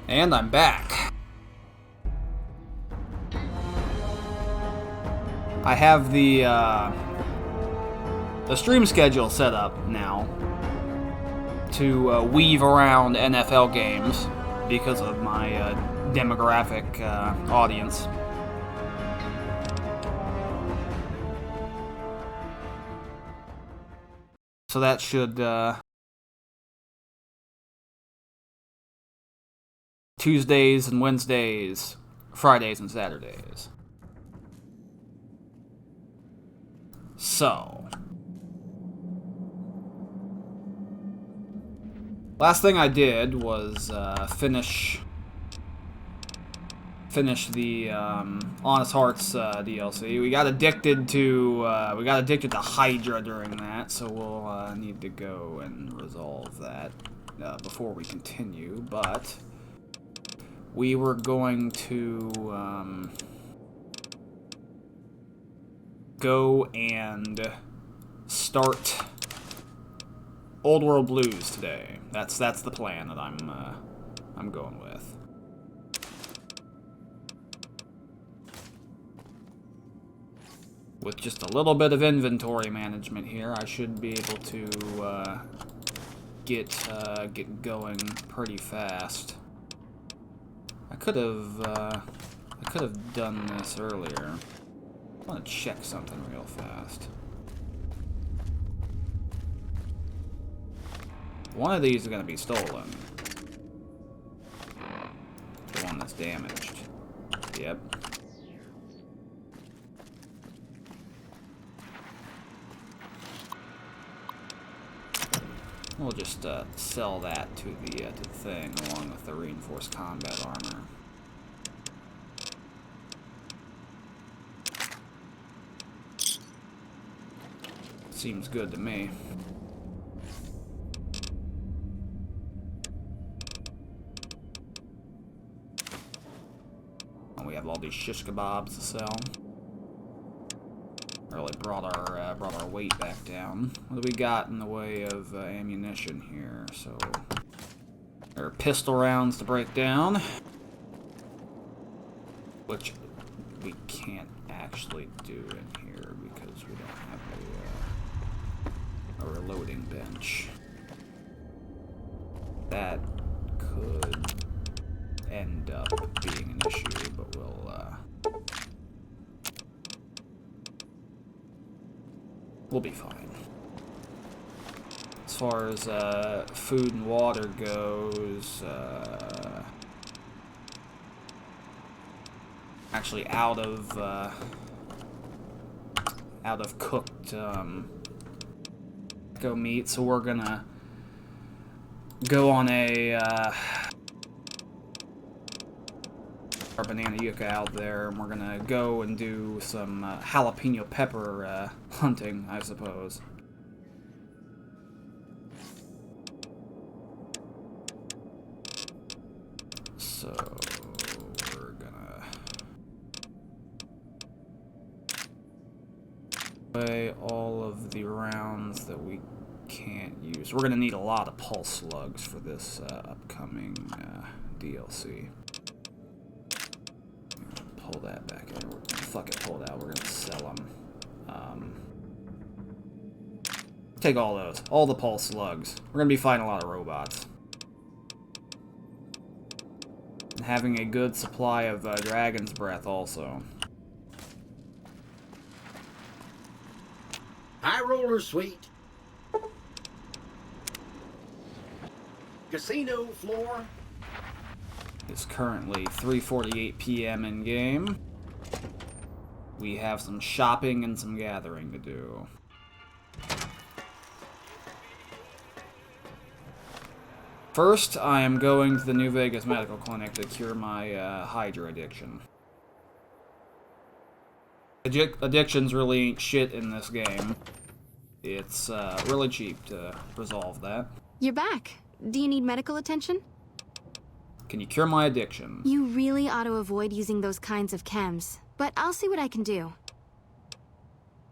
And I'm back. I have the stream schedule set up now to weave around NFL games because of my demographic audience. So that should Tuesdays and Wednesdays, Fridays and Saturdays. So, last thing I did was finish the Honest Hearts DLC. We got addicted to Hydra during that, so we'll need to go and resolve that before we continue. But we were going to go and start Old World Blues today. That's the plan that I'm going with. With just a little bit of inventory management here, I should be able to get going pretty fast. I could have done this earlier. I want to check something real fast. One of these is going to be stolen. The one that's damaged. Yep. We'll just sell that to the thing along with the reinforced combat armor. Seems good to me. And we have all these shish kebabs to sell. Really brought our weight back down. What do we got in the way of ammunition here? So there are pistol rounds to break down, which we can't actually do in here because we don't have a reloading bench. That could end up being an issue, but we'll be fine. As far as food and water goes, actually out of cooked go meat, so we're gonna go on our banana yucca out there, and we're gonna go and do some jalapeno pepper hunting, I suppose. So we're gonna play all of the rounds that we can't use. We're gonna need a lot of pulse slugs for this upcoming DLC. Pull that back in. Fuck it, pull it out. We're gonna sell them. Take all those. All the pulse slugs. We're gonna be fighting a lot of robots. And having a good supply of dragon's breath also. High roller suite. Casino floor. It's currently 3:48 p.m. in game. We have some shopping and some gathering to do. First, I am going to the New Vegas Medical Clinic to cure my Hydra addiction. Addictions really ain't shit in this game. It's really cheap to resolve that. You're back. Do you need medical attention? Can you cure my addiction? You really ought to avoid using those kinds of chems, but I'll see what I can do.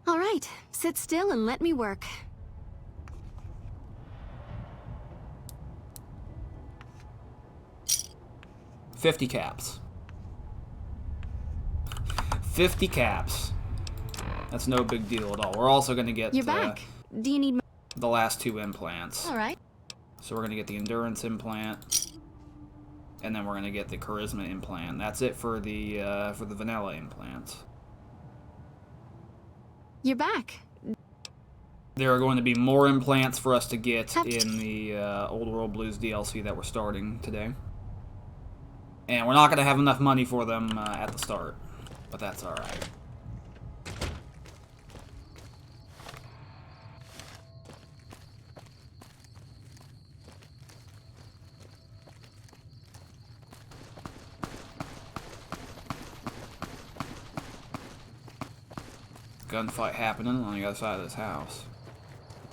All right, sit still and let me work. 50 caps. 50 caps. That's no big deal at all. We're also going to get You're back. Do you need... the last 2 implants. All right. So we're going to get the endurance implant, and then we're going to get the charisma implant. That's it for the vanilla implants. You're back. There are going to be more implants for us to get in the Old World Blues DLC that we're starting today. And we're not going to have enough money for them at the start, but that's alright. Gunfight happening on the other side of this house.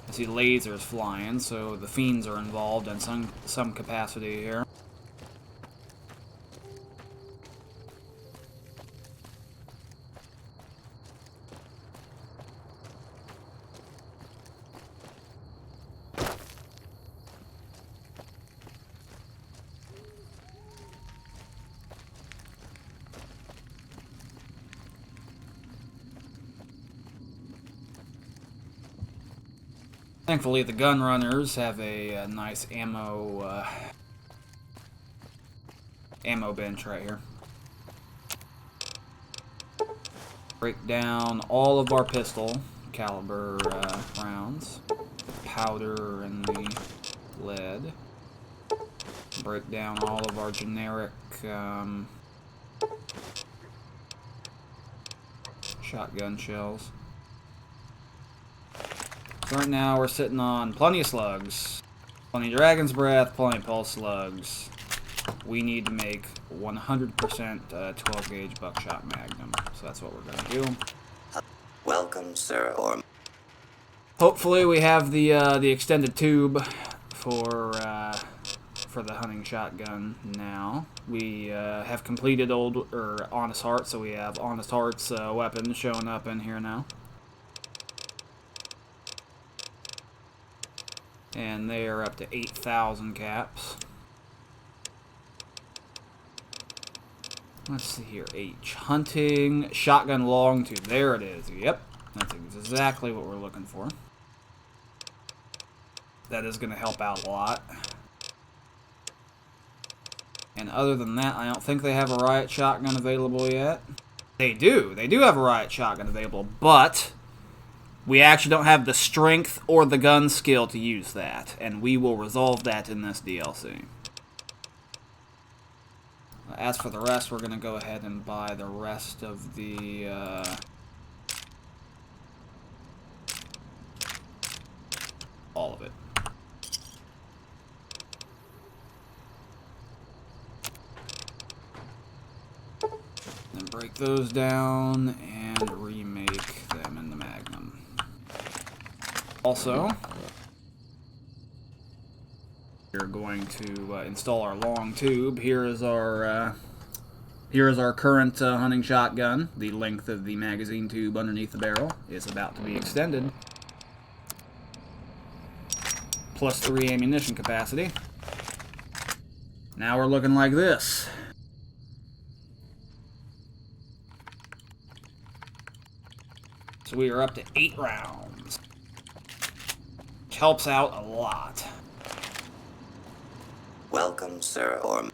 I see lasers flying, so the fiends are involved in some capacity here. Thankfully, the gun runners have a nice ammo bench right here. Break down all of our pistol caliber rounds, powder and the lead. Break down all of our generic shotgun shells. So right now we're sitting on plenty of slugs, plenty of Dragon's Breath, plenty of Pulse slugs. We need to make 100% 12 gauge buckshot magnum, so that's what we're going to do. Welcome, sir, or... Hopefully we have the extended tube for the hunting shotgun now. We have completed Honest Heart, so we have Honest Heart's weapons showing up in here now. And they are up to 8,000 caps. Let's see here. H. Hunting. Shotgun long tube. There it is. Yep. That's exactly what we're looking for. That is going to help out a lot. And other than that, I don't think they have a riot shotgun available yet. They do. They do have a riot shotgun available, but we actually don't have the strength or the gun skill to use that, and we will resolve that in this DLC. As for the rest, we're going to go ahead and buy the rest of the all of it. Then break those down and remake them in the Magnum. Also, we're going to install our long tube. Here is our current hunting shotgun. The length of the magazine tube underneath the barrel is about to be extended. Plus 3 ammunition capacity. Now we're looking like this. So we are up to 8 rounds. Which helps out a lot. welcome, sir, or...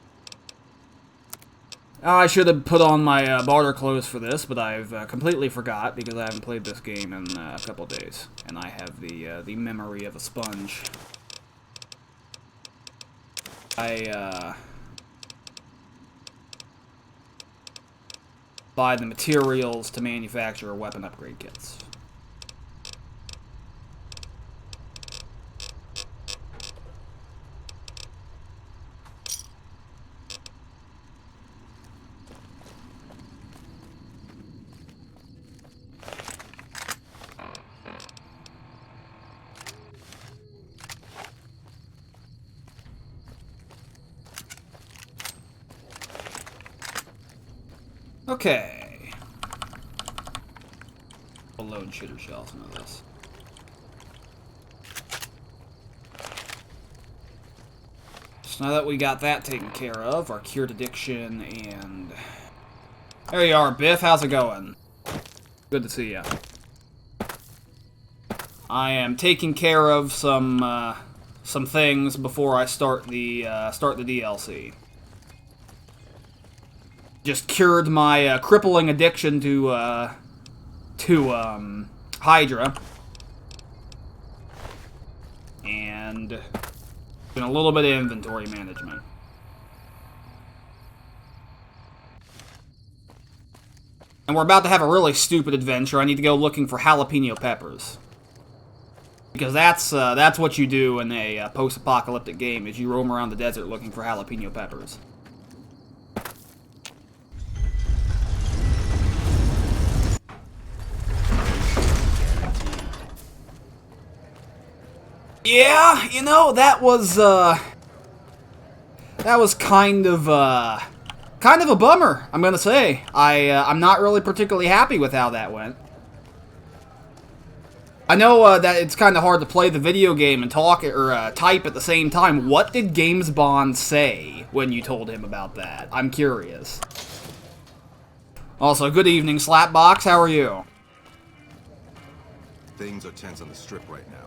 I should have put on my barter clothes for this, but I've completely forgot because I haven't played this game in a couple of days. And I have the memory of a sponge. I buy the materials to manufacture weapon upgrade kits. Okay. We'll load shitter shells into this. So now that we got that taken care of, our cured addiction, and... There you are, Biff. How's it going? Good to see you. I am taking care of some things before I start the DLC. Just cured my crippling addiction to Hydra, and doing a little bit of inventory management. And we're about to have a really stupid adventure. I need to go looking for jalapeno peppers. Because that's what you do in a post-apocalyptic game, is you roam around the desert looking for jalapeno peppers. Yeah, you know, that was kind of a bummer, I'm gonna say. I'm not really particularly happy with how that went. I know that it's kind of hard to play the video game and talk or type at the same time. What did Games Bond say when you told him about that? I'm curious. Also, good evening, Slapbox. How are you? Things are tense on the strip right now.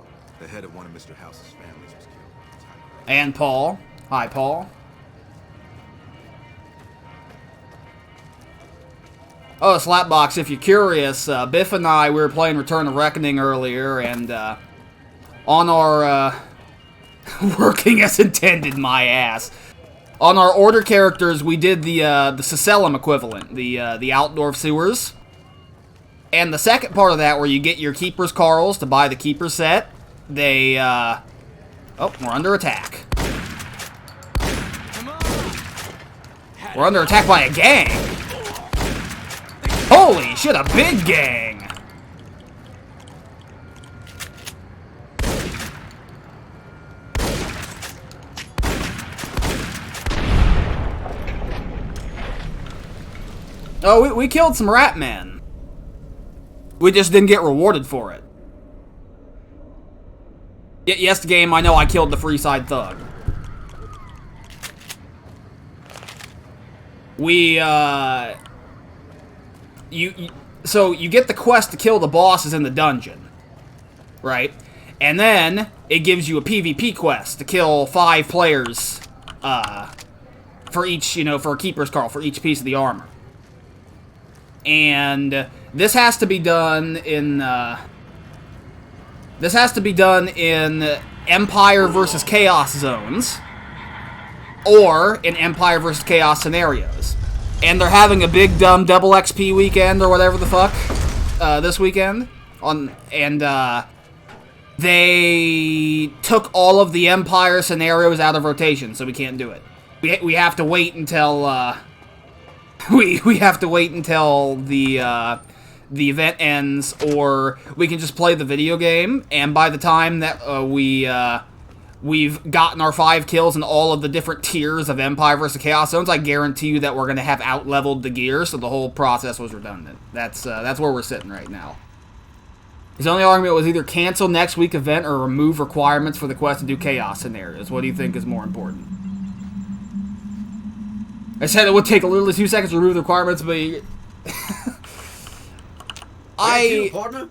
The head of one of Mr. House's families was killed. And Paul. Hi, Paul. Oh, Slapbox, if you're curious, Biff and I, we were playing Return of Reckoning earlier, and on our, working as intended, my ass. On our order characters, we did the Cecellum equivalent, the outdoor sewers. And the second part of that, where you get your Keeper's Carls to buy the Keeper set, they, oh, we're under attack. We're under attack by a gang. Holy shit, a big gang! Oh, we killed some rat men. We just didn't get rewarded for it. Yes, game, I know I killed the Freeside Thug. We, so you get the quest to kill the bosses in the dungeon, right? And then it gives you a PvP quest to kill 5 players, for each, for a Keeper's Carl, for each piece of the armor. And this has to be done in, Empire versus Chaos zones, or in Empire versus Chaos scenarios. And they're having a big dumb double XP weekend or whatever the fuck this weekend. They took all of the Empire scenarios out of rotation, so we can't do it. We have to wait until we have to wait until the event ends, or we can just play the video game. And by the time that we've gotten our 5 kills in all of the different tiers of Empire vs. Chaos zones, I guarantee you that we're going to have out-leveled the gear, so the whole process was redundant. That's where we're sitting right now. His only argument was either cancel next week event or remove requirements for the quest to do Chaos scenarios. What do you think is more important? I said it would take literally 2 seconds to remove the requirements, but... Partner?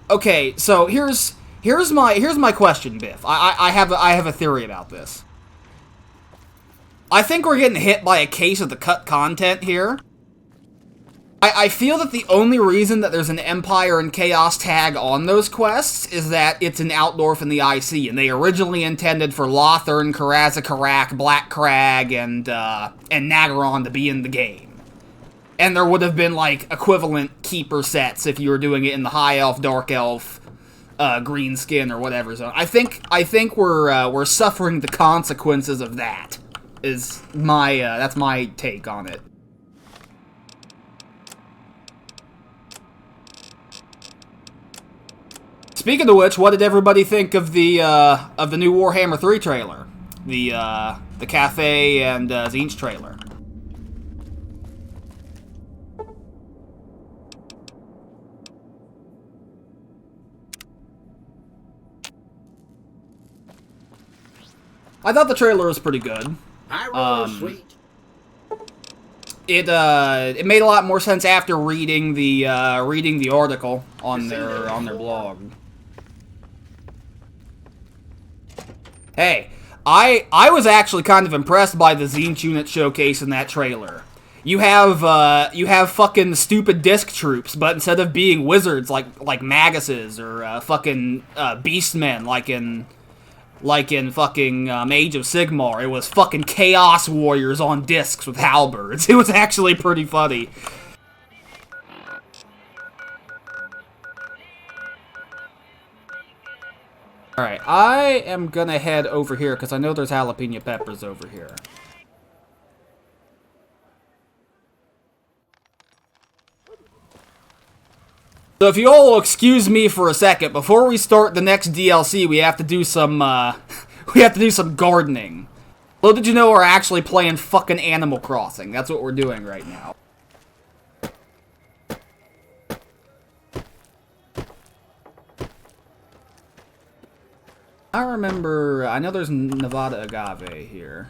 Okay, so here's my question, Biff. I have a theory about this. I think we're getting hit by a case of the cut content here. I feel that the only reason that there's an Empire and Chaos tag on those quests is that it's an Outdorf and the IC, and they originally intended for Lothern, Karazakarak, Black Crag, and Nagaron to be in the game. And there would have been, like, equivalent Keeper sets if you were doing it in the High Elf, Dark Elf, green skin, or whatever zone. I think we're suffering the consequences of that. Is my, that's my take on it. Speaking of which, what did everybody think of the new Warhammer 3 trailer? The Cafe and Tzeentch trailer. I thought the trailer was pretty good. I roll sweet. It made a lot more sense after reading the article on their blog. Hey, I was actually kind of impressed by the Zinch unit showcase in that trailer. You have fucking stupid disc troops, but instead of being wizards like Maguses or fucking beastmen like in fucking Age of Sigmar, it was fucking Chaos Warriors on discs with halberds. It was actually pretty funny. Alright, I am gonna head over here, because I know there's jalapeno peppers over here. So if you all will excuse me for a second, before we start the next DLC, we have to do some, gardening. Little did you know we're actually playing fucking Animal Crossing. That's what we're doing right now. I know there's Nevada agave here.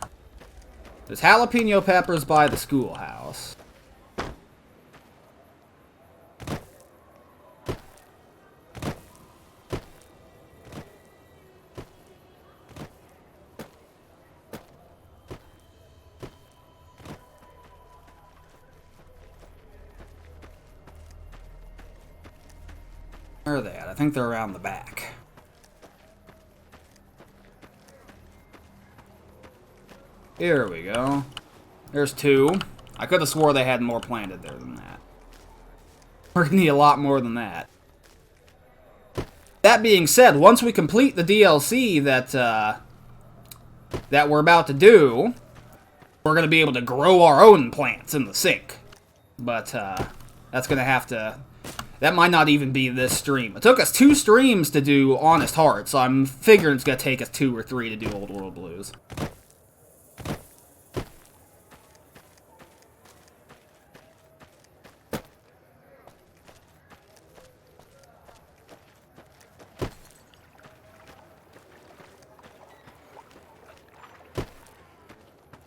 There's jalapeno peppers by the schoolhouse. Where are they at? I think they're around the back. Here we go. There's 2. I could have swore they had more planted there than that. We're gonna need a lot more than that. That being said, once we complete the DLC that we're about to do, we're gonna be able to grow our own plants in the sink. But that's gonna have to... That might not even be this stream. It took us 2 streams to do Honest Heart, so I'm figuring it's gonna take us 2 or 3 to do Old World Blues.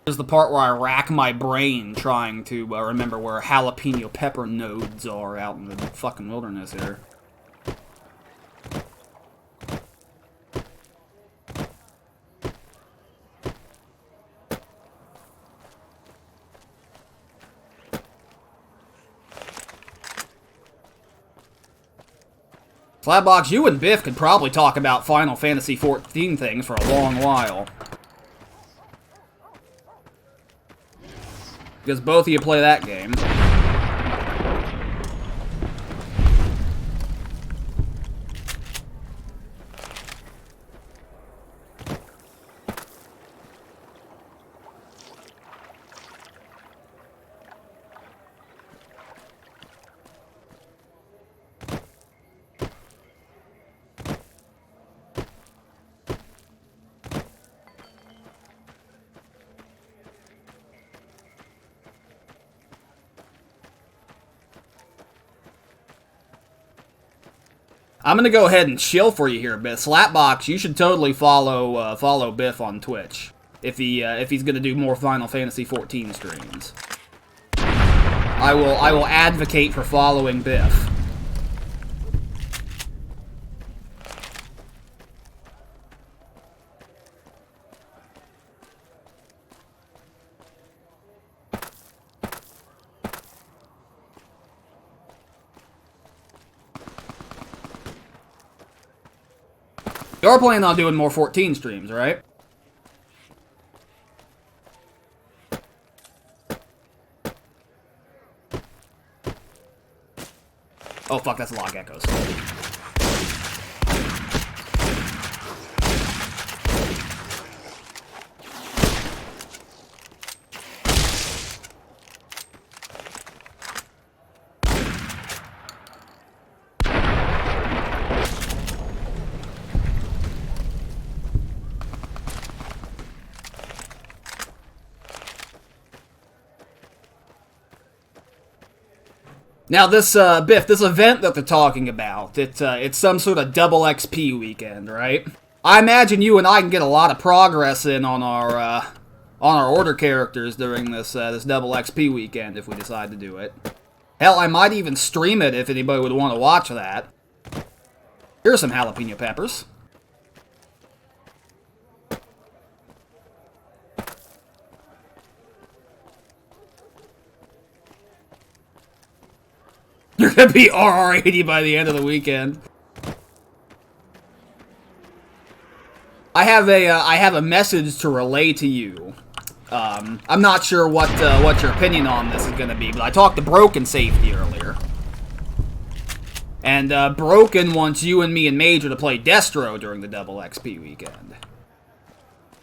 This is the part where I rack my brain trying to remember where jalapeno pepper nodes are out in the fucking wilderness here. Slabbox, you and Biff could probably talk about Final Fantasy XIV things for a long while. Because both of you play that game. I'm gonna go ahead and chill for you here, Biff. Slapbox, you should totally follow Biff on Twitch if he's gonna do more Final Fantasy XIV streams. I will advocate for following Biff. You're planning on doing more 14 streams, right? Oh fuck, that's log echoes. Now this, Biff, this event that they're talking about, it's some sort of double XP weekend, right? I imagine you and I can get a lot of progress in on our order characters during this this double XP weekend if we decide to do it. Hell, I might even stream it if anybody would want to watch that. Here's some jalapeno peppers. You're gonna be RR80 by the end of the weekend. I have a message to relay to you. I'm not sure what your opinion on this is gonna be, but I talked to Broken Safety earlier, and Broken wants you and me and Major to play Destro during the double XP weekend.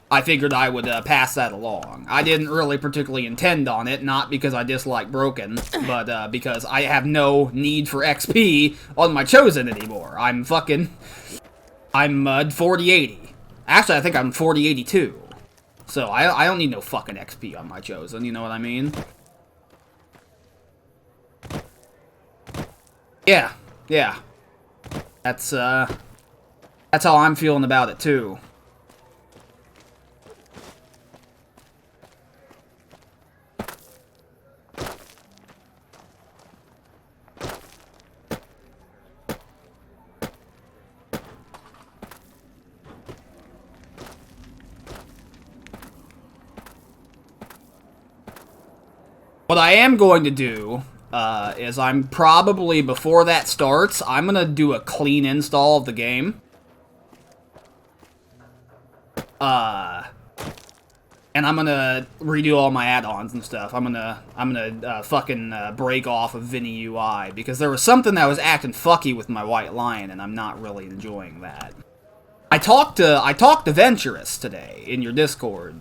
I figured I would pass that along. I didn't really particularly intend on it, not because I dislike Broken, but because I have no need for XP on my Chosen anymore. I'm 4080. Actually, I think I'm 4082. So I don't need no fucking XP on my Chosen, you know what I mean? Yeah. That's how I'm feeling about it too. What I am going to do is I'm probably, before that starts, I'm going to do a clean install of the game. And I'm going to redo all my add-ons and stuff. I'm gonna fucking break off of Vinny UI, because there was something that was acting fucky with my White Lion, and I'm not really enjoying that. I talked to Venturous today in your Discord.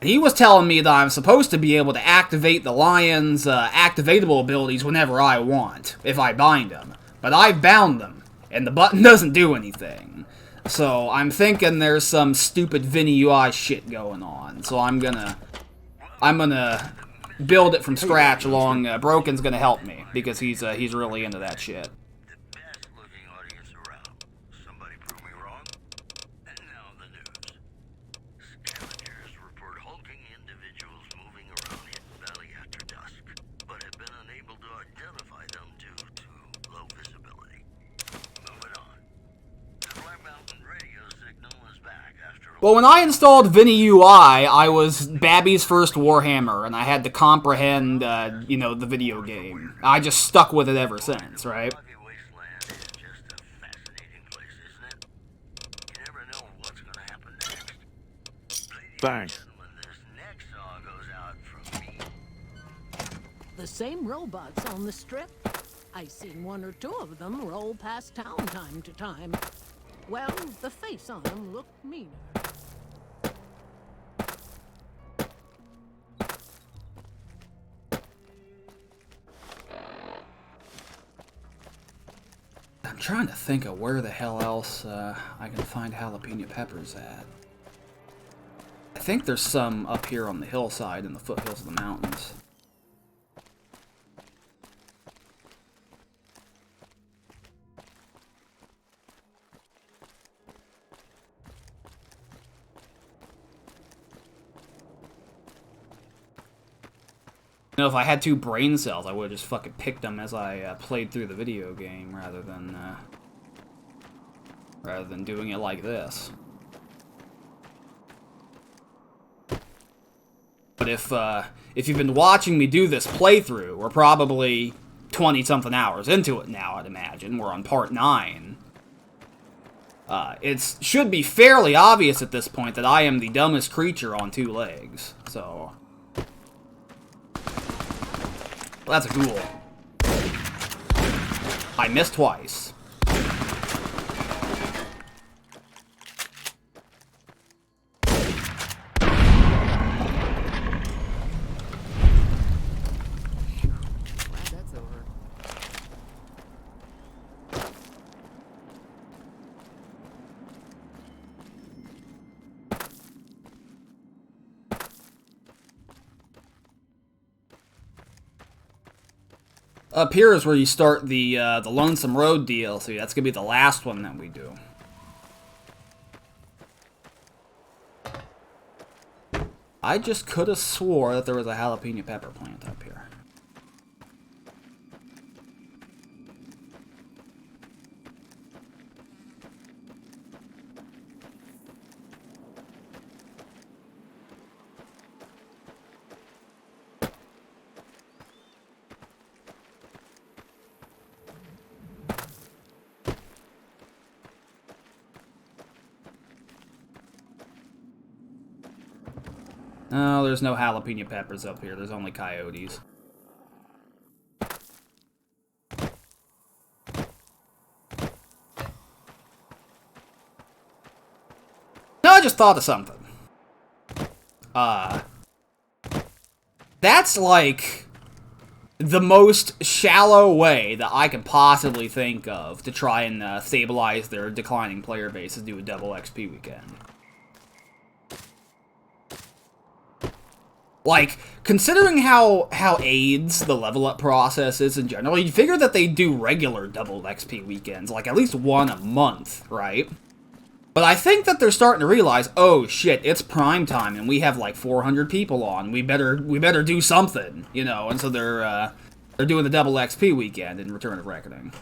He was telling me that I'm supposed to be able to activate the Lion's activatable abilities whenever I want, if I bind them. But I've bound them, and the button doesn't do anything. So I'm thinking there's some stupid Vinny UI shit going on. So I'm gonna build it from scratch along. Broken's gonna help me, because he's really into that shit. Well, when I installed Vinny UI, I was Babby's first Warhammer, and I had to comprehend, you know, the video game. I just stuck with it ever since, right? Thanks. The same robots on the strip? I seen one or two of them roll past town time to time. Well, the face on them looked meaner. I'm trying to think of where the hell else I can find jalapeno peppers at. I think there's some up here on the hillside in the foothills of the mountains. You know, if I had 2 brain cells, I would have just fucking picked them as I played through the video game, rather than doing it like this. But if you've been watching me do this playthrough, we're probably 20-something hours into it now, I'd imagine. We're on part 9. It should be fairly obvious at this point that I am the dumbest creature on 2 legs, so... Well, that's a ghoul. I missed twice. Glad that's over. Up here is where you start the Lonesome Road DLC. That's gonna be the last one that we do. I just could have swore that there was a jalapeno pepper plant up here. No, there's no jalapeno peppers up here. There's only coyotes. No, I just thought of something. That's like the most shallow way that I can possibly think of to try and stabilize their declining player base is do a double XP weekend. Like, considering how AIDS the level up process is in general, you'd figure that they do regular double XP weekends, like at least one a month, right? But I think that they're starting to realize, oh shit, it's prime time and we have like 400 people on. We better do something, you know. And so they're doing the double XP weekend in Return of Reckoning.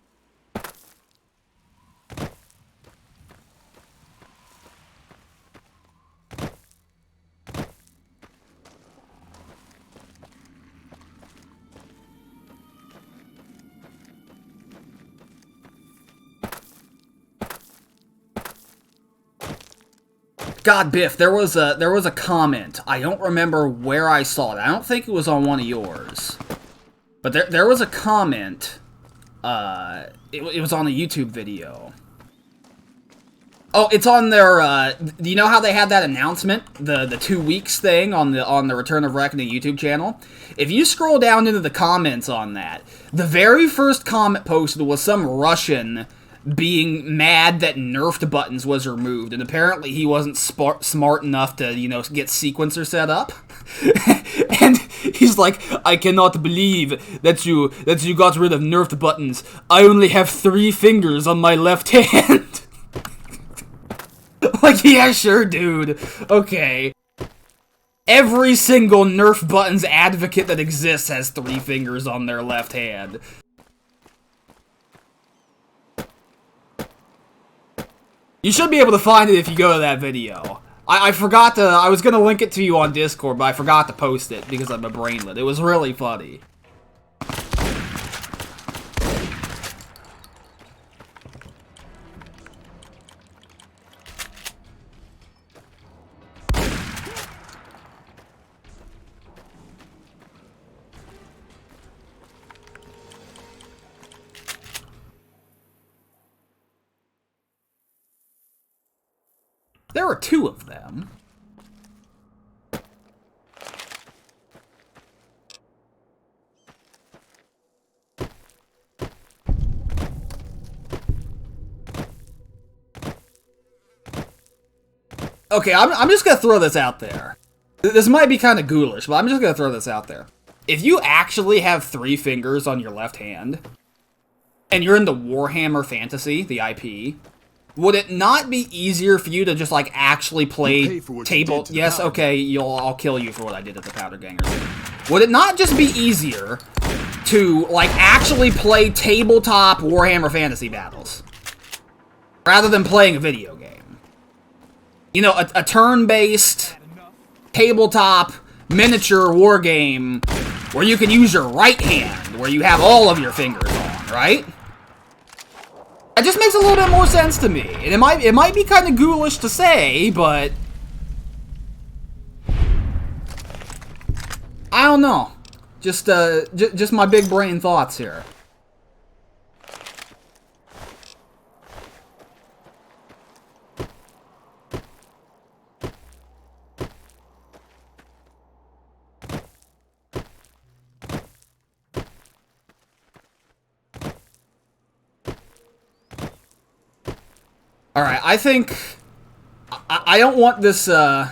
God, Biff, there was a comment. I don't remember where I saw it. I don't think it was on one of yours. But there was a comment. It was on a YouTube video. Oh, it's on their, do you know how they had that announcement? The 2 weeks thing on the Return of Reckoning YouTube channel? If you scroll down into the comments on that, the very first comment posted was some Russian being mad that nerfed buttons was removed, and apparently he wasn't smart enough to, you know, get sequencer set up. And he's like, I cannot believe that you got rid of nerfed buttons. I only have 3 fingers on my left hand. Like, yeah, sure, dude. Okay. Every single nerf buttons advocate that exists has 3 fingers on their left hand. You should be able to find it if you go to that video. I forgot to, I was going to link it to you on Discord, but I forgot to post it because I'm a brainlet. It was really funny. There are 2 of them. Okay, I'm just gonna throw this out there. This might be kind of ghoulish, but I'm just gonna throw this out there. If you actually have 3 fingers on your left hand, and you're into Warhammer Fantasy, the IP, would it not be easier for you to just, like, actually play table... Yes, okay, I'll kill you for what I did at the Powder Gangers. Would it not just be easier to, like, actually play tabletop Warhammer Fantasy battles? Rather than playing a video game. You know, a turn-based, tabletop, miniature war game where you can use your right hand, where you have all of your fingers on, right? It just makes a little bit more sense to me. And it might be kind of ghoulish to say, but I don't know. Just my big brain thoughts here. Alright, I think I don't want this, I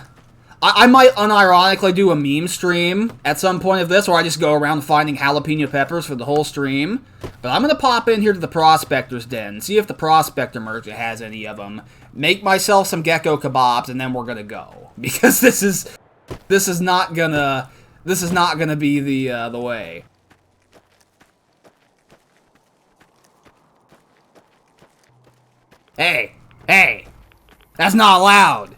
might unironically do a meme stream at some point of this, where I just go around finding jalapeno peppers for the whole stream. But I'm gonna pop in here to the Prospector's Den, see if the Prospector merchant has any of them, make myself some gecko kebabs, and then we're gonna go. Because this is This is not gonna be the way. Hey, hey, that's not allowed.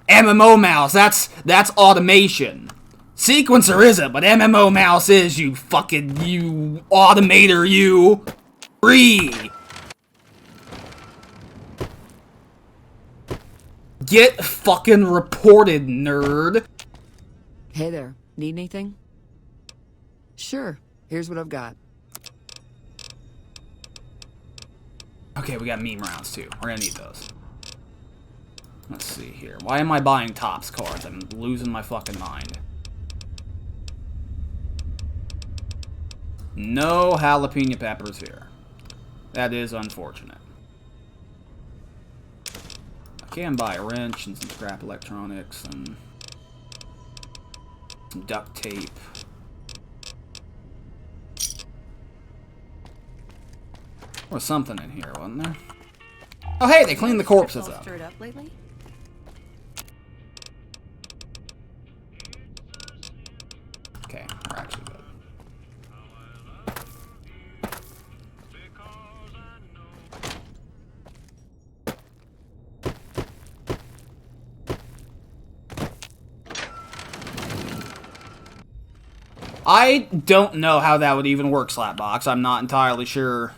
MMO mouse, that's automation. Sequencer isn't, but MMO mouse is, you automator, you. Free. Get fucking reported, nerd. Hey there, need anything? Sure, here's what I've got. Okay, we got meme rounds too. We're gonna need those. Let's see here. Why am I buying Topps cards? I'm losing my fucking mind. No jalapeno peppers here. That is unfortunate. I can buy a wrench and some scrap electronics and some duct tape. There was something in here, wasn't there? Oh, hey, they cleaned the corpses up. Stirred up lately? Okay, we're actually good. I don't know how that would even work, Slapbox. I'm not entirely sure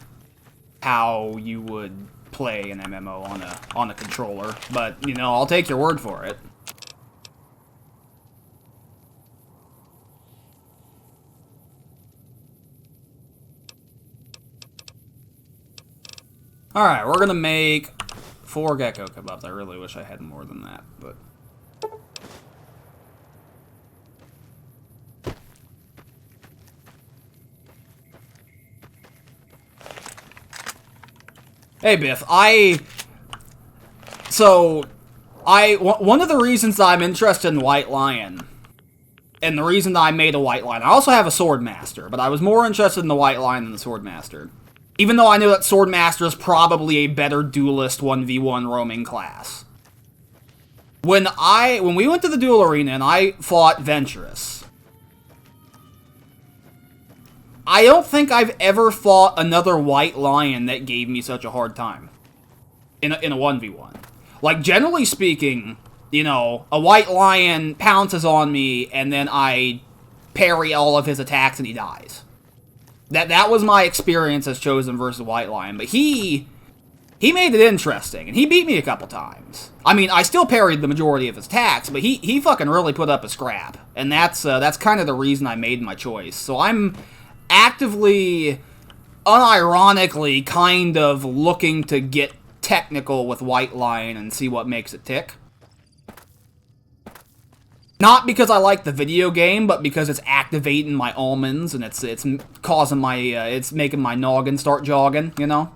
how you would play an MMO on a controller, but you know, I'll take your word for it. Alright, we're gonna make 4 gecko kebabs. I really wish I had more than that, but... Hey, Biff, one of the reasons that I'm interested in White Lion, and the reason that I made a White Lion, I also have a Sword Master, but I was more interested in the White Lion than the Sword Master. Even though I know that Sword Master is probably a better duelist 1v1 roaming class. When we went to the duel arena and I fought Venturous, I don't think I've ever fought another White Lion that gave me such a hard time in a 1v1. Like, generally speaking, you know, a White Lion pounces on me and then I parry all of his attacks and he dies. That was my experience as Chosen versus White Lion, but he made it interesting, and he beat me a couple times. I mean, I still parried the majority of his attacks, but he fucking really put up a scrap, and that's kind of the reason I made my choice. So I'm actively, unironically, kind of looking to get technical with White Lion and see what makes it tick. Not because I like the video game, but because it's activating my almonds and it's causing my it's making my noggin start jogging, you know.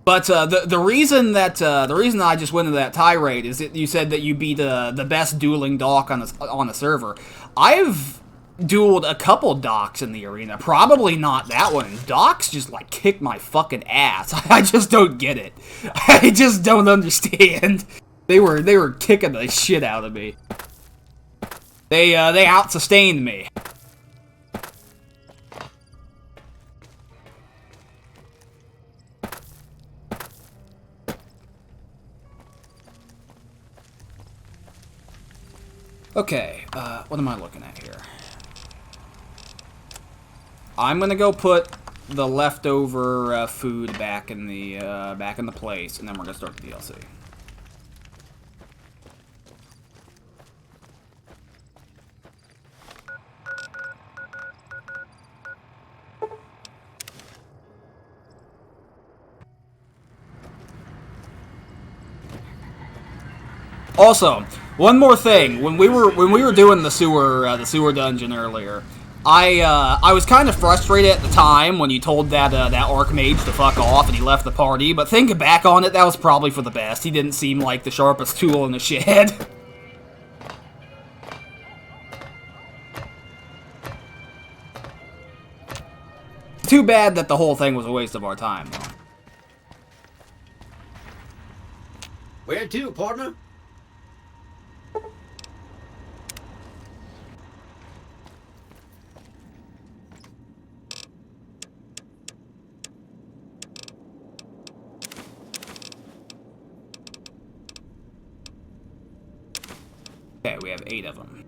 But the reason that I just went into that tirade is that you said that you beat the best dueling doc on the server. I've dueled a couple docs in the arena, probably not that one. Docs just like kick my fucking ass. I just don't get it. I just don't understand. They were kicking the shit out of me. They out-sustained me. Okay, what am I looking at here? I'm gonna go put the leftover food back in the place, and then we're gonna start the DLC. Also, one more thing. When we were doing the sewer dungeon earlier, I was kind of frustrated at the time when you told that Archmage to fuck off and he left the party. But thinking back on it, that was probably for the best. He didn't seem like the sharpest tool in the shed. Too bad that the whole thing was a waste of our time, though. Where to, partner? Okay, we have 8 of them.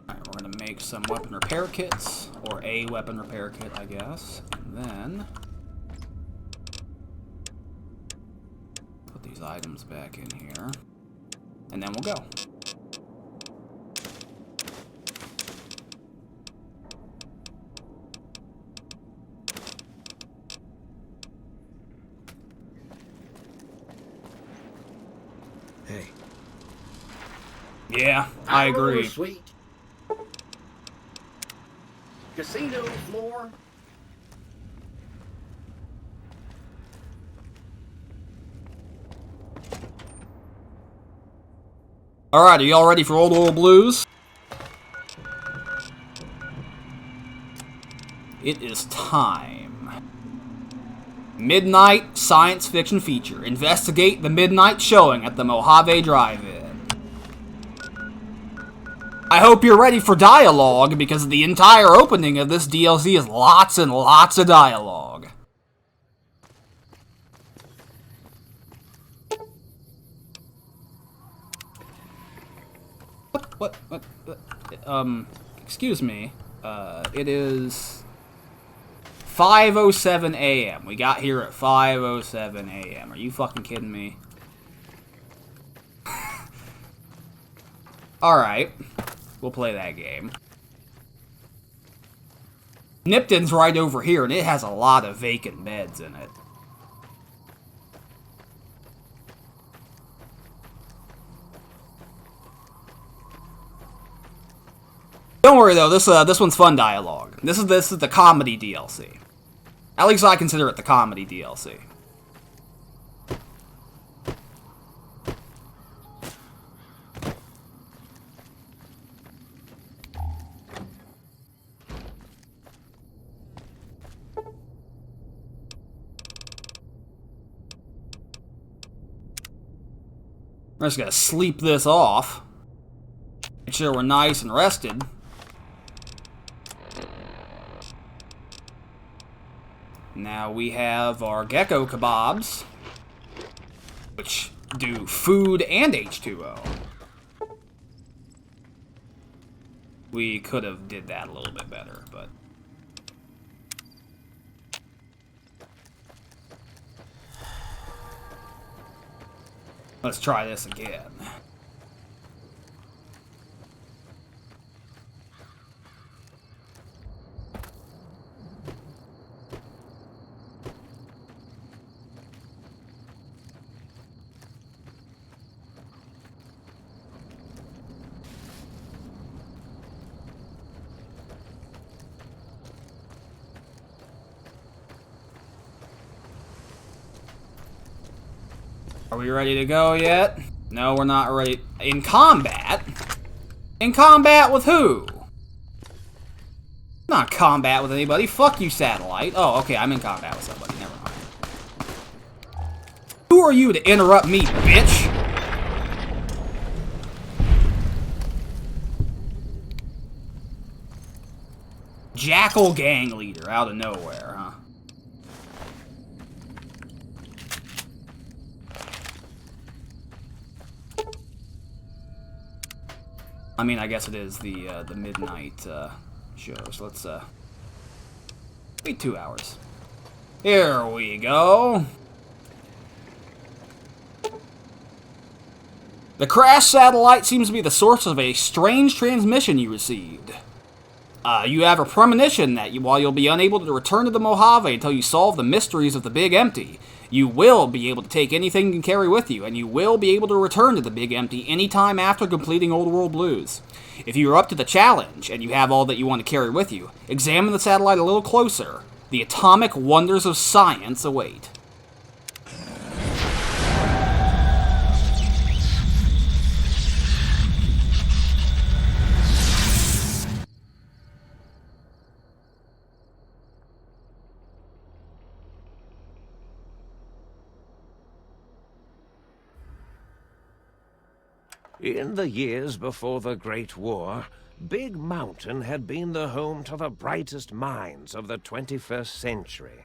Alright, we're gonna make some weapon repair kits, or a weapon repair kit, I guess, and then put these items back in here, and then we'll go. Hey. Yeah, I agree. Sweet. Casino floor. Alright, are y'all ready for Old World Blues? It is time. Midnight science fiction feature. Investigate the midnight showing at the Mojave Drive-In. I hope you're ready for dialogue, because the entire opening of this DLC is lots and lots of dialogue. What, excuse me. It is 5:07 a.m. We got here at 5:07 a.m. Are you fucking kidding me? Alright. We'll play that game. Nipton's right over here, and it has a lot of vacant beds in it. Don't worry though, this one's fun dialogue. This is the comedy DLC. At least I consider it the comedy DLC. We're just gonna sleep this off. Make sure we're nice and rested. Now we have our gecko kebabs, which do food and H2O. We could have did that a little bit better, but... let's try this again. Are we ready to go yet? No, we're not ready. In combat? In combat with who? Not combat with anybody. Fuck you, satellite. Oh, okay, I'm in combat with somebody. Never mind. Who are you to interrupt me, bitch? Jackal gang leader out of nowhere, huh? I mean, I guess it is the midnight show, so let's wait 2 hours. Here we go. The crashed satellite seems to be the source of a strange transmission you received. You have a premonition that while you'll be unable to return to the Mojave until you solve the mysteries of the Big Empty, you will be able to take anything you can carry with you, and you will be able to return to the Big Empty anytime after completing Old World Blues. If you are up to the challenge, and you have all that you want to carry with you, examine the satellite a little closer. The atomic wonders of science await. In the years before the Great War, Big Mountain had been the home to the brightest minds of the 21st century.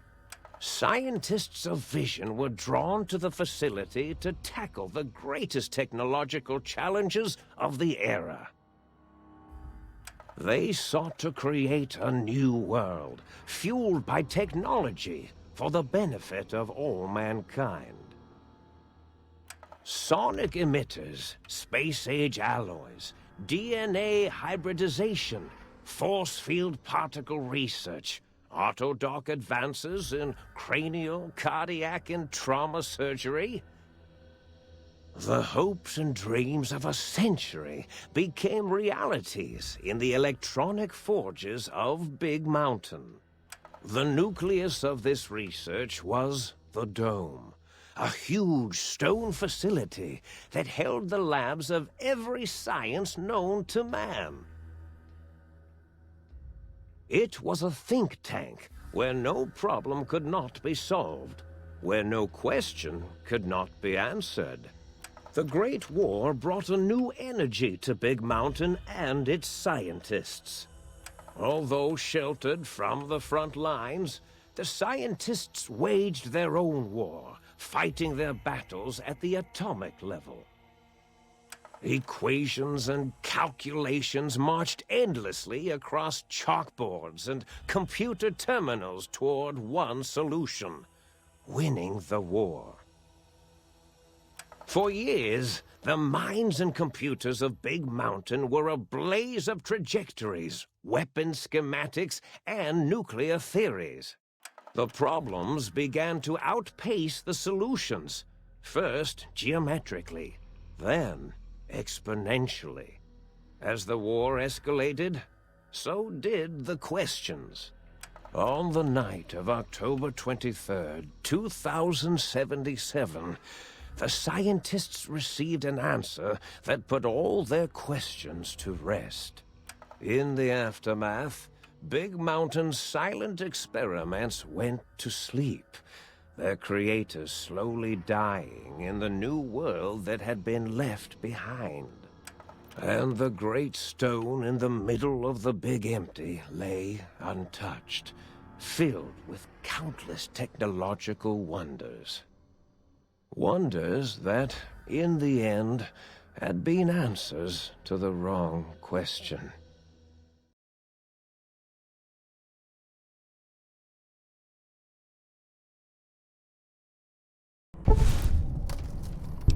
Scientists of vision were drawn to the facility to tackle the greatest technological challenges of the era. They sought to create a new world, fueled by technology for the benefit of all mankind. Sonic emitters, space-age alloys, DNA hybridization, force field particle research, autodoc advances in cranial, cardiac, and trauma surgery. The hopes and dreams of a century became realities in the electronic forges of Big Mountain. The nucleus of this research was the Dome. A huge stone facility that held the labs of every science known to man. It was a think tank where no problem could not be solved, where no question could not be answered. The Great War brought a new energy to Big Mountain and its scientists. Although sheltered from the front lines, the scientists waged their own war, fighting their battles at the atomic level. Equations and calculations marched endlessly across chalkboards and computer terminals toward one solution: winning the war. For years, the minds and computers of Big Mountain were a blaze of trajectories, weapon schematics, and nuclear theories. The problems began to outpace the solutions, first geometrically, then exponentially. As the war escalated, so did the questions. On the night of October 23rd, 2077, the scientists received an answer that put all their questions to rest. In the aftermath, Big Mountain's silent experiments went to sleep, their creators slowly dying in the new world that had been left behind. And the great stone in the middle of the Big Empty lay untouched, filled with countless technological wonders. Wonders that, in the end, had been answers to the wrong question.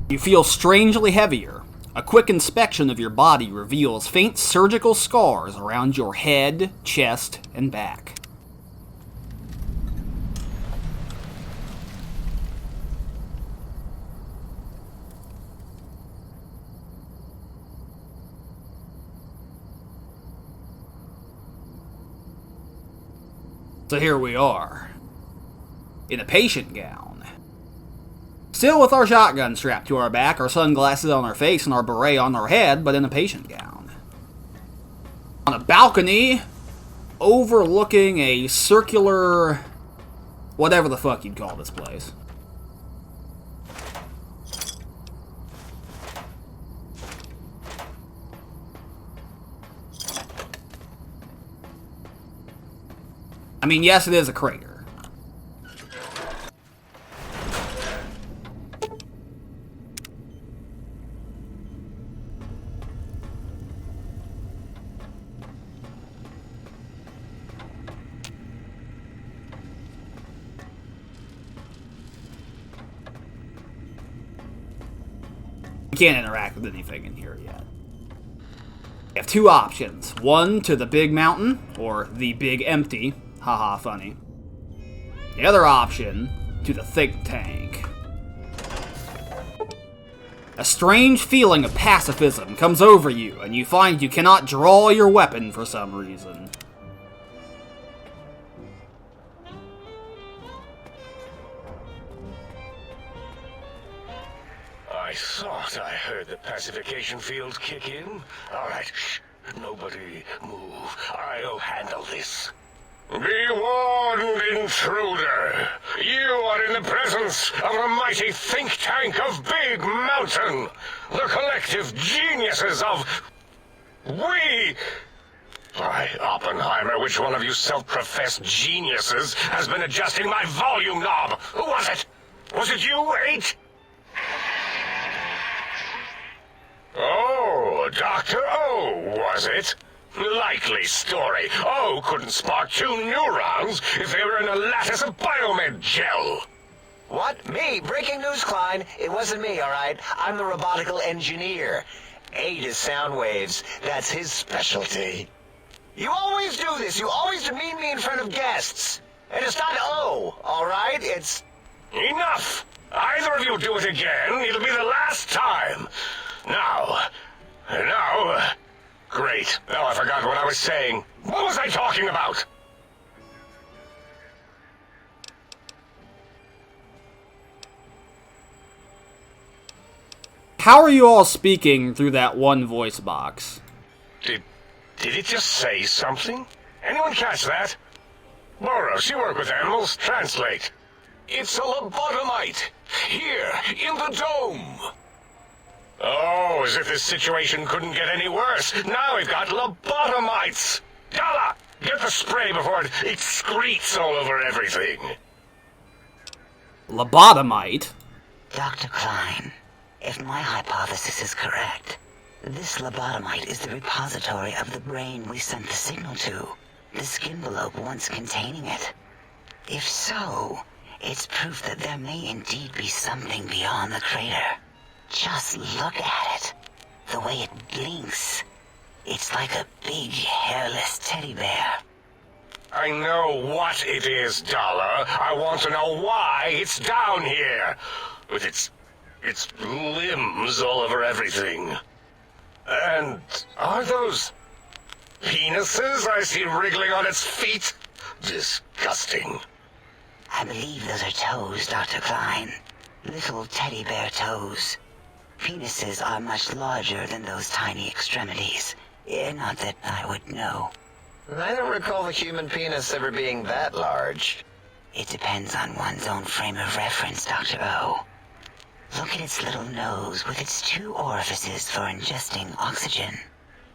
You feel strangely heavier. A quick inspection of your body reveals faint surgical scars around your head, chest, and back. So here we are, in a patient gown. Still with our shotgun strapped to our back, our sunglasses on our face, and our beret on our head, but in a patient gown. On a balcony, overlooking a circular... whatever the fuck you'd call this place. I mean, yes, it is a crater. You can't interact with anything in here yet. You have two options. One to the big mountain, or the big empty. Haha, funny. The other option to the think tank. A strange feeling of pacifism comes over you, and you find you cannot draw your weapon for some reason. I thought I heard the pacification field kick in. All right, shh. Nobody move. I'll handle this. Be warned, intruder. You are in the presence of a mighty think tank of Big Mountain. The collective geniuses of... We... By Oppenheimer, which one of you self-professed geniuses has been adjusting my volume knob? Who was it? Was it you, 8? Oh, Dr. O, was it? Likely story. O couldn't spark 2 neurons if they were in a lattice of biomed gel. What? Me? Breaking news, Klein. It wasn't me, all right? I'm the robotical engineer. 8 is sound waves. That's his specialty. You always do this. You always demean me in front of guests. And it's not O, all right? It's... Enough! Either of you do it again, it'll be the last time. Now... Great. Now I forgot what I was saying. What was I talking about? How are you all speaking through that one voice box? Did it just say something? Anyone catch that? Boros, you work with animals. Translate. It's a lobotomite. Here, in the dome. Oh, as if this situation couldn't get any worse. Now we've got lobotomites. Dala, get the spray before it excretes all over everything. Lobotomite? Dr. Klein, if my hypothesis is correct, this lobotomite is the repository of the brain we sent the signal to, the skinvelope once containing it. If so, it's proof that there may indeed be something beyond the crater. Just look at it. The way it blinks. It's like a big, hairless teddy bear. I know what it is, Dollar. I want to know why it's down here. With its limbs all over everything. And are those penises I see wriggling on its feet? Disgusting. I believe those are toes, Dr. Klein. Little teddy bear toes. Penises are much larger than those tiny extremities. Not that I would know. I don't recall the human penis ever being that large. It depends on one's own frame of reference, Dr. O. Look at its little nose with its 2 orifices for ingesting oxygen.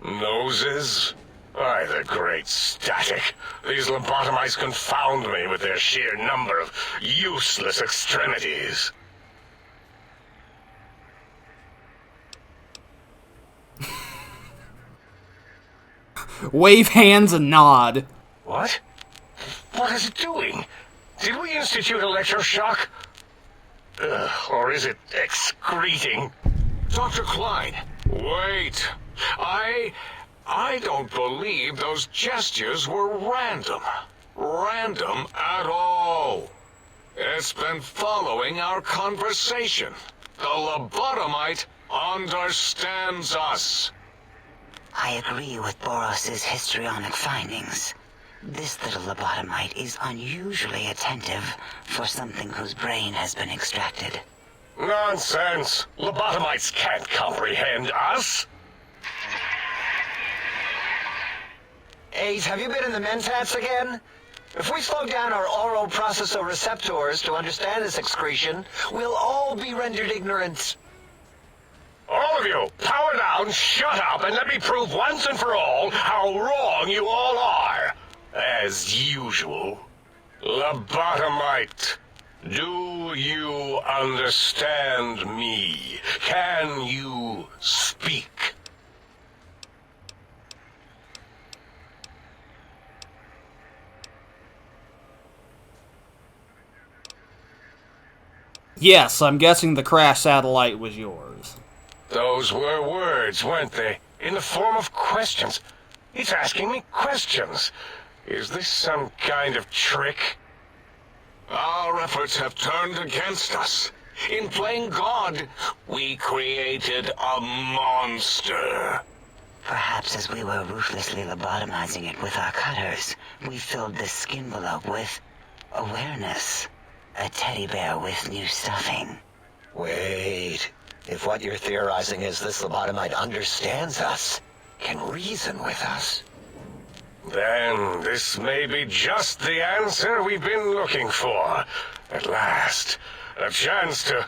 Noses? Why, the great static. These lobotomites confound me with their sheer number of useless extremities. Wave hands and nod. What? What is it doing? Did we institute electroshock? Or is it excreting? Dr. Klein, Wait. I don't believe those gestures were random. Random at all. It's been following our conversation. The lobotomite understands us. I agree with Boros's histrionic findings. This little lobotomite is unusually attentive for something whose brain has been extracted. Nonsense. Lobotomites can't comprehend us. 8, have you been in the mentats again? If we slow down our oral processoreceptors to understand this excretion, we'll all be rendered ignorant. All of you, power down, shut up, and let me prove once and for all how wrong you all are. As usual. Lobotomite, do you understand me? Can you speak? Yes, I'm guessing the crash satellite was yours. Those were words, weren't they? In the form of questions. It's asking me questions. Is this some kind of trick? Our efforts have turned against us. In playing God, we created a monster. Perhaps as we were ruthlessly lobotomizing it with our cutters, we filled this skin envelope with awareness. A teddy bear with new stuffing. Wait. If what you're theorizing is this lobotomite understands us, can reason with us, then this may be just the answer we've been looking for. At last, a chance to...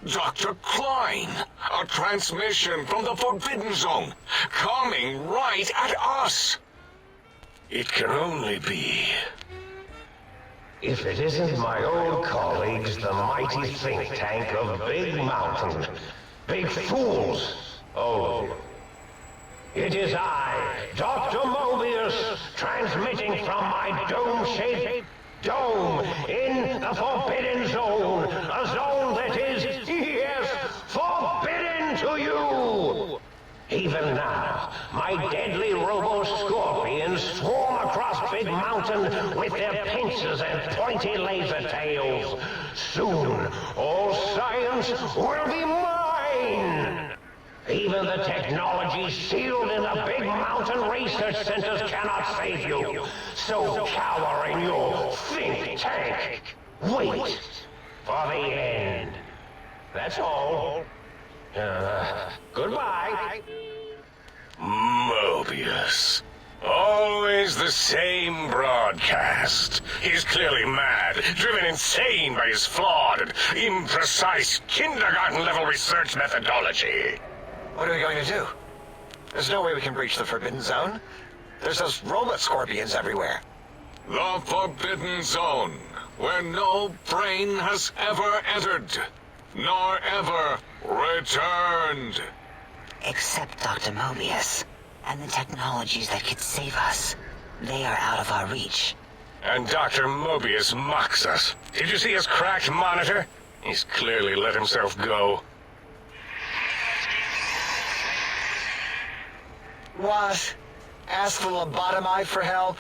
Dr. Klein, a transmission from the Forbidden Zone, coming right at us. It can only be... If it isn't my old colleagues, the mighty think tank of Big Mountain. Big fools, all of you. It is I, Dr. Mobius, transmitting from my dome-shaped dome in the Forbidden Zone. A zone that is, yes, forbidden to you. Even now, my deadly robo-scorpions swarm across Big Mountain with their pincers and pointy laser tails. Soon, all science will be mine. Even the technology sealed in the Big Mountain research centers cannot save you. So cower in your think tank. Wait for the end. That's all. Goodbye. Mobius. Always the same broadcast. He's clearly mad, driven insane by his flawed and imprecise kindergarten-level research methodology. what are we going to do? There's no way we can breach the Forbidden Zone. There's those robot scorpions everywhere. The Forbidden Zone, where no brain has ever entered, nor ever returned. Except Dr. Mobius, and the technologies that could save us. They are out of our reach. And Dr. Mobius mocks us. Did you see his cracked monitor? He's clearly let himself go. What? Ask the lobotomite for help?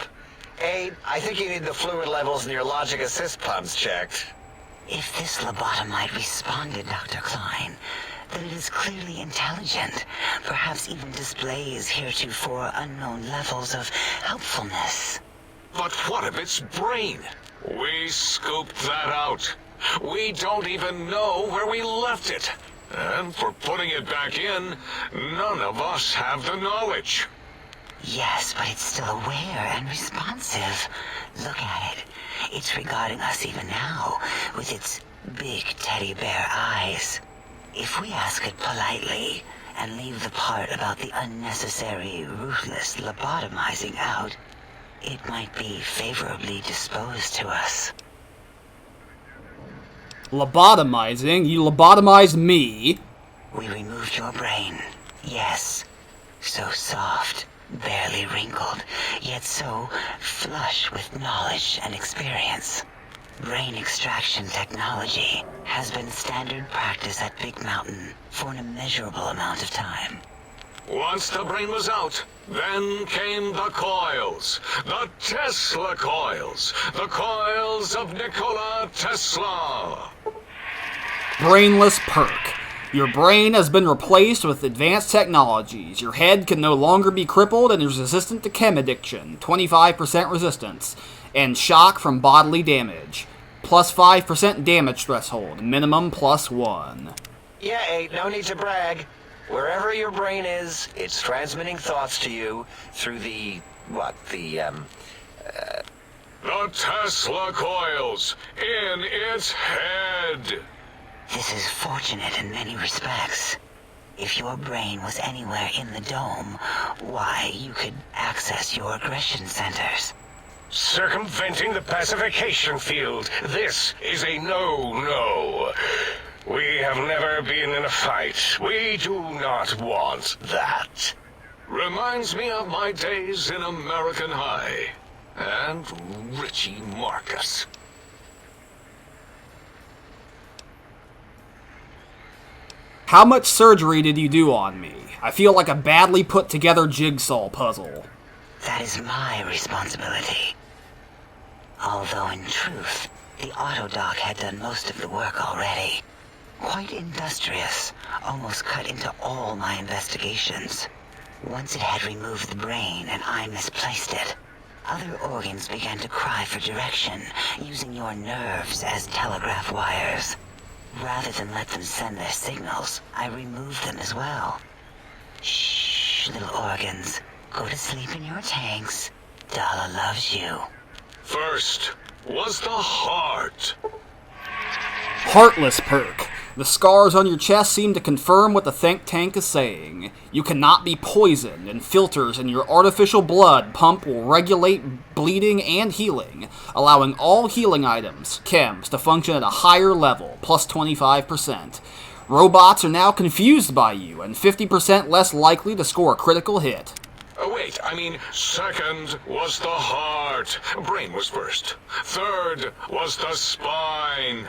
Hey, I think you need the fluid levels in your logic assist pumps checked. If this lobotomite responded, Dr. Klein, then it is clearly intelligent, perhaps even displays heretofore unknown levels of helpfulness. But what of its brain? We scooped that out. We don't even know where we left it. And for putting it back in, none of us have the knowledge. Yes, but it's still aware and responsive. Look at it. It's regarding us even now, with its big teddy bear eyes. If we ask it politely, and leave the part about the unnecessary, ruthless lobotomizing out, it might be favorably disposed to us. Lobotomizing? You lobotomized me? We removed your brain. Yes. So soft, barely wrinkled, yet so flush with knowledge and experience. Brain extraction technology has been standard practice at Big Mountain for an immeasurable amount of time. Once the brain was out, then came the coils. The Tesla coils. The coils of Nikola Tesla. Brainless perk. Your brain has been replaced with advanced technologies. Your head can no longer be crippled and is resistant to chem addiction, 25% resistance, and shock from bodily damage. Plus 5% damage threshold, minimum +1. Yeah, ain't no need to brag. Wherever your brain is, it's transmitting thoughts to you through the Tesla coils in its head. This is fortunate in many respects. If your brain was anywhere in the dome, why, you could access your aggression centers. Circumventing the pacification field. This is a no-no. We have never been in a fight. We do not want that. Reminds me of my days in American High. And Richie Marcus. How much surgery did you do on me? I feel like a badly put together jigsaw puzzle. That is my responsibility. Although in truth, the autodoc had done most of the work already. Quite industrious, almost cut into all my investigations. Once it had removed the brain and I misplaced it, other organs began to cry for direction, using your nerves as telegraph wires. Rather than let them send their signals, I removed them as well. Shh, little organs. Go to sleep in your tanks. Dala loves you. First was the heart. Heartless perk. The scars on your chest seem to confirm what the think tank is saying. You cannot be poisoned, and filters in your artificial blood pump will regulate bleeding and healing, allowing all healing items, chems, to function at a higher level, plus 25%. Robots are now confused by you, and 50% less likely to score a critical hit. Wait, I mean, second was the heart. Brain was first. Third was the spine.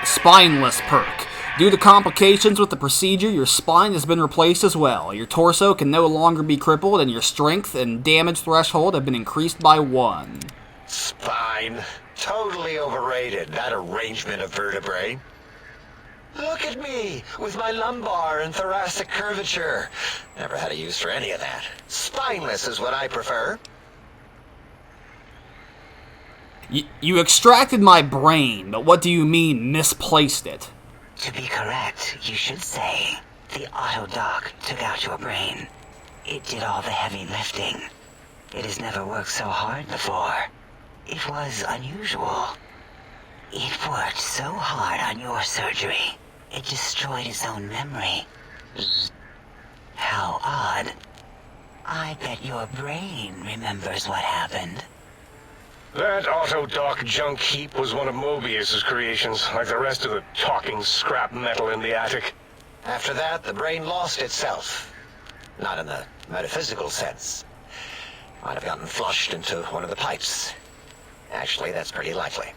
Spineless perk. Due to complications with the procedure, your spine has been replaced as well. Your torso can no longer be crippled, and your strength and damage threshold have been increased by 1. Spine. Totally overrated, that arrangement of vertebrae. Look at me, with my lumbar and thoracic curvature. Never had a use for any of that. Spineless is what I prefer. You extracted my brain, but what do you mean misplaced it? To be correct, you should say, the autodoc took out your brain. It did all the heavy lifting. It has never worked so hard before. It was unusual. It worked so hard on your surgery, it destroyed its own memory. How odd. I bet your brain remembers what happened. That autodoc junk heap was one of Mobius's creations, like the rest of the talking scrap metal in the attic. After that, the brain lost itself. Not in the metaphysical sense. Might have gotten flushed into one of the pipes. Actually, that's pretty likely.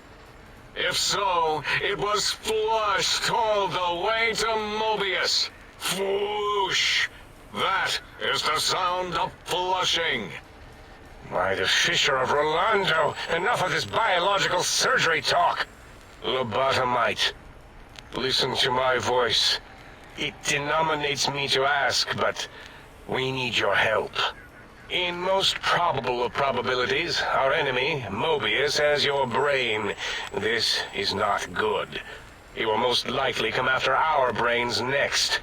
If so, it was flushed all the way to Mobius. Flush! That is the sound of flushing. By the Fisher of Rolando, enough of this biological surgery talk. Lobotomite, listen to my voice. It denominates me to ask, but we need your help. In most probable of probabilities, our enemy, Mobius, has your brain. This is not good. He will most likely come after our brains next.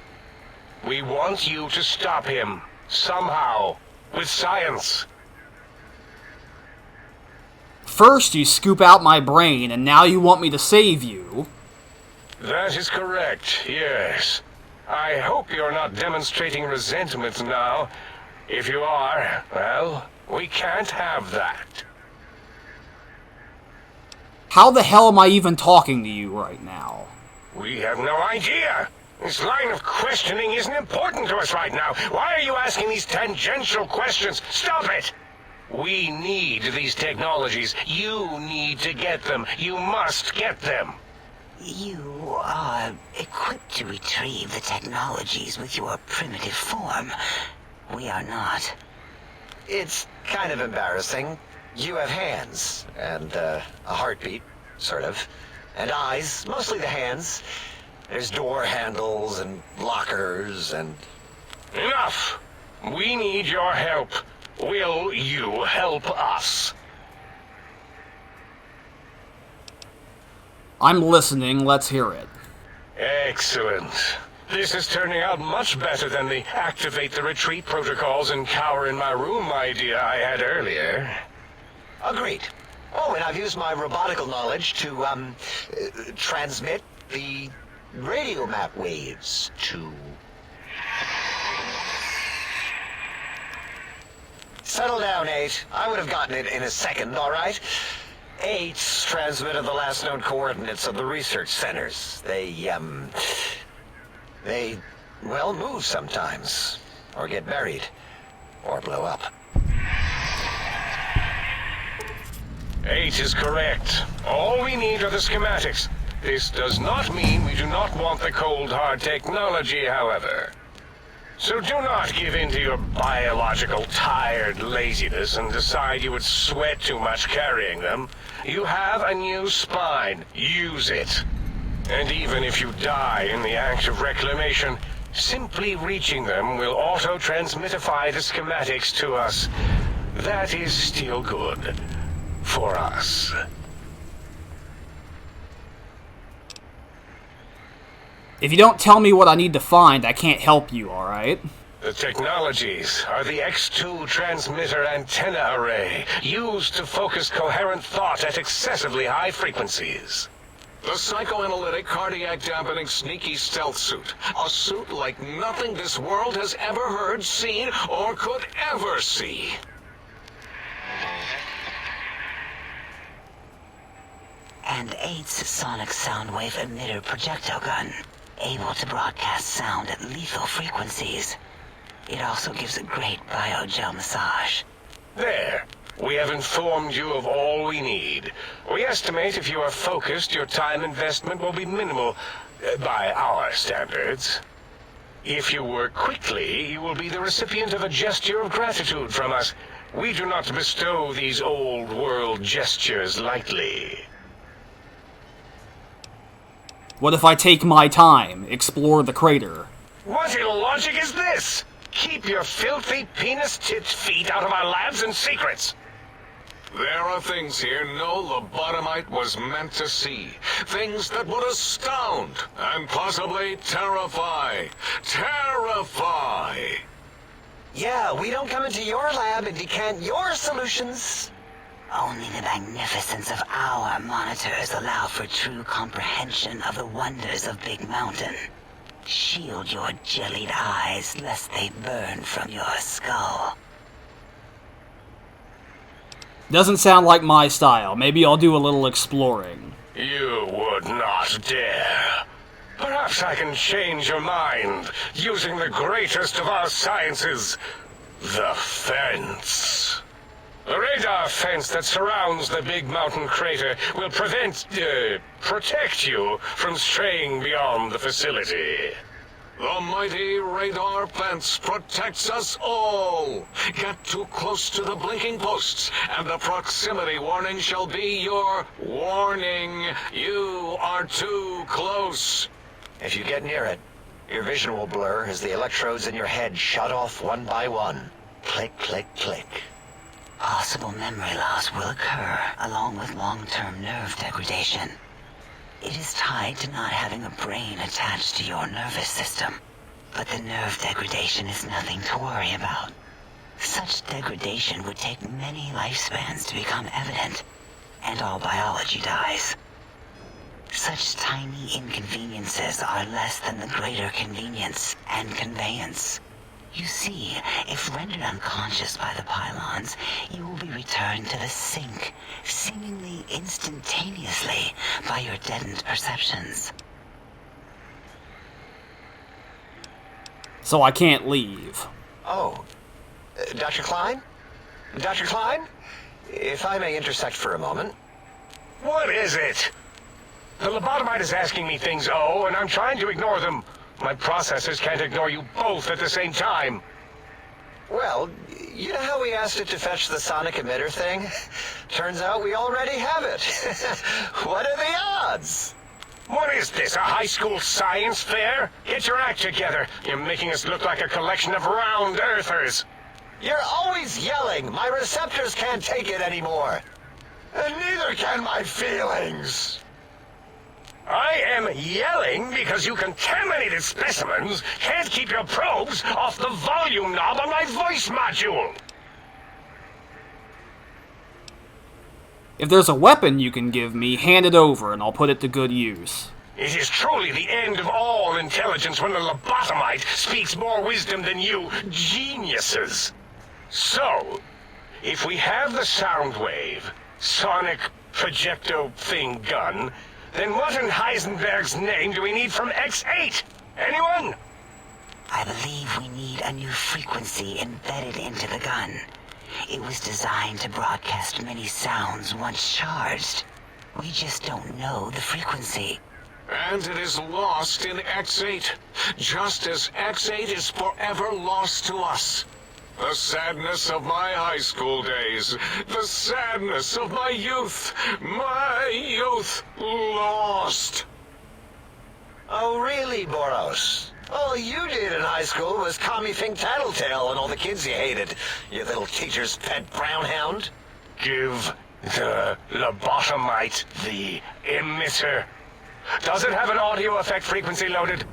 We want you to stop him, somehow, with science. First you scoop out my brain, and now you want me to save you. That is correct, yes. I hope you're not demonstrating resentment now. If you are, well, we can't have that. How the hell am I even talking to you right now? We have no idea. This line of questioning isn't important to us right now. Why are you asking these tangential questions? Stop it! We need these technologies. You need to get them. You must get them. You are equipped to retrieve the technologies with your primitive form. We are not. It's kind of embarrassing. You have hands, and a heartbeat, sort of, and eyes, mostly the hands. There's door handles and lockers and... Enough! We need your help. Will you help us? I'm listening, let's hear it. Excellent. This is turning out much better than the activate the retreat protocols and cower in my room idea I had earlier. Agreed. Oh, and I've used my robotical knowledge to, transmit the radio map waves to... Settle down, 8. I would have gotten it in a second, all right? 8's transmitted the last known coordinates of the research centers. They, well, move sometimes. Or get buried. Or blow up. 8 is correct. All we need are the schematics. This does not mean we do not want the cold hard technology, however. So do not give in to your biological tired laziness and decide you would sweat too much carrying them. You have a new spine. Use it. And even if you die in the act of reclamation, simply reaching them will auto-transmitify the schematics to us. That is still good. For us. If you don't tell me what I need to find, I can't help you, alright? The technologies are the X2 transmitter antenna array, used to focus coherent thought at excessively high frequencies. The psychoanalytic, cardiac dampening, sneaky stealth suit. A suit like nothing this world has ever heard, seen, or could ever see. And 8's sonic soundwave emitter projectile gun, able to broadcast sound at lethal frequencies. It also gives a great biogel massage. There. We have informed you of all we need. We estimate if you are focused, your time investment will be minimal, by our standards. If you work quickly, you will be the recipient of a gesture of gratitude from us. We do not bestow these old-world gestures lightly. What if I take my time, explore the crater? What illogic is this? Keep your filthy, penis-tipped feet out of our labs and secrets. There are things here no lobotomite was meant to see. Things that would astound and possibly terrify. Terrify! Yeah, we don't come into your lab and decant your solutions. Only the magnificence of our monitors allow for true comprehension of the wonders of Big Mountain. Shield your jellied eyes lest they burn from your skull. Doesn't sound like my style. Maybe I'll do a little exploring. You would not dare. Perhaps I can change your mind, using the greatest of our sciences, the fence. The radar fence that surrounds the Big Mountain crater will protect you from straying beyond the facility. The mighty radar fence protects us all. Get too close to the blinking posts, and the proximity warning shall be your warning. You are too close. If you get near it, your vision will blur as the electrodes in your head shut off one by one. Click, click, click. Possible memory loss will occur, along with long-term nerve degradation. It is tied to not having a brain attached to your nervous system. But the nerve degradation is nothing to worry about. Such degradation would take many lifespans to become evident, and all biology dies. Such tiny inconveniences are less than the greater convenience and conveyance. You see, if rendered unconscious by the pylons, you will be returned to the sink, seemingly instantaneously, by your deadened perceptions. So I can't leave. Oh. Dr. Klein? Dr. Klein? If I may intersect for a moment. What is it? The lobotomite is asking me things, and I'm trying to ignore them. My processors can't ignore you both at the same time. Well, you know how we asked it to fetch the sonic emitter thing? Turns out we already have it. What are the odds? What is this, a high school science fair? Get your act together. You're making us look like a collection of round earthers. You're always yelling. My receptors can't take it anymore. And neither can my feelings. I am yelling because you contaminated specimens can't keep your probes off the volume knob on my voice module. If there's a weapon you can give me, hand it over and I'll put it to good use. It is truly the end of all intelligence when the lobotomite speaks more wisdom than you geniuses. So, if we have the sound wave, sonic projecto thing gun, then what in Heisenberg's name do we need from X8? Anyone? I believe we need a new frequency embedded into the gun. It was designed to broadcast many sounds once charged. We just don't know the frequency. and it is lost in X8, just as X8 is forever lost to us. The sadness of my high school days, the sadness of my youth lost. Oh, really, Boros? All you did in high school was call me Fink Tattletale and all the kids you hated, you little teacher's pet brown hound. Give the lobotomite the emitter. Does it have an audio effect frequency loaded?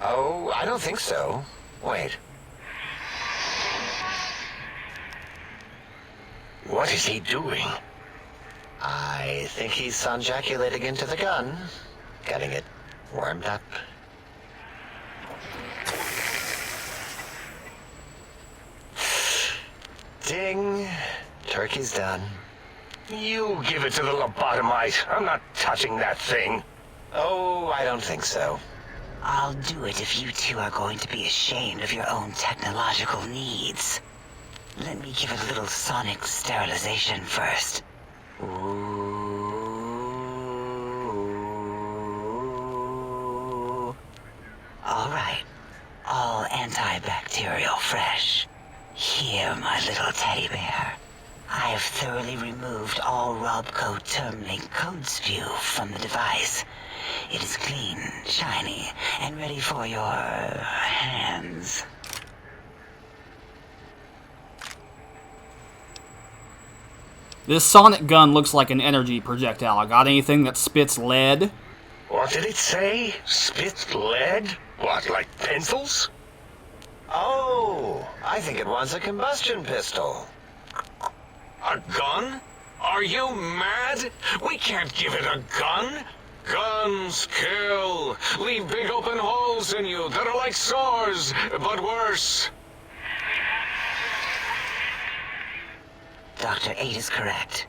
Oh, I don't think so. Wait. What is he doing? I think he's sonjaculating into the gun, getting it warmed up. Ding. Turkey's done. You give it to the lobotomite. I'm not touching that thing. Oh, I don't think so. I'll do it if you two are going to be ashamed of your own technological needs. Let me give it a little sonic sterilization first. Ooh. All right. All antibacterial fresh. Here, my little teddy bear. I have thoroughly removed all Robco Termlink code spew from the device. It is clean, shiny, and ready for your hands. This sonic gun looks like an energy projectile. Got anything that spits lead? What did it say? Spit lead? What, like pencils? Oh, I think it wants a combustion pistol. A gun? Are you mad? We can't give it a gun. Guns kill. Leave big open holes in you that are like sores, but worse. Dr. 8 is correct.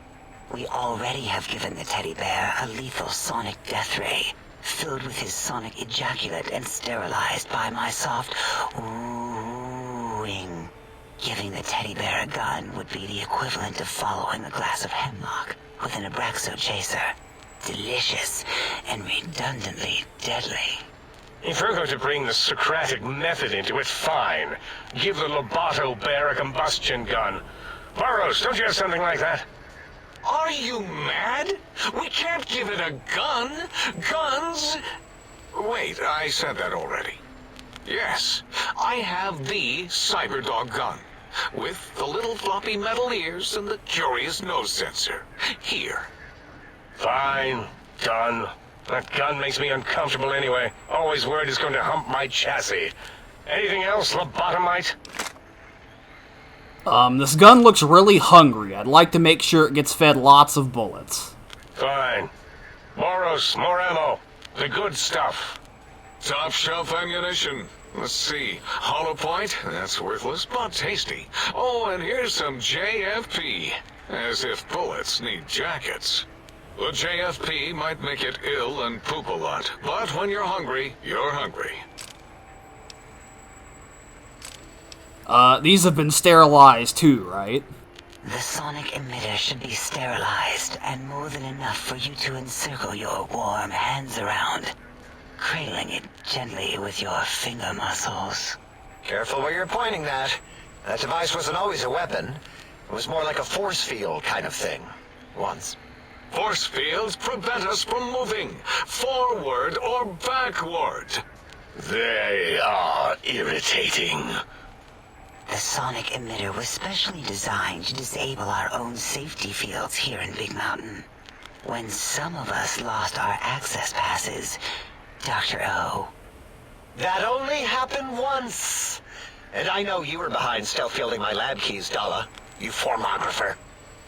We already have given the teddy bear a lethal sonic death ray, filled with his sonic ejaculate and sterilized by my soft oohing. Giving the teddy bear a gun would be the equivalent of following a glass of hemlock with an Abraxo chaser. Delicious and redundantly deadly. If we're going to bring the Socratic method into it, fine. Give the Loboto bear a combustion gun. Burroughs, don't you have something like that? Are you mad? We can't give it a gun. Guns... Wait, I said that already. Yes, I have the Cyberdog gun, with the little floppy metal ears and the curious nose sensor. Here. Fine. Done. That gun makes me uncomfortable anyway. Always worried it's going to hump my chassis. Anything else, lobotomite? This gun looks really hungry. I'd like to make sure it gets fed lots of bullets. Fine. Boros, more ammo. The good stuff. Top shelf ammunition. Let's see. Hollow point? That's worthless, but tasty. Oh, and here's some JFP. As if bullets need jackets. The JFP might make it ill and poop a lot, but when you're hungry, you're hungry. These have been sterilized too, right? The sonic emitter should be sterilized and more than enough for you to encircle your warm hands around, cradling it gently with your finger muscles. Careful where you're pointing that. That device wasn't always a weapon. It was more like a force field kind of thing. Once. Force fields prevent us from moving, forward or backward. They are irritating. The sonic emitter was specially designed to disable our own safety fields here in Big Mountain. When some of us lost our access passes, Dr. O. That only happened once. And I know you were behind stealth fielding my lab keys, Dalla. You formographer.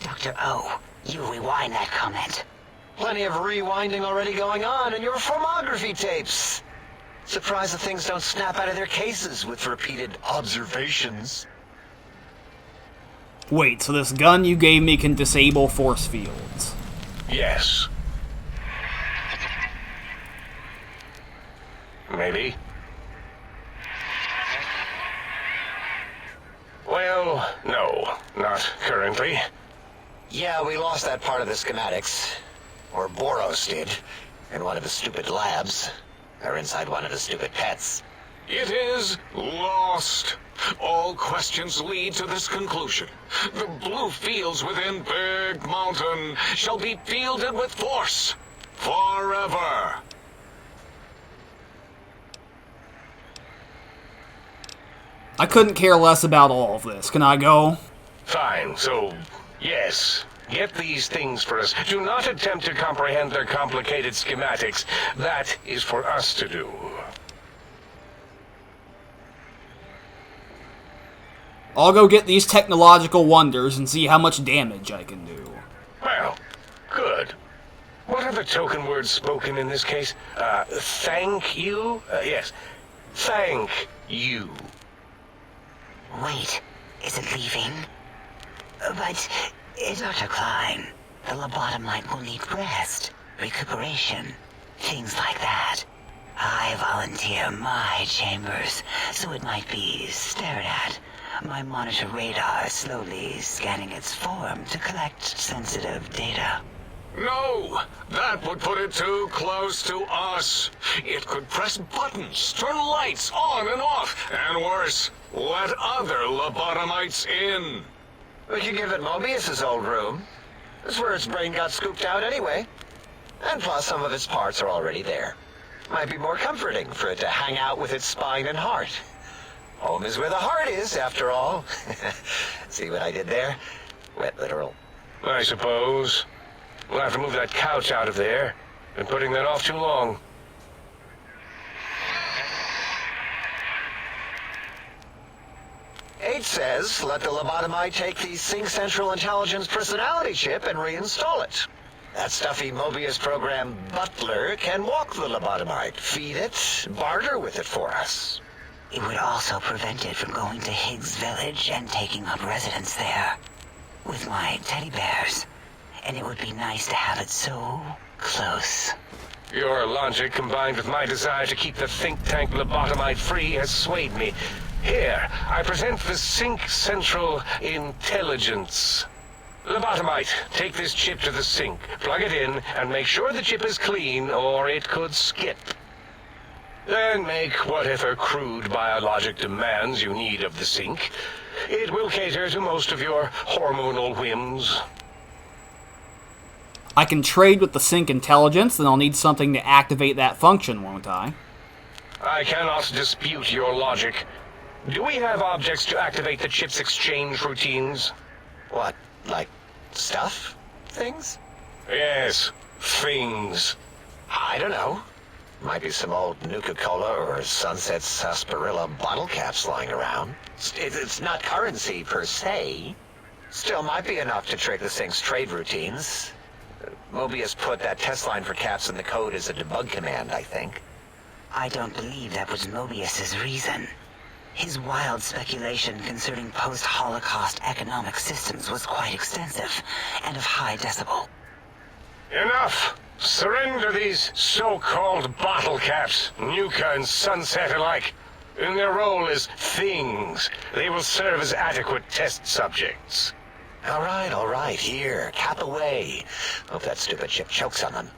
Dr. O, you rewind that comment. Plenty of rewinding already going on in your formography tapes. Surprised the things don't snap out of their cases with repeated observations. Wait, so this gun you gave me can disable force fields? Yes. Maybe. Well, no, not currently. Yeah, we lost that part of the schematics. Or Boros did. In one of his stupid labs. Or inside one of his stupid pets. It is lost. All questions lead to this conclusion. The blue fields within Big Mountain shall be fielded with force. Forever. I couldn't care less about all of this. Can I go? Fine, so, yes. Get these things for us. Do not attempt to comprehend their complicated schematics. That is for us to do. I'll go get these technological wonders and see how much damage I can do. Well, good. What are the token words spoken in this case? Thank you? Yes. Thank you. Wait, is it leaving? But, Dr. Klein, the lobotomite will need rest, recuperation, things like that. I volunteer my chambers, so it might be stared at. My monitor radar slowly scanning its form to collect sensitive data. No! That would put it too close to us. It could press buttons, turn lights on and off, and worse, let other lobotomites in. We could give it Mobius's old room. That's where its brain got scooped out anyway. And plus some of its parts are already there. Might be more comforting for it to hang out with its spine and heart. Home is where the heart is, after all. See what I did there? Wet literal. I suppose. We'll have to move that couch out of there. Been putting that off too long. H says, let the lobotomite take the Sync Central Intelligence personality chip and reinstall it. That stuffy Mobius program Butler can walk the lobotomite, feed it, barter with it for us. It would also prevent it from going to Higgs Village and taking up residence there. With my teddy bears. And it would be nice to have it so close. Your logic, combined with my desire to keep the think tank lobotomite free, has swayed me. Here, I present the Sync Central Intelligence. Lobotomite, take this chip to the sink, plug it in, and make sure the chip is clean, or it could skip. Then make whatever crude biologic demands you need of the sink. It will cater to most of your hormonal whims. I can trade with the Sync Intelligence, then I'll need something to activate that function, won't I? I cannot dispute your logic. Do we have objects to activate the chip's exchange routines? What, like stuff? Things? Yes, things. I don't know. Might be some old Nuka-Cola or Sunset Sarsaparilla bottle caps lying around. It's not currency per se. Still might be enough to trick the Sync's trade routines. Mobius put that test line for caps in the code as a debug command, I think. I don't believe that was Mobius's reason. His wild speculation concerning post-Holocaust economic systems was quite extensive, and of high decibel. Enough! Surrender these so-called bottle caps, Nuka and Sunset alike. In their role as things, they will serve as adequate test subjects. All right, here, cap away. Hope that stupid chip chokes on them.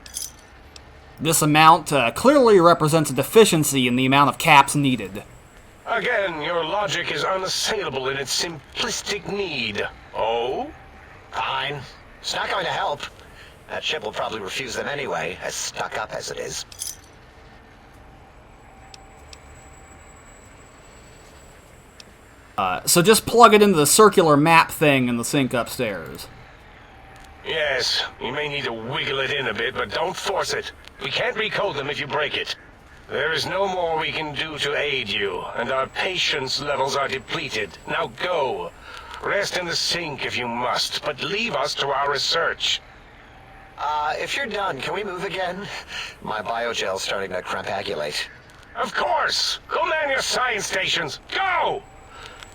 This amount clearly represents a deficiency in the amount of caps needed. Again, your logic is unassailable in its simplistic need. Oh? Fine. It's not going to help. That chip will probably refuse them anyway, as stuck up as it is. So just plug it into the circular map thing in the sink upstairs. Yes, you may need to wiggle it in a bit, but don't force it. We can't recode them if you break it. There is no more we can do to aid you, and our patience levels are depleted. Now go. Rest in the sink if you must, but leave us to our research. If you're done, can we move again? My biogel's starting to crampagulate. Of course! Go man your science stations! Go!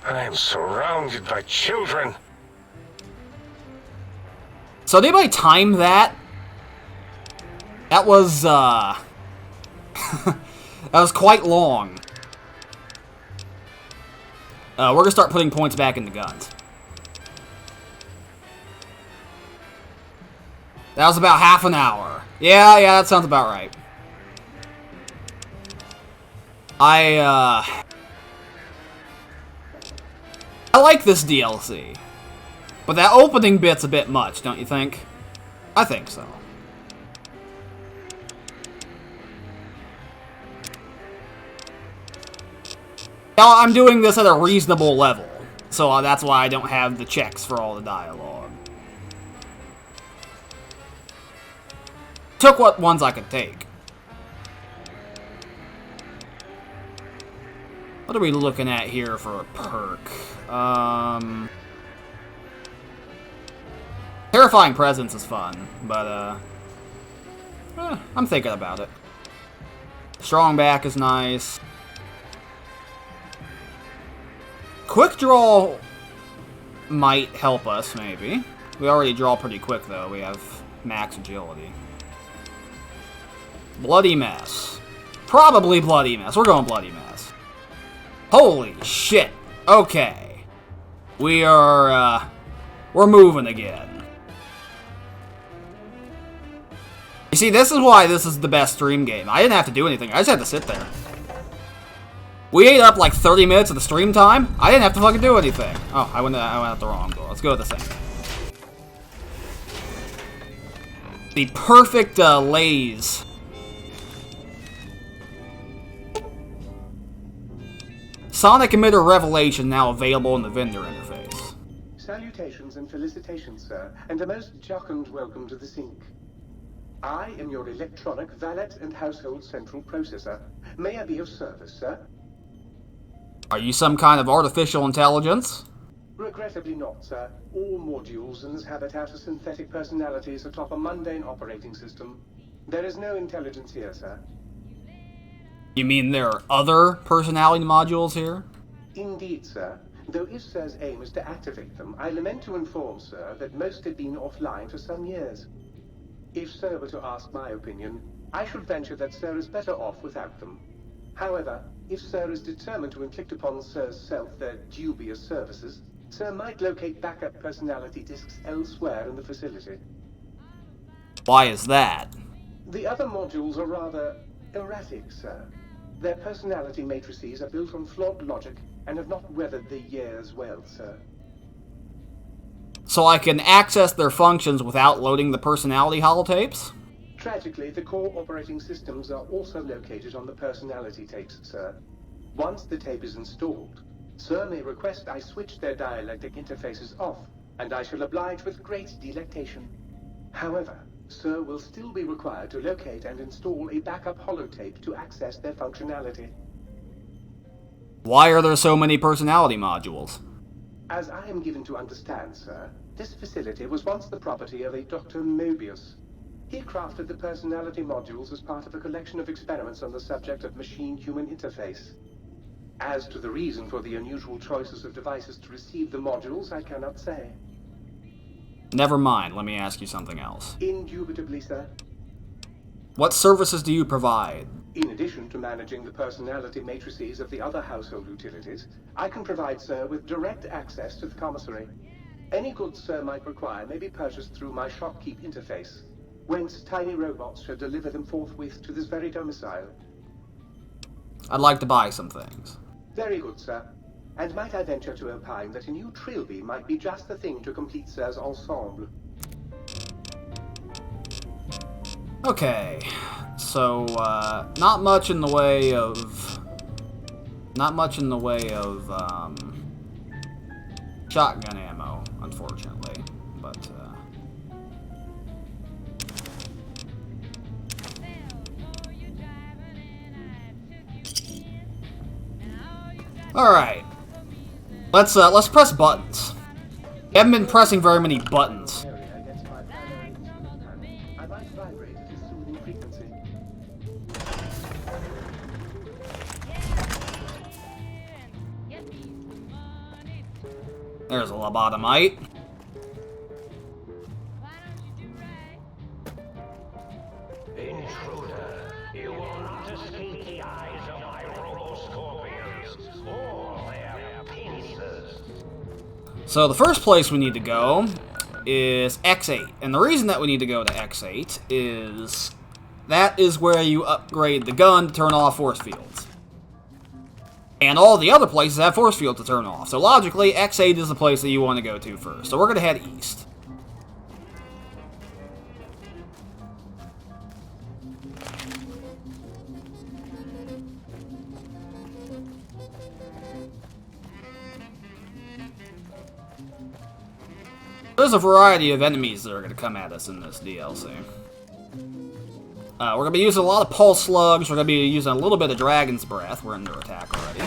I am surrounded by children. So did anybody time that? That was, that was quite long. We're gonna start putting points back into guns. That was about half an hour. Yeah, that sounds about right. I like this DLC. But that opening bit's a bit much, don't you think? I think so. Now, I'm doing this at a reasonable level, so that's why I don't have the checks for all the dialogue. Took what ones I could take. What are we looking at here for a perk? Terrifying Presence is fun, but, I'm thinking about it. Strong Back is nice. Quick Draw might help us, maybe. We already draw pretty quick, though. We have max agility. Bloody Mess. Probably Bloody Mess. We're going Bloody Mess. Holy shit. Okay. We're moving again. You see, this is why this is the best stream game. I didn't have to do anything. I just had to sit there. We ate up like 30 minutes of the stream time. I didn't have to fucking do anything. Oh, I went out the wrong door. Let's go to the same. The perfect lays. Sonic Emitter Revelation now available in the vendor interface. Salutations and felicitations, sir, and a most jocund welcome to the sink. I am your electronic valet and household central processor. May I be of service, sir? Are you some kind of artificial intelligence? Regrettably not, sir. All modules in this habitat are synthetic personalities atop a mundane operating system. There is no intelligence here, sir. You mean there are other personality modules here? Indeed, sir. Though if sir's aim is to activate them, I lament to inform, sir, that most have been offline for some years. If sir were to ask my opinion, I should venture that sir is better off without them. However, if sir is determined to inflict upon sir's self their dubious services, sir might locate backup personality disks elsewhere in the facility. Why is that? The other modules are rather erratic, sir. Their personality matrices are built on flawed logic and have not weathered the years well, sir. So I can access their functions without loading the personality holotapes? Tragically, the core operating systems are also located on the personality tapes, sir. Once the tape is installed, sir may request I switch their dialectic interfaces off, and I shall oblige with great delectation. However, sir will still be required to locate and install a backup holotape to access their functionality. Why are there so many personality modules? As I am given to understand, sir, this facility was once the property of a Dr. Mobius. He crafted the personality modules as part of a collection of experiments on the subject of machine-human interface. As to the reason for the unusual choices of devices to receive the modules, I cannot say. Never mind, let me ask you something else. Indubitably, sir. What services do you provide? In addition to managing the personality matrices of the other household utilities, I can provide sir with direct access to the commissary. Any goods sir might require may be purchased through my shopkeep interface, whence tiny robots shall deliver them forthwith to this very domicile. I'd like to buy some things. Very good, sir. And might I venture to opine that a new trilby might be just the thing to complete sir's ensemble? Okay, so, not much in the way of shotgun ammo, unfortunately, but, alright. Let's press buttons. We haven't been pressing very many buttons. There's a lobotomite. Intruder, you will not escape the eyes of my robo-scorpions or their pincers. So the first place we need to go is X8. And the reason that we need to go to X8 is that is where you upgrade the gun to turn off force fields. And all the other places have force fields to turn off. So logically, X8 is the place that you want to go to first. So we're going to head east. There's a variety of enemies that are going to come at us in this DLC. We're going to be using a lot of pulse slugs. We're going to be using a little bit of dragon's breath. We're under attack already.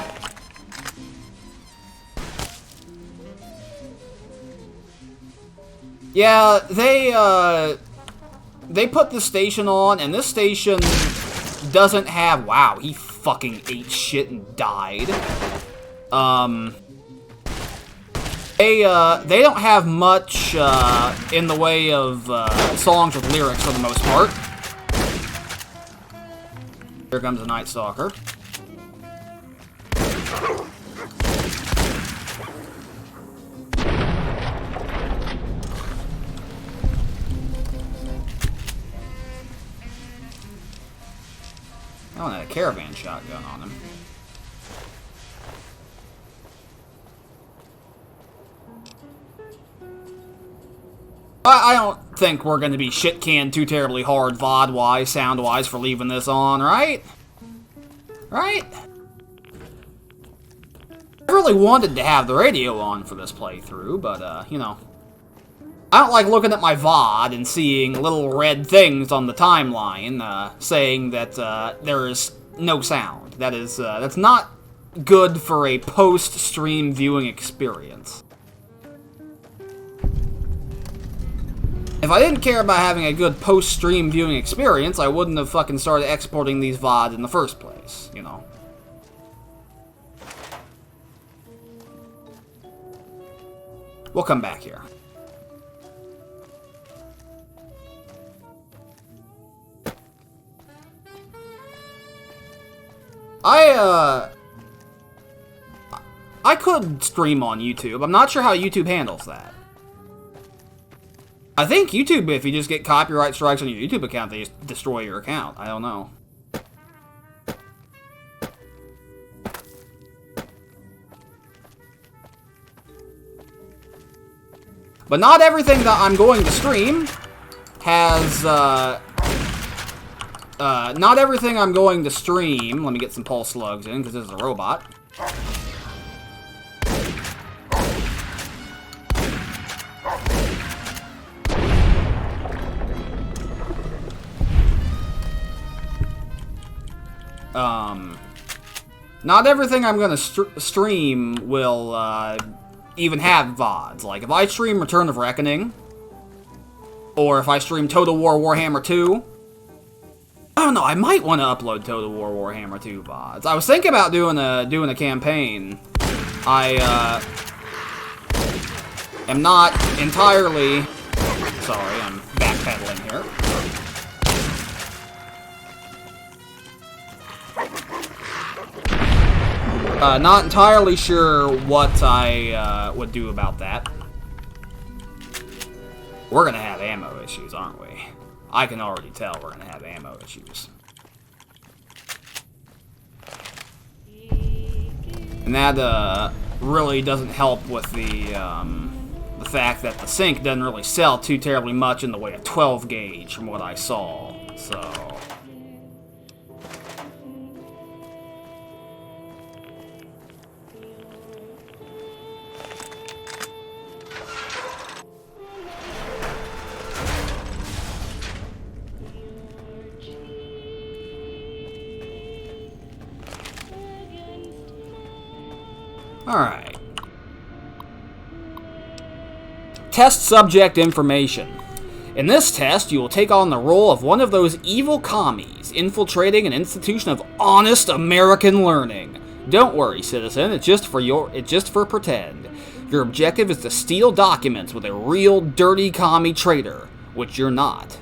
Yeah, they put the station on, and this station doesn't have... Wow, he fucking ate shit and died. They don't have much in the way of songs with lyrics for the most part. Here comes the Night Stalker. Oh, and a caravan shotgun on him. I don't think we're going to be shit-canned too terribly hard VOD-wise, sound-wise for leaving this on, right? Right? I really wanted to have the radio on for this playthrough, but, you know. I don't like looking at my VOD and seeing little red things on the timeline saying that there is no sound. That's not good for a post-stream viewing experience. If I didn't care about having a good post-stream viewing experience, I wouldn't have fucking started exporting these VODs in the first place, you know. We'll come back here. I could stream on YouTube. I'm not sure how YouTube handles that. I think YouTube, if you just get copyright strikes on your YouTube account, they just destroy your account. I don't know. But not everything that I'm going to stream has, not everything I'm going to stream... Let me get some pulse slugs in, because this is a robot. Not everything I'm gonna stream will, even have VODs. Like, if I stream Return of Reckoning, or if I stream Total War Warhammer 2, I don't know, I might want to upload Total War Warhammer 2 VODs. I was thinking about doing a campaign. I, am not entirely... Sorry, I'm backpedaling here. Not entirely sure what I would do about that. We're gonna have ammo issues, aren't we? I can already tell we're gonna have ammo issues. And that really doesn't help with the fact that the sync doesn't really sell too terribly much in the way of 12 gauge from what I saw. So... Alright. Test subject information. In this test, you will take on the role of one of those evil commies infiltrating an institution of honest American learning. Don't worry, citizen, it's just for pretend. Your objective is to steal documents with a real dirty commie traitor, which you're not.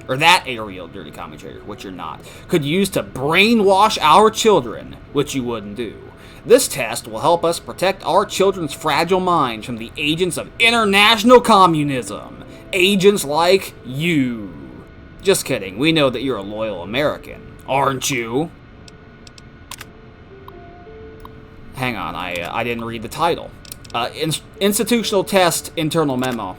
Or that a real dirty commie traitor, which you're not. Could use to brainwash our children, which you wouldn't do. This test will help us protect our children's fragile minds from the agents of international communism. agents like you. Just kidding, we know that you're a loyal American, aren't you? Hang on, I didn't read the title. Institutional Test Internal Memo.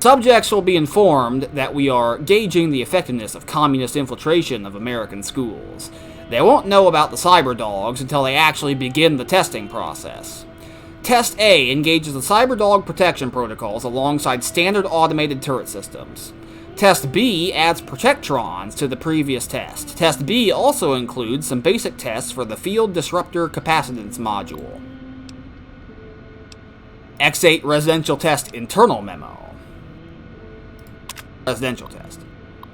Subjects will be informed that we are gauging the effectiveness of communist infiltration of American schools. They won't know about the cyber dogs until they actually begin the testing process. Test A engages the cyber dog protection protocols alongside standard automated turret systems. Test B adds protectrons to the previous test. Test B also includes some basic tests for the field disruptor capacitance module. X8 Residential Test Internal Memo. Residential test.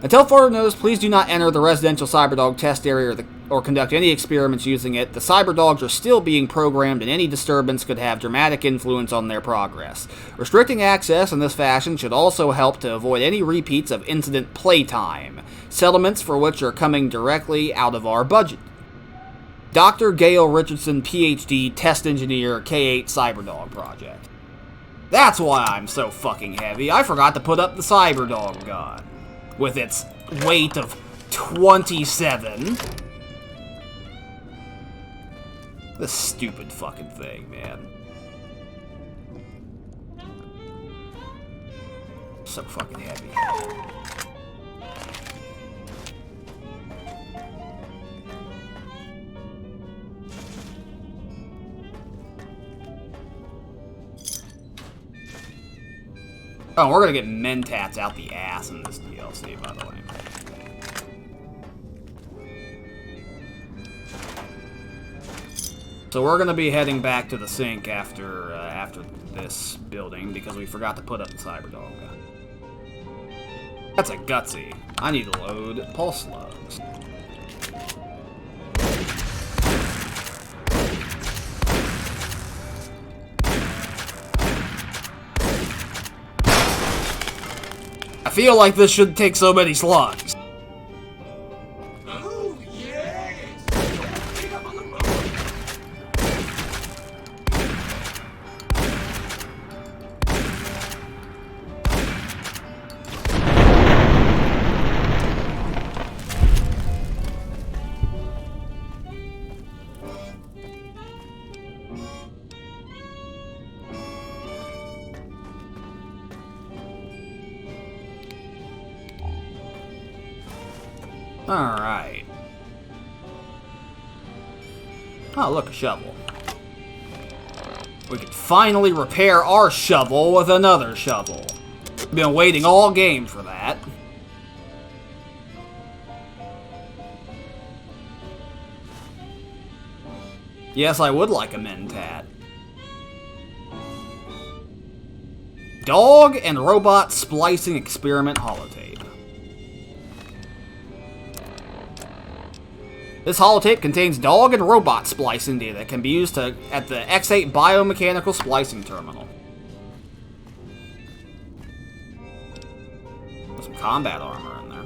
Until further notice, please do not enter the residential cyberdog test area or conduct any experiments using it. The cyberdogs are still being programmed, and any disturbance could have dramatic influence on their progress. Restricting access in this fashion should also help to avoid any repeats of incident playtime, settlements for which are coming directly out of our budget. Dr. Gail Richardson, PhD, Test Engineer, K8 Cyberdog Project. That's why I'm so fucking heavy. I forgot to put up the Cyberdog gun. With its weight of 27. This stupid fucking thing, man. So fucking heavy. Oh, we're gonna get mentats out the ass in this DLC, by the way. So we're gonna be heading back to the sink after this building because we forgot to put up the Cyberdog gun. That's a gutsy. I need to load pulse slugs. I feel like this shouldn't take so many slugs. Oh, yes! Pick up on the move! Alright. Oh, look, a shovel. We can finally repair our shovel with another shovel. Been waiting all game for that. Yes, I would like a mentat. Dog and robot splicing experiment holotape. This holotape contains dog and robot splicing data that can be used at the X8 biomechanical splicing terminal. There's some combat armor in there.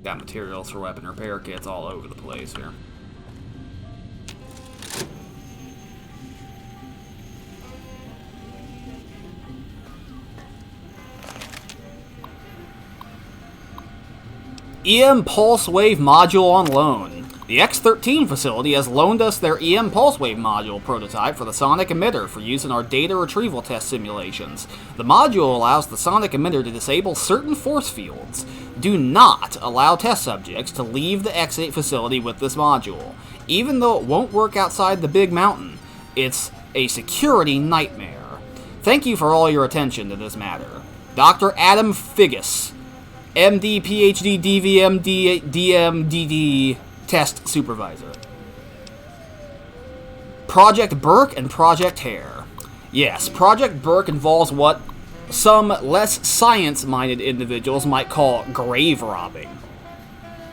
Got materials for weapon repair kits all over the place here. EM Pulse Wave Module on loan. The X13 facility has loaned us their EM Pulse Wave Module prototype for the sonic emitter for use in our data retrieval test simulations. The module allows the sonic emitter to disable certain force fields. Do not allow test subjects to leave the X8 facility with this module. Even though it won't work outside the big mountain, it's a security nightmare. Thank you for all your attention to this matter. Dr. Adam Figgis, MD, PhD, DVM, DM, DD, Test Supervisor. Project Burke and Project Hare. Yes, Project Burke involves what some less science-minded individuals might call grave robbing.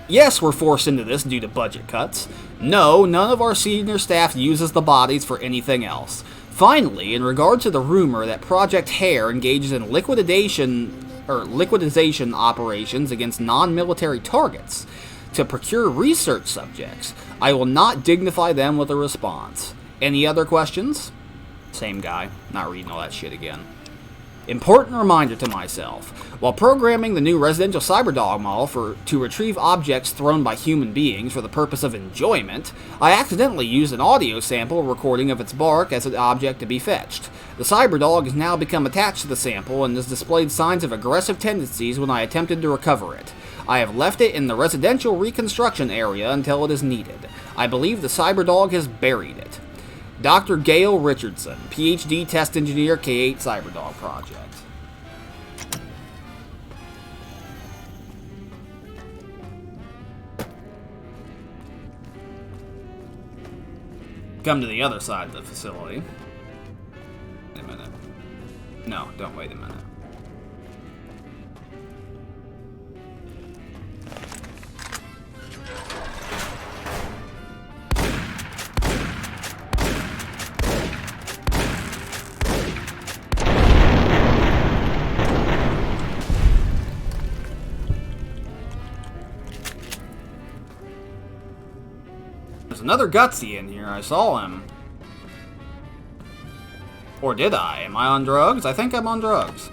Yes, we're forced into this due to budget cuts. No, none of our senior staff uses the bodies for anything else. Finally, in regard to the rumor that Project Hare engages in liquidation liquidization operations against non-military targets to procure research subjects. I will not dignify them with a response. Any other questions? Same guy. Not reading all that shit again. Important reminder to myself. While programming the new residential cyberdog model to retrieve objects thrown by human beings for the purpose of enjoyment, I accidentally used an audio sample recording of its bark as an object to be fetched. The cyberdog has now become attached to the sample and has displayed signs of aggressive tendencies when I attempted to recover it. I have left it in the residential reconstruction area until it is needed. I believe the cyberdog has buried it. Dr. Gail Richardson, PhD Test Engineer, K8 Cyberdog Project. Come to the other side of the facility. Wait a minute. No, don't wait a minute. There's another Gutsy in here. I saw him. Or did I? Am I on drugs? I think I'm on drugs.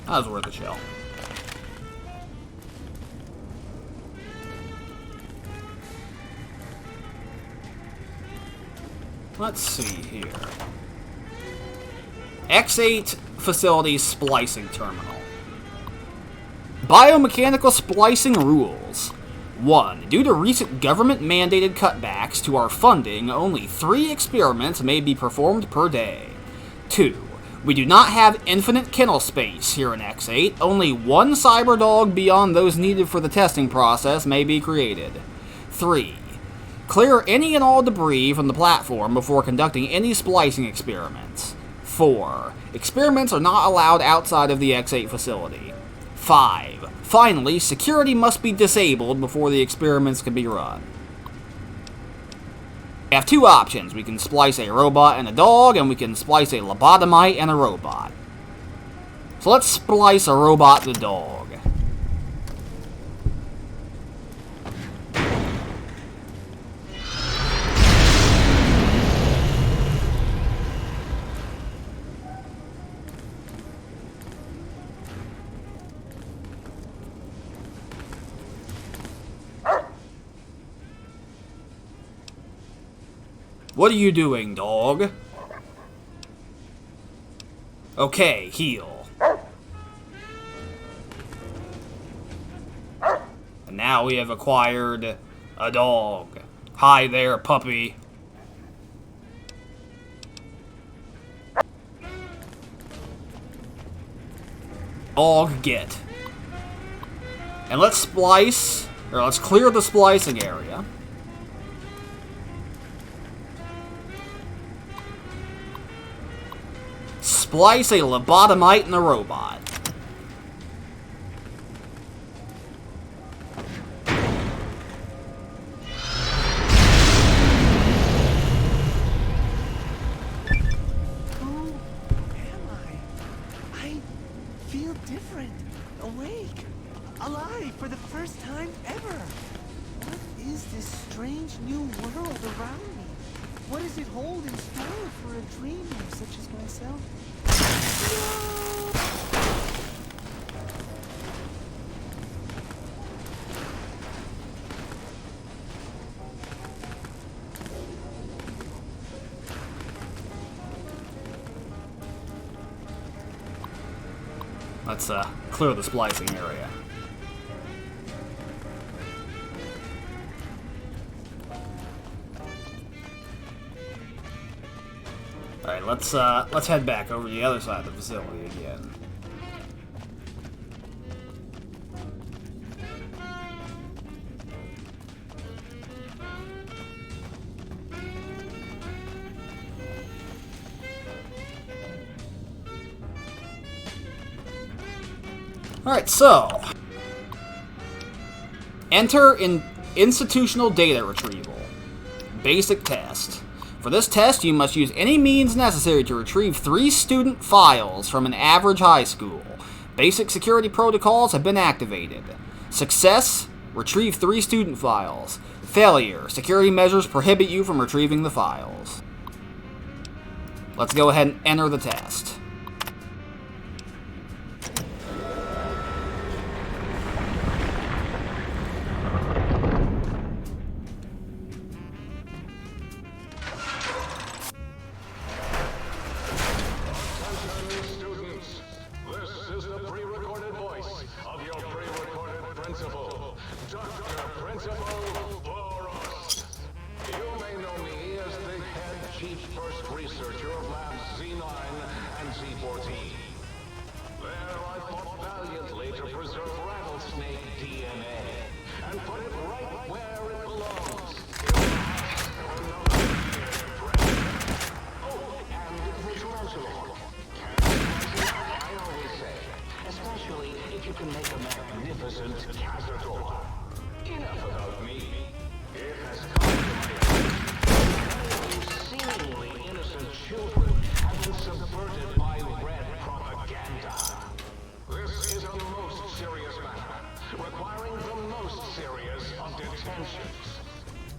That was worth a shell. Let's see here. X8 Facility Splicing Terminal. Biomechanical splicing rules. 1. Due to recent government-mandated cutbacks to our funding, only 3 experiments may be performed per day. 2. We do not have infinite kennel space here in X8. Only 1 cyberdog beyond those needed for the testing process may be created. 3. Clear any and all debris from the platform before conducting any splicing experiments. 4. Experiments are not allowed outside of the X8 facility. 5. Finally, security must be disabled before the experiments can be run. We have 2 options. We can splice a robot and a dog, and we can splice a lobotomite and a robot. So let's splice a robot and a dog. What are you doing, dog? Okay, heal. And now we have acquired a dog. Hi there, puppy. Dog, get. And let's splice, or let's clear the splicing area. Splice a lobotomite and a robot. Who am I feel different, awake, alive for the first time ever. What is this strange new world around me? What does it hold in store for a dreamer such as myself? Let's clear the splicing area. Alright, let's head back over to the other side of the facility again. Alright, so enter in institutional data retrieval. Basic test. For this test, you must use any means necessary to retrieve 3 student files from an average high school. Basic security protocols have been activated. Success, retrieve 3 student files. Failure, security measures prohibit you from retrieving the files. Let's go ahead and enter the test.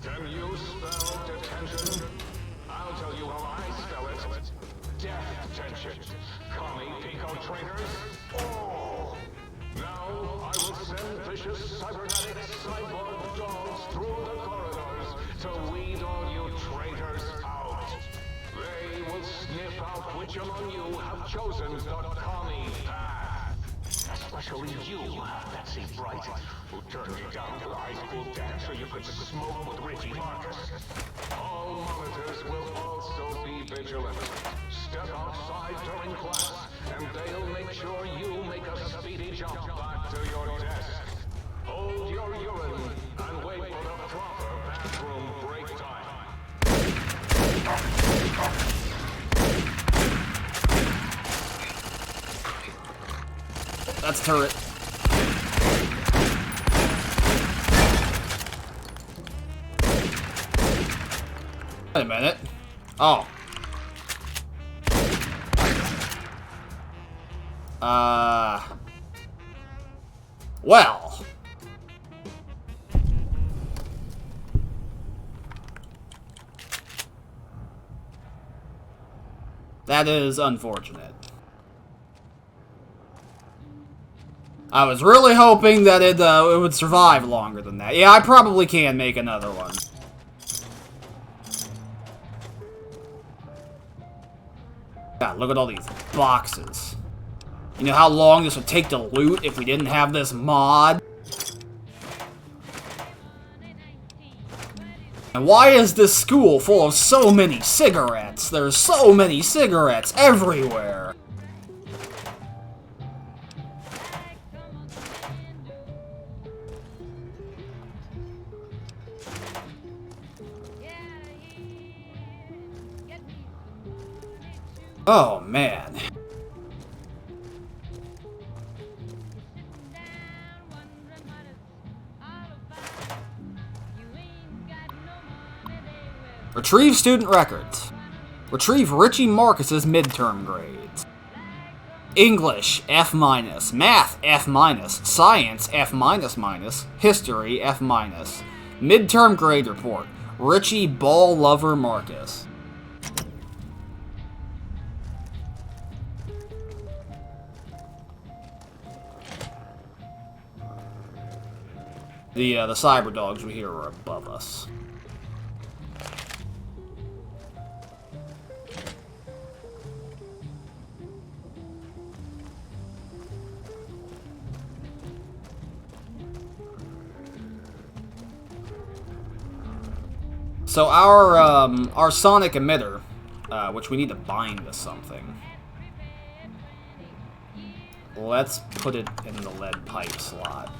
Can you spell detention? I'll tell you how I spell it. Death detention. Commie Pico traitors. Oh! Now I will send vicious cybernetic cyborg dogs through the corridors to weed all you traitors out. They will sniff out which among you have chosen the commie path. Especially you, Betsy Bright, who turned you down to the high school dance so you could smoke with Richie Marcus. All monitors will also be vigilant. Step outside during class, and they'll make sure you make a speedy jump back to your desk. Hold your urine and wait for the proper bathroom break time. That's turret. Wait a minute. Oh. Well. That is unfortunate. I was really hoping that it would survive longer than that. Yeah, I probably can make another one. God, look at all these boxes. You know how long this would take to loot if we didn't have this mod? And why is this school full of so many cigarettes? There's so many cigarettes everywhere. Oh, man. Retrieve student records. Retrieve Richie Marcus's midterm grades. English, F-, Math, F-, Science, F-, History, F-. Midterm grade report. Richie Ball Lover Marcus. The cyber dogs we hear are above us. So our sonic emitter, which we need to bind to something. Let's put it in the lead pipe slot.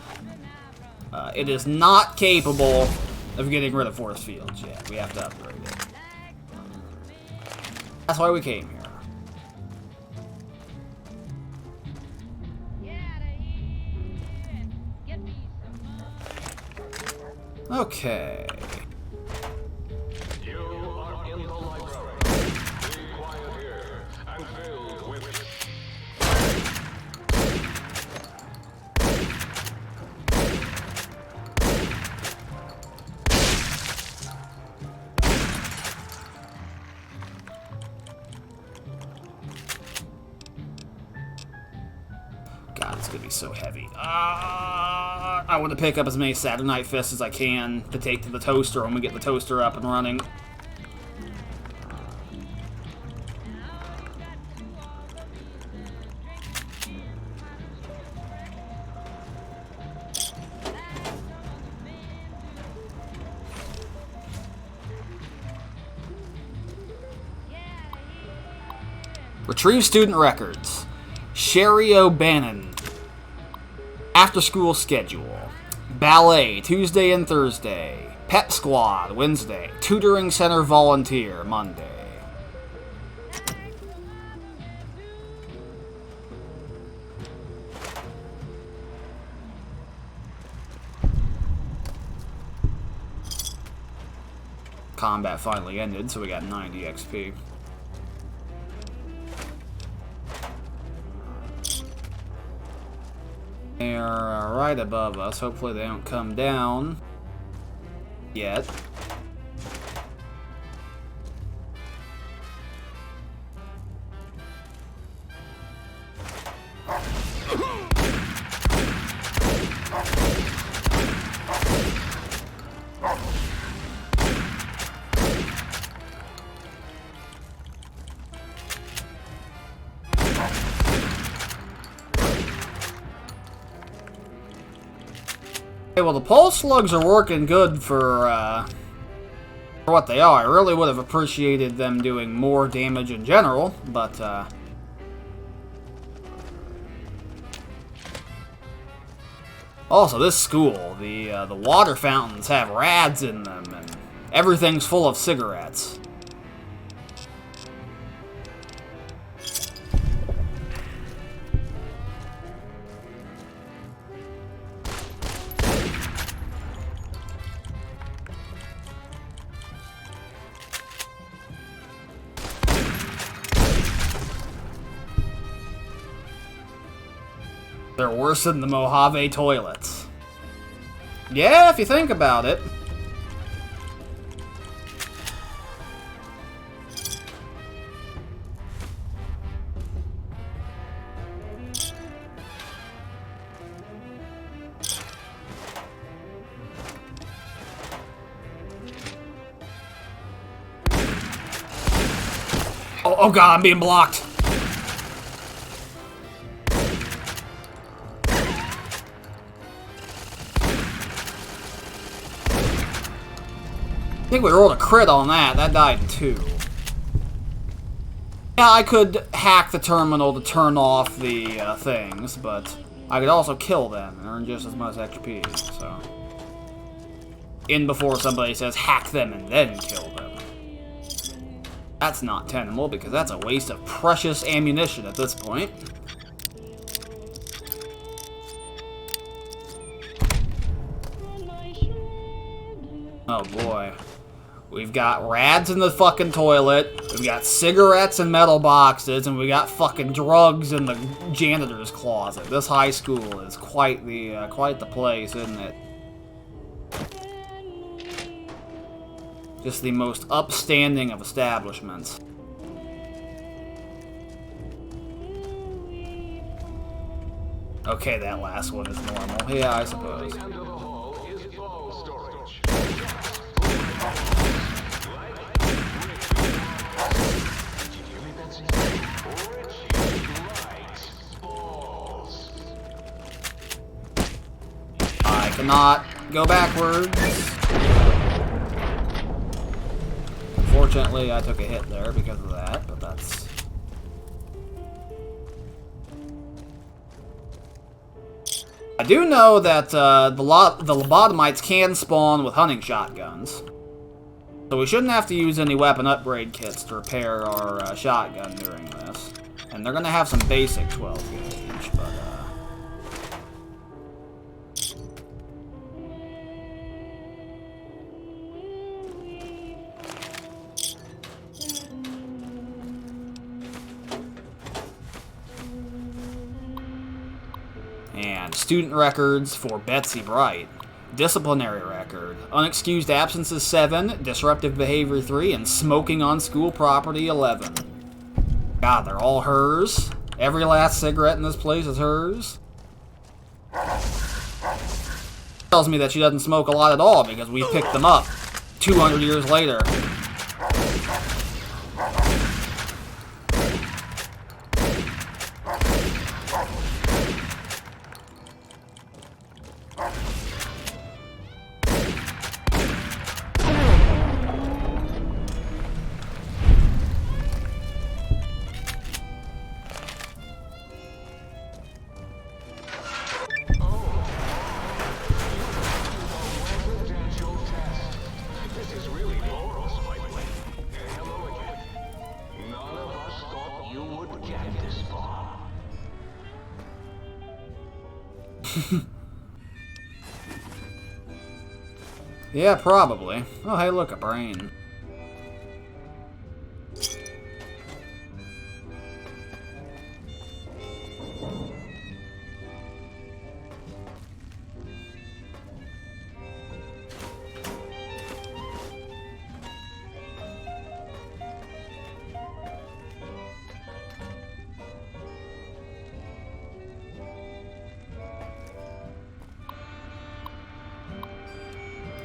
It is not capable of getting rid of force fields yet. We have to upgrade it. That's why we came here. Okay. You are in the library. Be quiet here and filled with... God, it's gonna be so heavy. I want to pick up as many Saturday Night Fists as I can to take to the toaster when we get the toaster up and running. Retrieve student records. Sherry O'Bannon. After school schedule. Ballet, Tuesday and Thursday. Pep Squad, Wednesday. Tutoring Center volunteer, Monday. Combat finally ended, so we got 90 XP. They're right above us. Hopefully they don't come down yet. Okay, well, the pulse slugs are working good for what they are. I really would have appreciated them doing more damage in general, but also this school, the water fountains have rads in them, and everything's full of cigarettes. They're worse than the Mojave toilets. Yeah, if you think about it. Oh god, I'm being blocked. I think we rolled a crit on that. That died in 2. Yeah, I could hack the terminal to turn off the things, but I could also kill them and earn just as much XP, so... In before somebody says hack them and then kill them. That's not tenable, because that's a waste of precious ammunition at this point. Oh boy. We've got rads in the fucking toilet, we've got cigarettes in metal boxes, and we got fucking drugs in the janitor's closet. This high school is quite the place, isn't it? Just the most upstanding of establishments. Okay, that last one is normal. Yeah, I suppose. I cannot go backwards. Unfortunately, I took a hit there because of that, but that's... I do know that the lobotomites can spawn with hunting shotguns. So we shouldn't have to use any weapon upgrade kits to repair our shotgun during this. And they're going to have some basic 12 gauge, but... And student records for Betsy Bright. Disciplinary record. Unexcused absences 7, disruptive behavior 3, and smoking on school property 11. God, they're all hers. Every last cigarette in this place is hers. Tells me that she doesn't smoke a lot at all because we picked them up 200 years later. Yeah, probably. Oh, hey, look, a brain.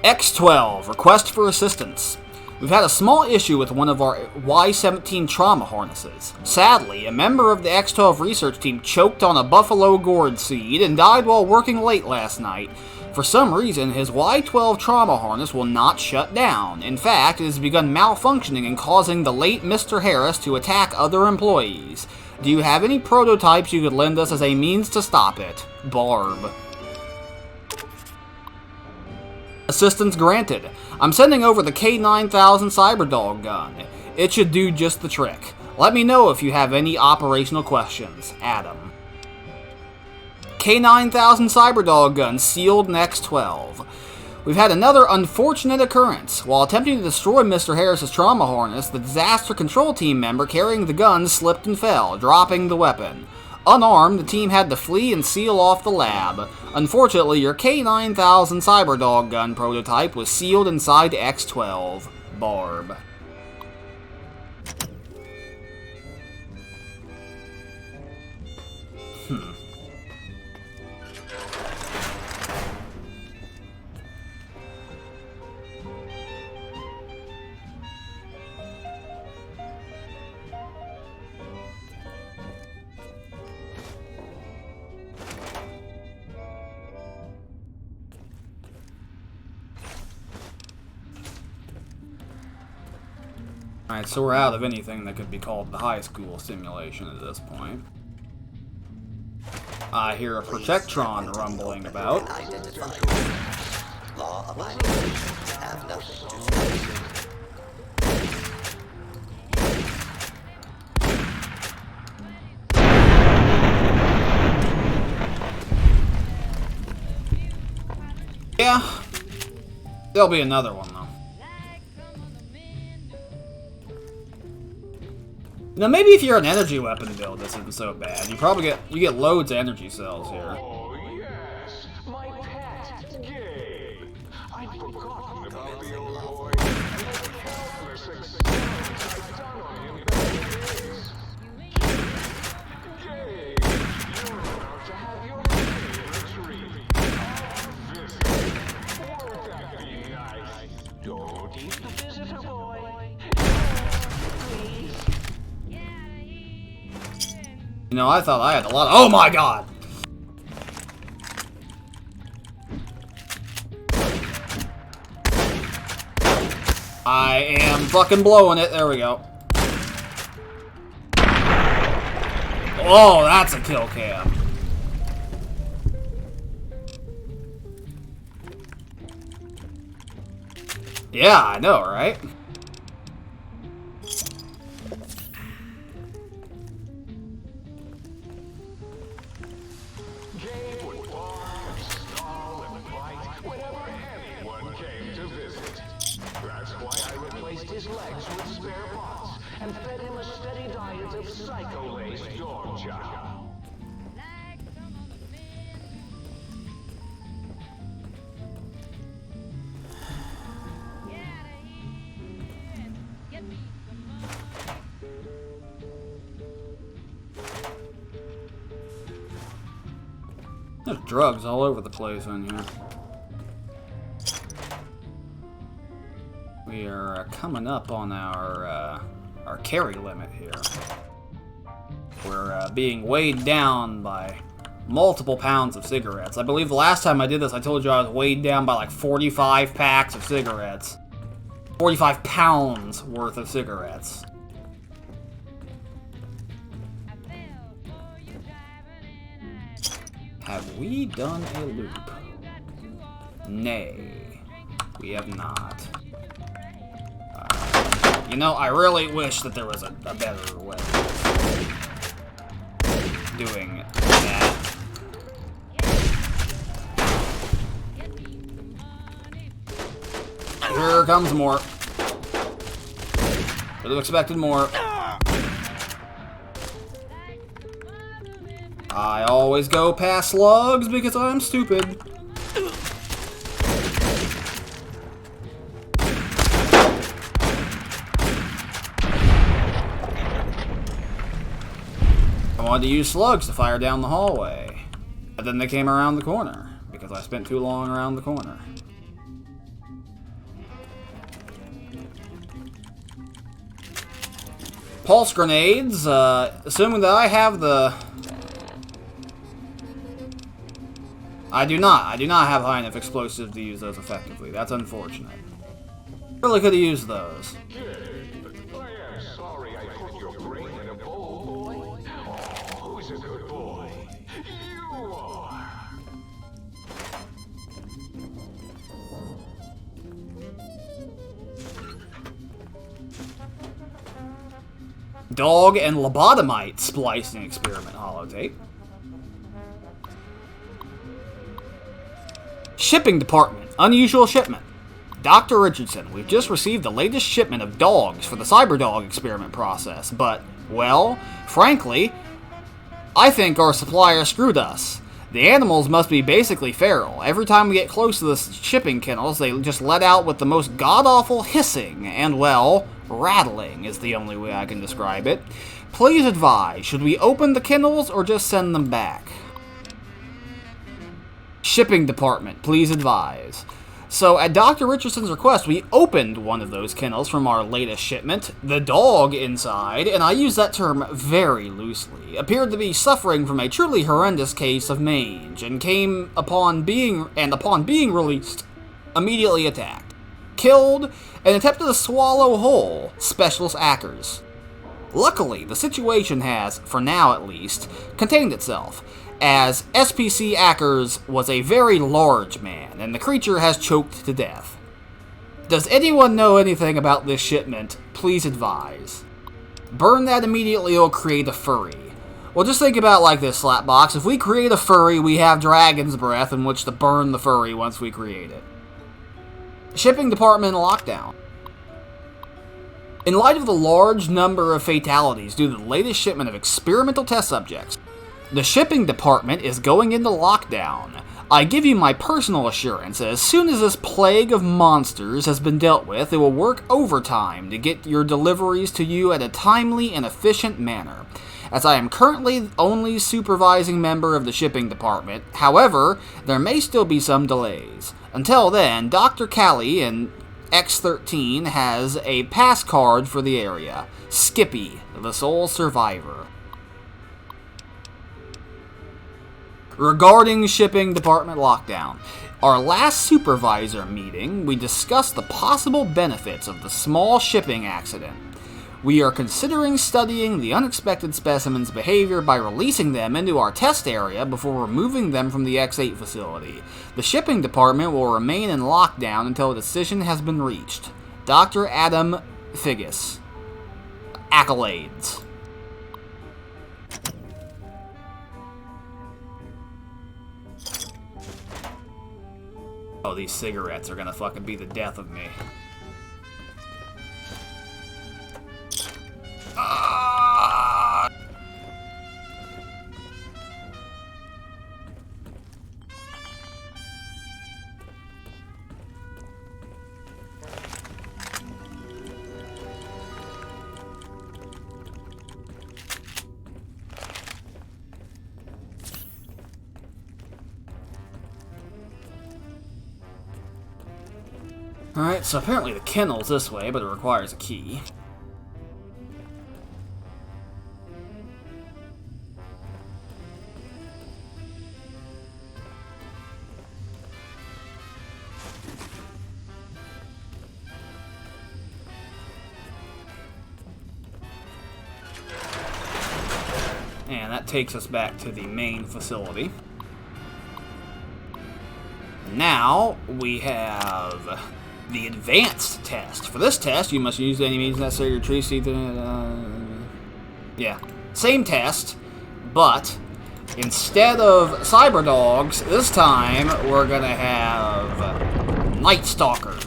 X12, request for assistance. We've had a small issue with one of our Y-17 trauma harnesses. Sadly, a member of the X12 research team choked on a buffalo gourd seed and died while working late last night. For some reason, his Y-12 trauma harness will not shut down. In fact, it has begun malfunctioning and causing the late Mr. Harris to attack other employees. Do you have any prototypes you could lend us as a means to stop it? Barb. Assistance granted. I'm sending over the K9000 Cyberdog gun. It should do just the trick. Let me know if you have any operational questions. Adam. K9000 Cyberdog gun sealed in X12. We've had another unfortunate occurrence. While attempting to destroy Mr. Harris's trauma harness, the disaster control team member carrying the gun slipped and fell, dropping the weapon. Unarmed, the team had to flee and seal off the lab. Unfortunately, your K9000 Cyberdog gun prototype was sealed inside X12. Barb. Alright, so we're out of anything that could be called the high school simulation at this point. I hear a Protectron rumbling about. Law-abiding have nothing to say. Yeah, there'll be another one though. You know, maybe if you're an energy weapon build, this isn't so bad. You probably get loads of energy cells here. Oh yes, my pet, Gabe. I'd forgotten about the old boy and the countless experiments I've done on him back in the days. Gabe, you're about to have your retreat. Our visit. Won't that be nice? Don't eat the visitor, boy. Please. You know, I thought I had a lot of— oh my god! I am fucking blowing it. There we go. Oh, that's a kill cam. Yeah, I know, right? That's why I replaced his legs with spare parts and fed him a steady diet of psycho-laced dog chow. There's drugs all over the place in here. We are coming up on our carry limit here. We're being weighed down by multiple pounds of cigarettes. I believe the last time I did this, I told you I was weighed down by like 45 packs of cigarettes. 45 pounds worth of cigarettes. Have we done a loop? Nay, we have not. You know, I really wish that there was a better way of doing that. Here comes more. Should have expected more. I always go past slugs because I'm stupid. I wanted to use slugs to fire down the hallway, but then they came around the corner because I spent too long around the corner. Pulse grenades, assuming that I have the... I do not have high enough explosives to use those effectively. That's unfortunate. Really could have used those. I am sorry I put your brain in a bowl, boy. Oh, who's a good boy? You are. Dog and lobotomite splicing experiment holotape. Shipping department. Unusual shipment. Dr. Richardson, we've just received the latest shipment of dogs for the Cyberdog experiment process, but, well, frankly, I think our supplier screwed us. The animals must be basically feral. Every time we get close to the shipping kennels, they just let out with the most god-awful hissing, and, well, rattling is the only way I can describe it. Please advise, should we open the kennels or just send them back? Shipping department, please advise. So, at Dr. Richardson's request, we opened one of those kennels from our latest shipment. The dog inside, and I use that term very loosely, appeared to be suffering from a truly horrendous case of mange, and upon being released, immediately attacked, killed, and attempted to swallow whole Specialist Ackers. Luckily, the situation has, for now at least, contained itself, as SPC Ackers was a very large man, and the creature has choked to death. Does anyone know anything about this shipment? Please advise. Burn that immediately or create a furry. Well, just think about it like this, Slapbox. If we create a furry, we have dragon's breath in which to burn the furry once we create it. Shipping department lockdown. In light of the large number of fatalities due to the latest shipment of experimental test subjects, the shipping department is going into lockdown. I give you my personal assurance that as soon as this plague of monsters has been dealt with, it will work overtime to get your deliveries to you at a timely and efficient manner. As I am currently only supervising member of the shipping department, however, there may still be some delays. Until then, Dr. Callie in X13 has a pass card for the area. Skippy, the sole survivor. Regarding shipping department lockdown, Our last supervisor meeting, we discussed the possible benefits of the small shipping accident. We are considering studying the unexpected specimen's behavior by releasing them into our test area before removing them from the X8 facility. The shipping department will remain in lockdown until a decision has been reached. Dr. Adam Figgis. Accolades. Oh, these cigarettes are gonna fucking be the death of me. Alright, so apparently the kennel's this way, but it requires a key. And that takes us back to the main facility. Now we have the advanced test. For this test, you must use any means necessary to retrieve yeah, same test, but instead of cyber dogs, this time we're gonna have Night Stalkers.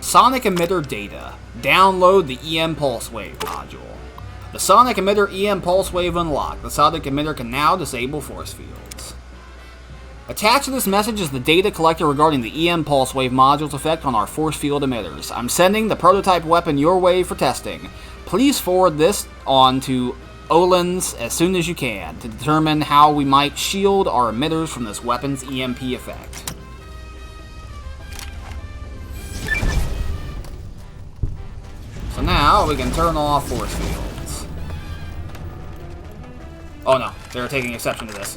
Sonic emitter data. Download the EM Pulse Wave module. The Sonic emitter EM Pulse Wave unlocked. The Sonic emitter can now disable force fields. Attached to this message is the data collected regarding the EM Pulse Wave module's effect on our force field emitters. I'm sending the prototype weapon your way for testing. Please forward this on to Olin's as soon as you can to determine how we might shield our emitters from this weapon's EMP effect. So now we can turn off force fields. Oh no, they're taking exception to this.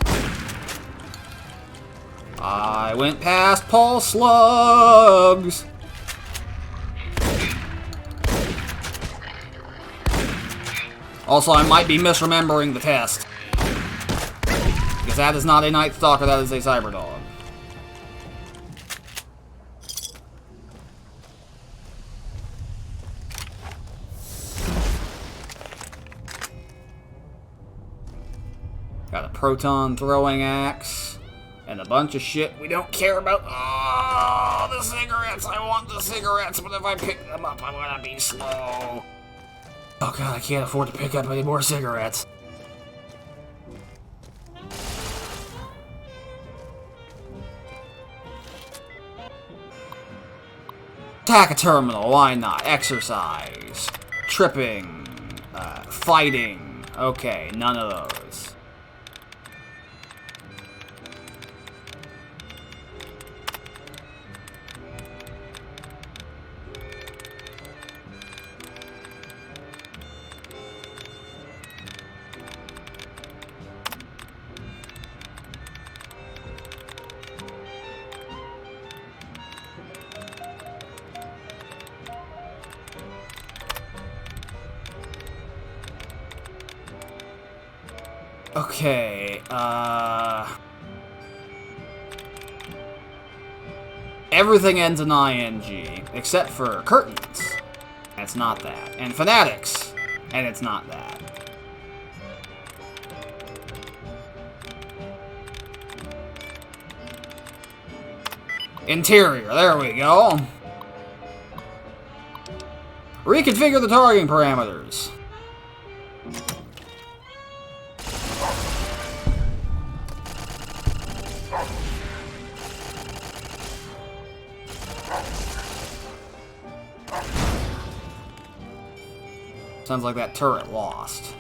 I went past pulse slugs. Also, I might be misremembering the test. Because that is not a Night Stalker, that is a Cyber Dog. Got a proton throwing axe. And a bunch of shit we don't care about. Oh, the cigarettes! I want the cigarettes, but if I pick them up, I'm gonna be slow. Oh god, I can't afford to pick up any more cigarettes. Attack a terminal, why not? Exercise. Tripping. Fighting. Okay, none of those. Okay, everything ends in ing, except for curtains. That's not that. And fanatics. And it's not that. Interior, there we go. Reconfigure the targeting parameters. Sounds like that turret lost.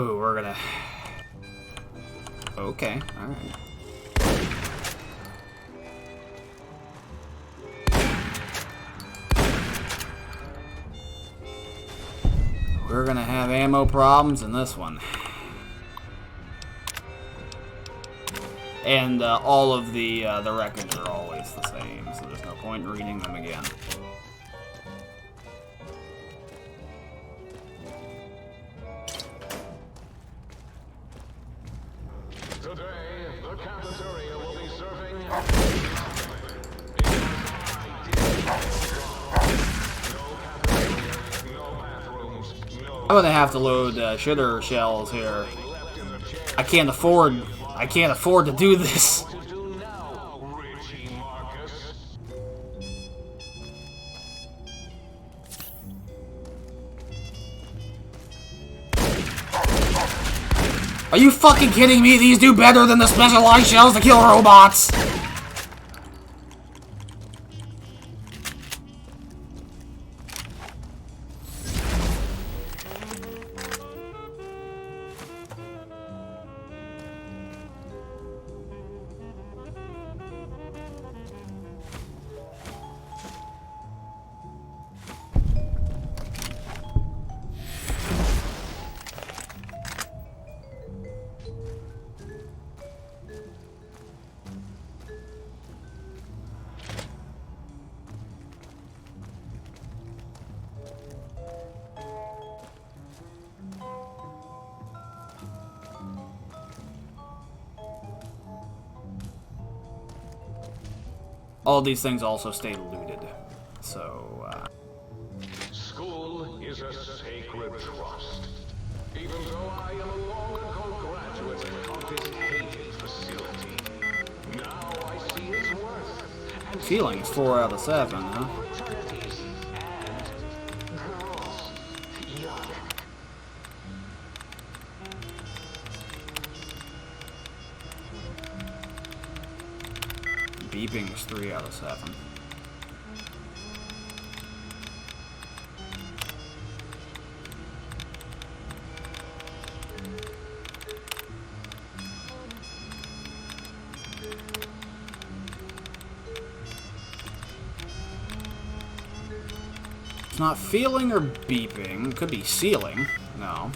Ooh, we're gonna... Okay, alright. We're gonna have ammo problems in this one. And all of the wreckage are always the same, so there's no point in reading them again. Today, the cafeteria will be serving... I'm gonna have to load shitter shells here. I can't afford to do this. Are you fucking kidding me? These do better than the specialized shells to kill robots! All these things also stay looted, so, School is a sacred trust. Even though I am a long-ago graduate of this hated facility, now I see its worth. And feelings 4 out of 7, huh? Beeping is 3 out of 7. It's not feeling or beeping. Could be sealing. No.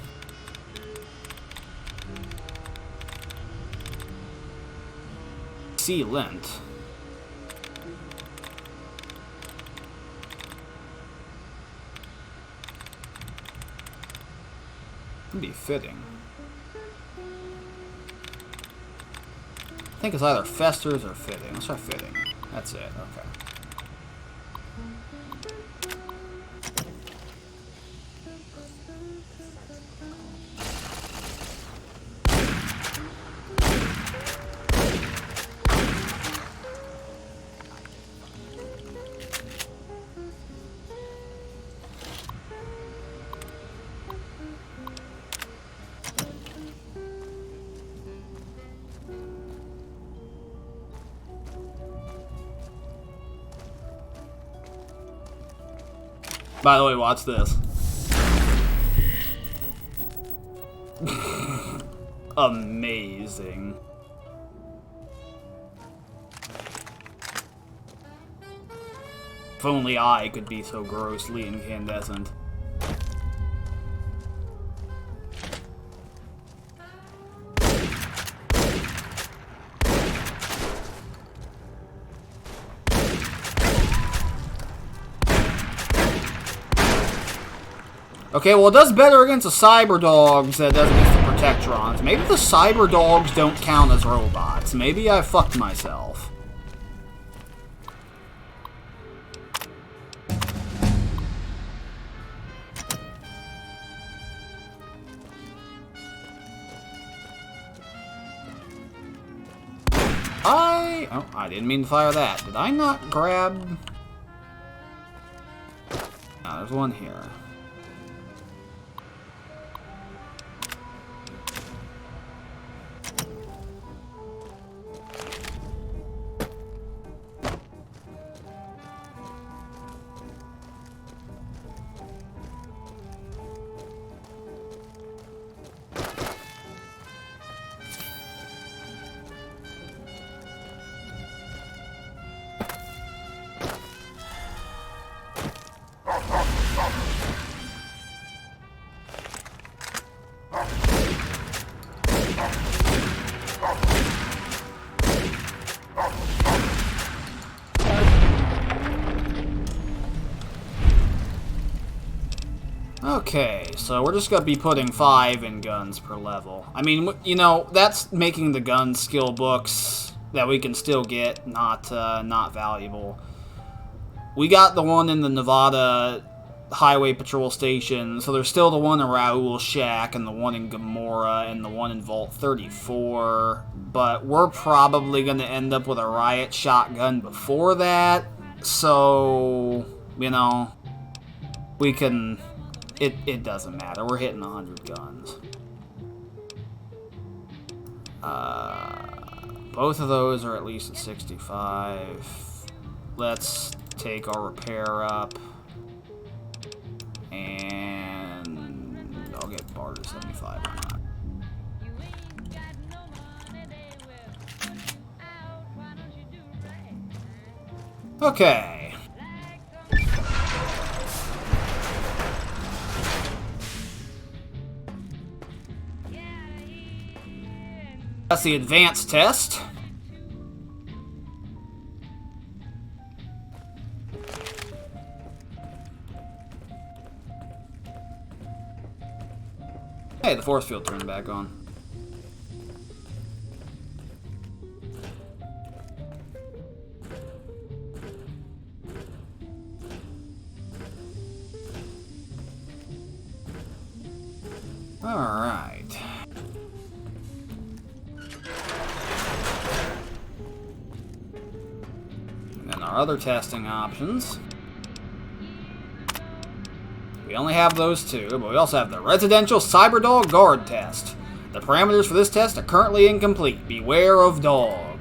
Sealant. Could be fitting. I think it's either festers or fitting. Let's try fitting. That's it. Okay. By the way, watch this. Amazing. If only I could be so grossly incandescent. Okay, well, it does better against the cyber dogs than it does against the protectrons. Maybe the cyber dogs don't count as robots. Maybe I fucked myself. Oh, I didn't mean to fire that. Did I not grab... Oh, there's one here. Okay, so we're just gonna be putting 5 in guns per level. I mean, you know, that's making the gun skill books that we can still get not valuable. We got the one in the Nevada Highway Patrol Station, so there's still the one in Raoul's Shack, and the one in Gomorrah, and the one in Vault 34, but we're probably going to end up with a riot shotgun before that, so, you know, we can, it doesn't matter, we're hitting 100 guns. Both of those are at least at 65. Let's take our repair up. And I'll get barred to 75 or not. Okay. That's the advanced test. Hey, the force field turned back on. Alright. And then our other testing options. We only have those two, but we also have the Residential Cyberdog Guard Test. The parameters for this test are currently incomplete. Beware of dog.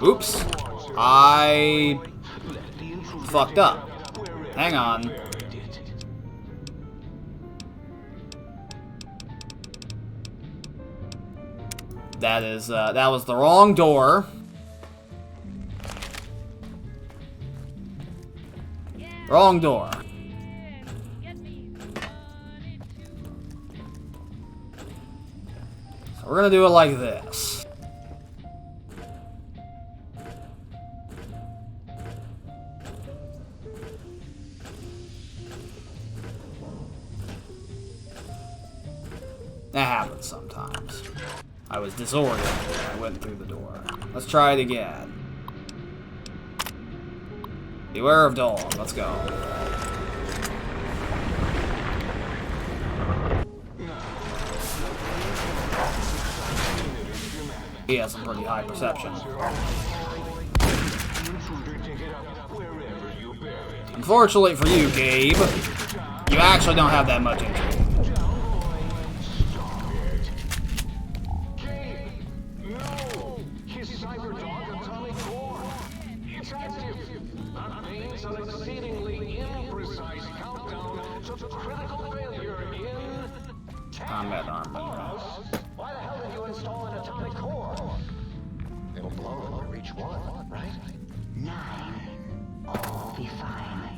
Oops. I fucked up. Hang on. That was the wrong door. Wrong door. So we're gonna do it like this. That happens sometimes. I was disoriented when I went through the door. Let's try it again. Beware of dog. Let's go. He has some pretty high perception. Unfortunately for you, Gabe, you actually don't have that much injury. Combat armament. Why the hell did you install an atomic core? It'll blow when we reach 1, right? 9. All be fine.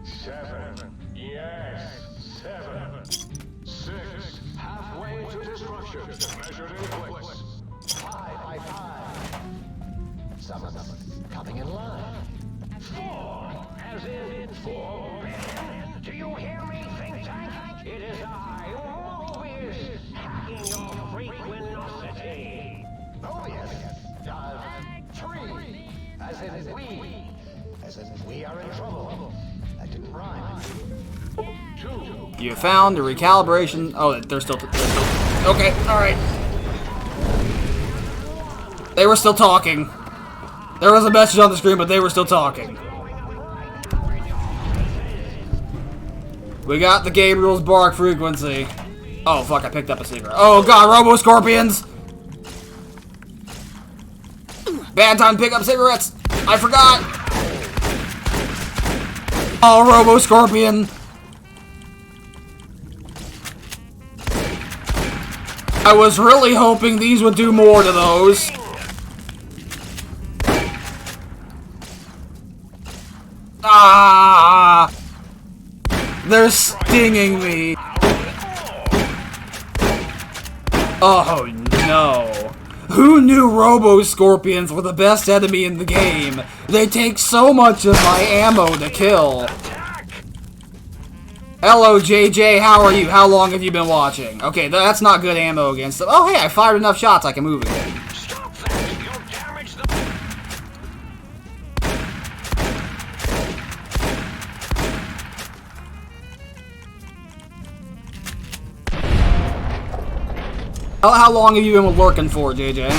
7. Yes, 7. 6. Halfway to destruction. Measured in clicks. 5 by 5. Some of them coming in line. 4. As in 4. Do you hear me, think tank? It is I, Mobius, hacking your frequencity. Mobius. 3. As in we. As in we are in trouble. That didn't rhyme. 2. You found a recalibration. Oh, they're still. Okay, alright. They were still talking. There was a message on the screen, but they were still talking. We got the Gabriel's bark frequency. Oh, fuck, I picked up a secret. Oh, God, Robo-Scorpions! Bad time to pick up cigarettes! I forgot! Oh, Robo-Scorpion! I was really hoping these would do more to those. Ah! They're stinging me. Oh no. Who knew Robo-Scorpions were the best enemy in the game? They take so much of my ammo to kill. Hello, JJ, how are you? How long have you been watching? Okay, that's not good ammo against them. Oh, hey, I fired enough shots, I can move again. How long have you been lurking for, JJ?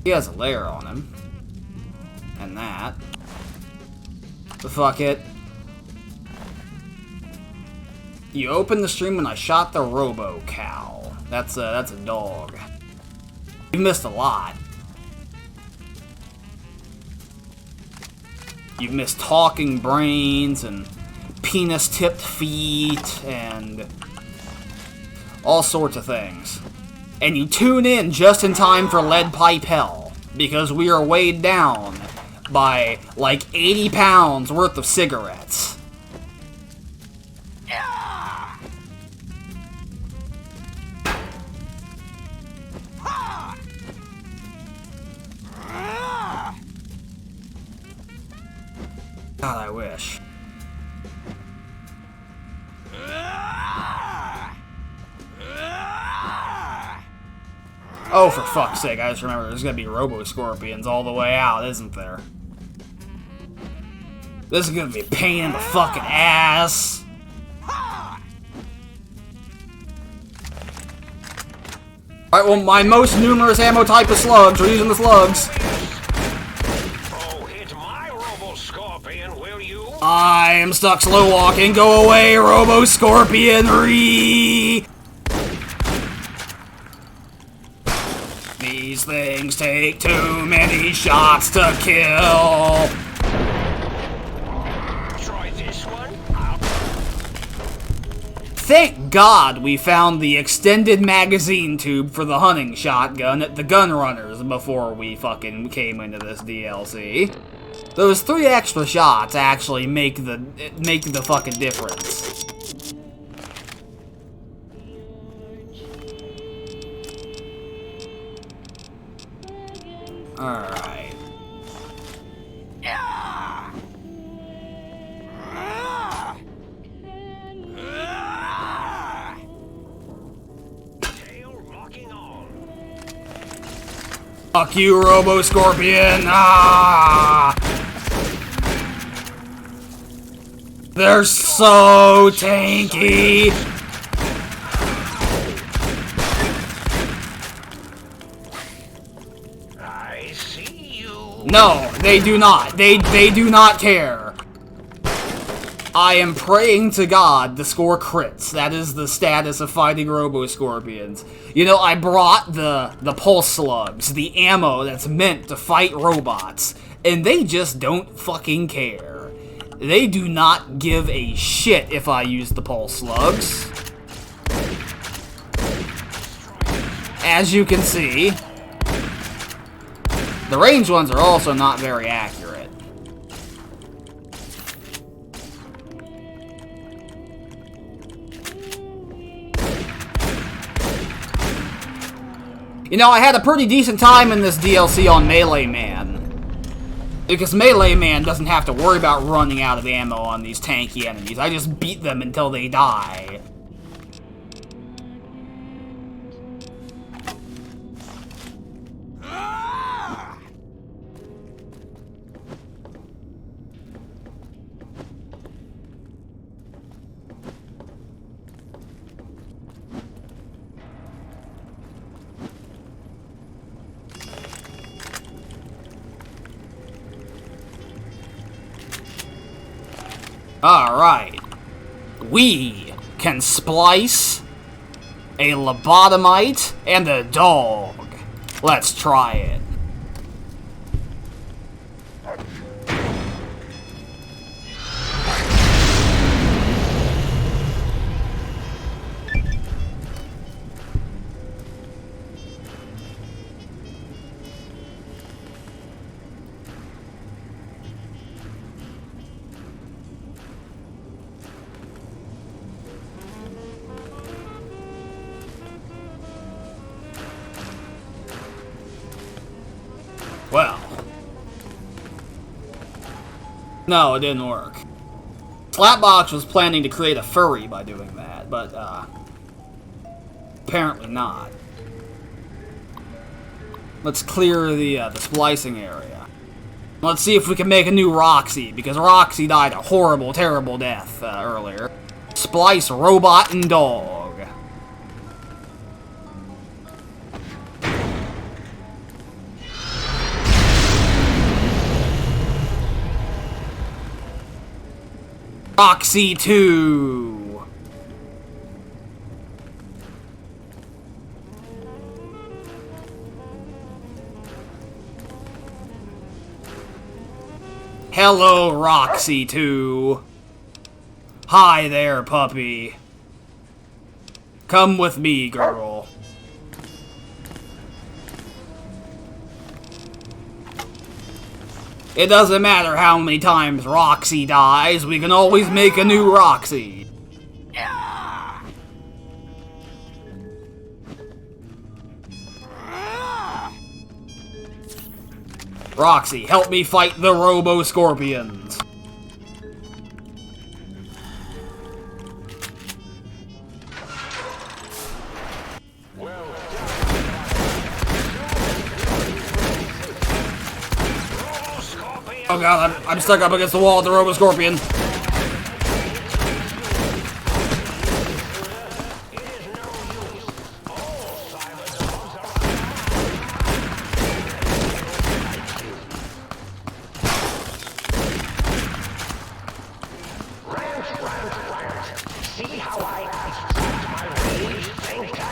He has a layer on him. And that. Fuck it. You opened the stream when I shot the Robo-Cow. That's a dog. You missed a lot. You've missed talking brains and penis-tipped feet and all sorts of things. And you tune in just in time for Lead Pipe Hell, because we are weighed down by like 80 pounds worth of cigarettes. God, I wish. Oh, for fuck's sake, I just remember there's gonna be Robo-Scorpions all the way out, isn't there? This is gonna be a pain in the fucking ass. Alright, well, my most numerous ammo type is slugs. We're using the slugs. I am stuck slow walking. Go away, Robo-Scorpion. These things take too many shots to kill. Try this one. Thank God we found the extended magazine tube for the hunting shotgun at the gun runners before we fucking came into this DLC. Those 3 extra shots actually make the fucking difference. Alright. Fuck you, Robo-Scorpion! Ah! They're so tanky! I see you. No, they do not. They do not care. I am praying to God to score crits. That is the status of fighting Robo-Scorpions. You know, I brought the pulse slugs, the ammo that's meant to fight robots, and they just don't fucking care. They do not give a shit if I use the pulse slugs. As you can see, the ranged ones are also not very accurate. You know, I had a pretty decent time in this DLC on Melee Man. Because Melee Man doesn't have to worry about running out of ammo on these tanky enemies. I just beat them until they die. Alright. We can splice a lobotomite and a dog. Let's try it. Well. No, it didn't work. Slapbox was planning to create a furry by doing that, but, apparently not. Let's clear the splicing area. Let's see if we can make a new Roxy, because Roxy died a horrible, terrible death earlier. Splice robot and dog. Roxy 2. Hello, Roxy 2. Hi there, puppy. Come with me, girl. It doesn't matter how many times Roxy dies, we can always make a new Roxy. Roxy, help me fight the Robo-Scorpions. Oh god, I'm stuck up against the wall with the Robo-Scorpion.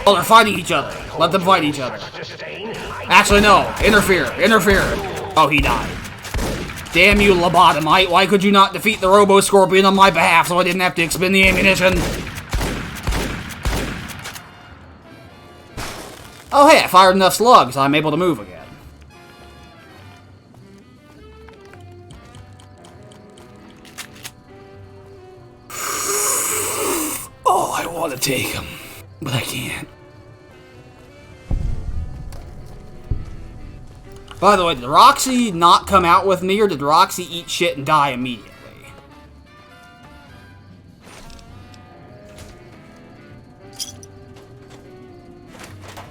Oh, they're fighting each other. Let them fight each other. Actually, no. Interfere. Interfere. Oh, he died. Damn you, lobotomite. Why could you not defeat the Robo-Scorpion on my behalf so I didn't have to expend the ammunition? Oh, hey, I fired enough slugs. I'm able to move again. Oh, I want to take him, but I can't. By the way, did Roxy not come out with me, or did Roxy eat shit and die immediately?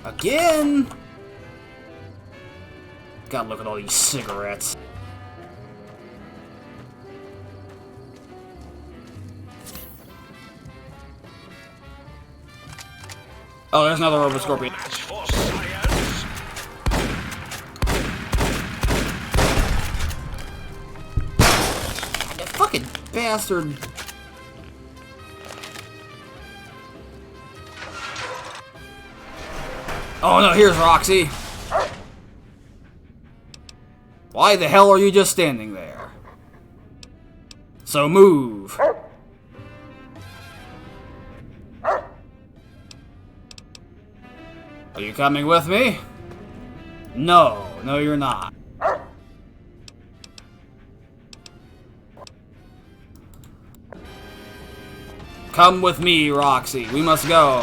Again? God, look at all these cigarettes. Oh, there's another Robo-Scorpion. Fucking bastard. Oh no, here's Roxy. Why the hell are you just standing there? So move. Are you coming with me? No, no you're not. Come with me, Roxy. We must go.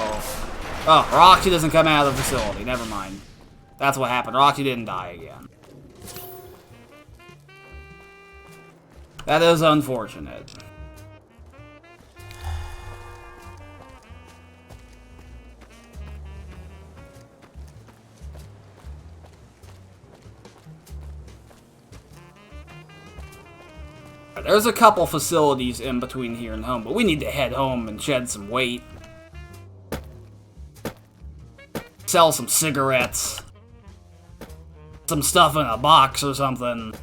Oh, Roxy doesn't come out of the facility. Never mind. That's what happened. Roxy didn't die again. That is unfortunate. There's a couple facilities in between here and home, but we need to head home and shed some weight. Sell some cigarettes. Some stuff in a box or something.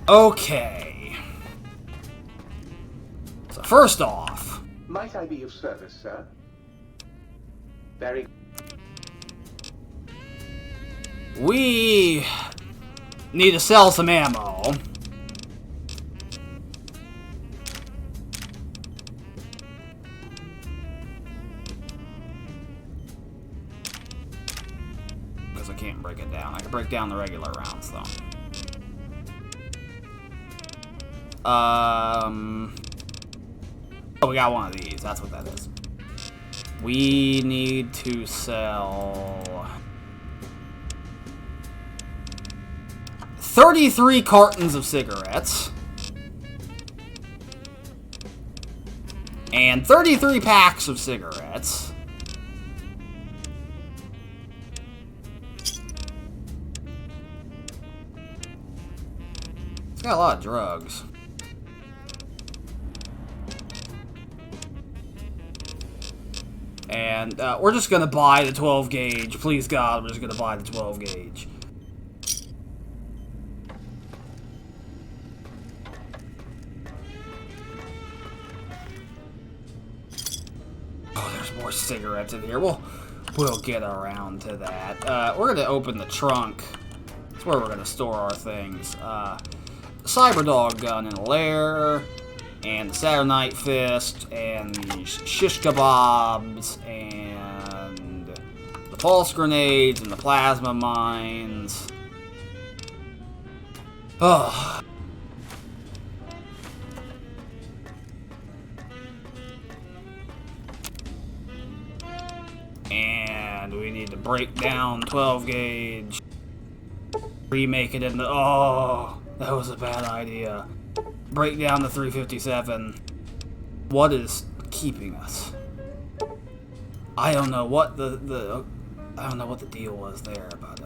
Okay. So first off... Might I be of service, sir? Very... We need to sell some ammo. Because I can't break it down. I can break down the regular rounds, though. Oh, we got one of these. That's what that is. We need to sell 33 cartons of cigarettes and 33 packs of cigarettes. It's got a lot of drugs. And we're just gonna buy the 12 gauge. Please God, we're just gonna buy the 12 gauge. Oh, there's more cigarettes in here. We'll get around to that. We're gonna open the trunk. That's where we're gonna store our things. Cyberdog gun in a lair. And the Saturday Night Fist, and the shish kebabs, and the pulse grenades, and the plasma mines. Ugh. And we need to break down 12 gauge. Remake it into... Oh, that was a bad idea. Break down the 357. What is keeping us? I don't know what I don't know what the deal was there, but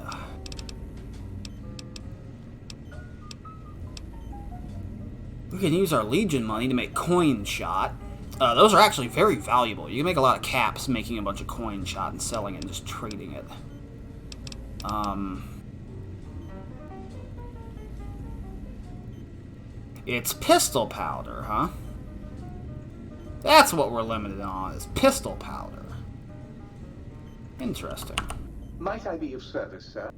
we can use our Legion money to make coin shot. Those are actually very valuable. You can make a lot of caps making a bunch of coin shot and selling it and just trading it. It's pistol powder, huh? That's what we're limited on, is pistol powder. Interesting. Might I be of service, sir?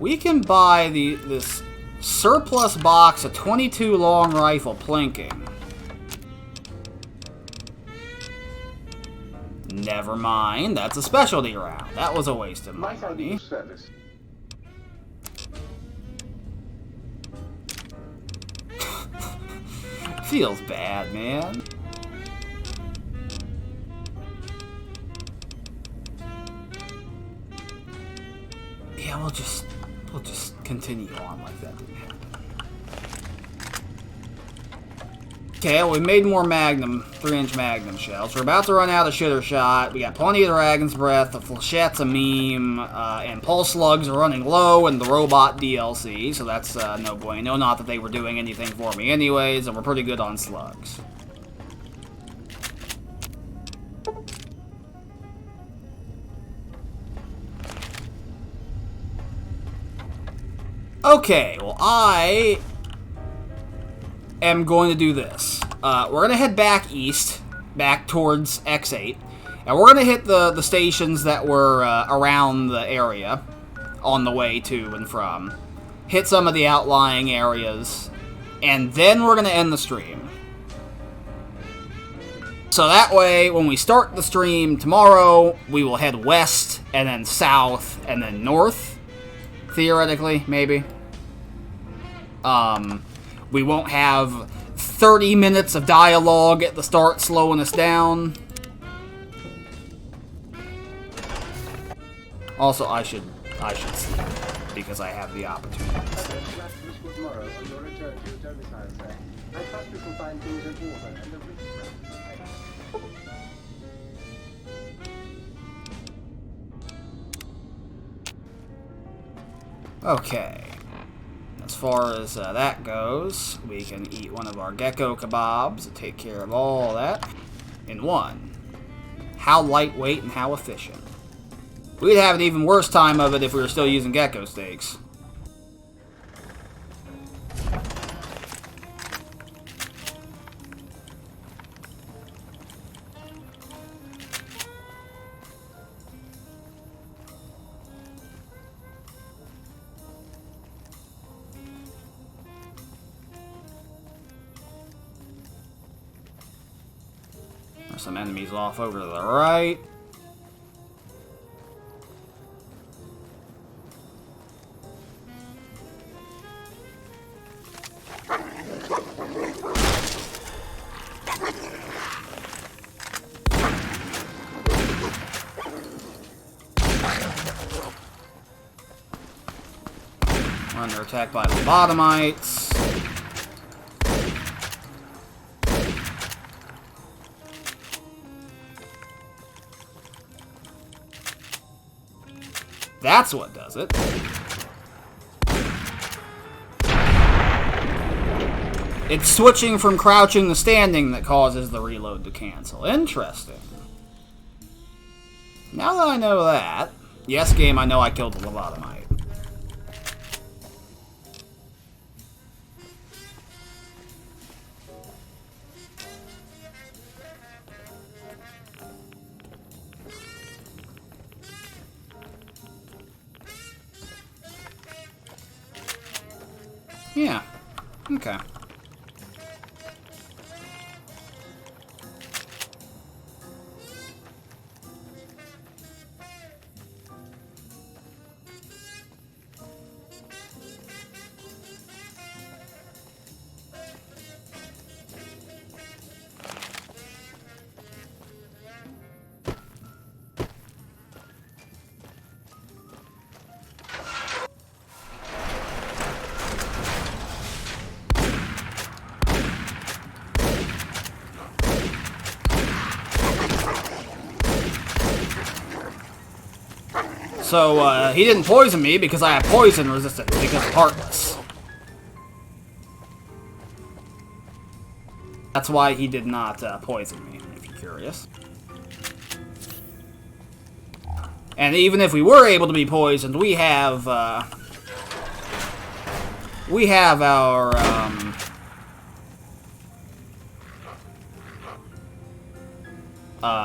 We can buy this surplus box of 22 long rifle plinking. Never mind, that's a specialty round. That was a waste of money. Might I be of service? Feels bad, man. Yeah, we'll just continue on like that didn't happen. Okay, well, we made more Magnum, 3-inch Magnum shells. We're about to run out of shitter shot. We got plenty of Dragon's Breath, the Flechette's a meme, and Pulse Slugs are running low, and the Robot DLC, so that's no bueno. Not that they were doing anything for me anyways, and we're pretty good on slugs. Okay, well, I am going to do this. We're going to head back east, back towards X8, and we're going to hit the stations that were around the area on the way to and from. Hit some of the outlying areas, and then we're going to end the stream. So that way, when we start the stream tomorrow, we will head west, and then south, and then north, theoretically, maybe. We won't have 30 minutes of dialogue at the start slowing us down. Also, I should sleep because I have the opportunity to sleep. Tomorrow on your return to your domicile, sir. I trust you can find things in order and a rich Okay. As far as that goes, we can eat one of our gecko kebabs and take care of all that in one. How lightweight and how efficient. We'd have an even worse time of it if we were still using gecko steaks. There's some enemies off over to the right. We're under attack by lobotomites. That's what does it. It's switching from crouching to standing that causes the reload to cancel. Interesting. Now that I know that, yes, game, I know I killed the lobotomite. Yeah. Okay. So, he didn't poison me because I have poison resistance because of Heartless. That's why he did not poison me, if you're curious. And even if we were able to be poisoned, we have our,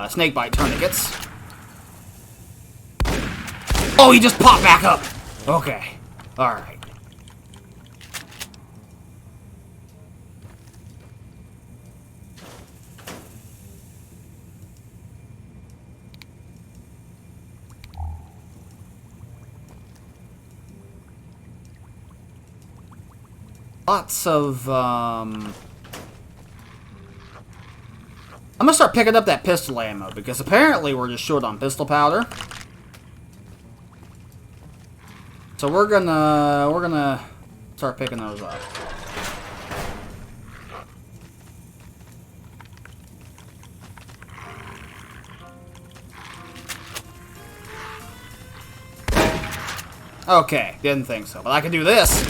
snakebite tourniquets. Oh, he just popped back up! Okay. Alright. Lots of, I'm gonna start picking up that pistol ammo, because apparently we're just short on pistol powder. So we're gonna start picking those up. Okay, didn't think so, but I can do this.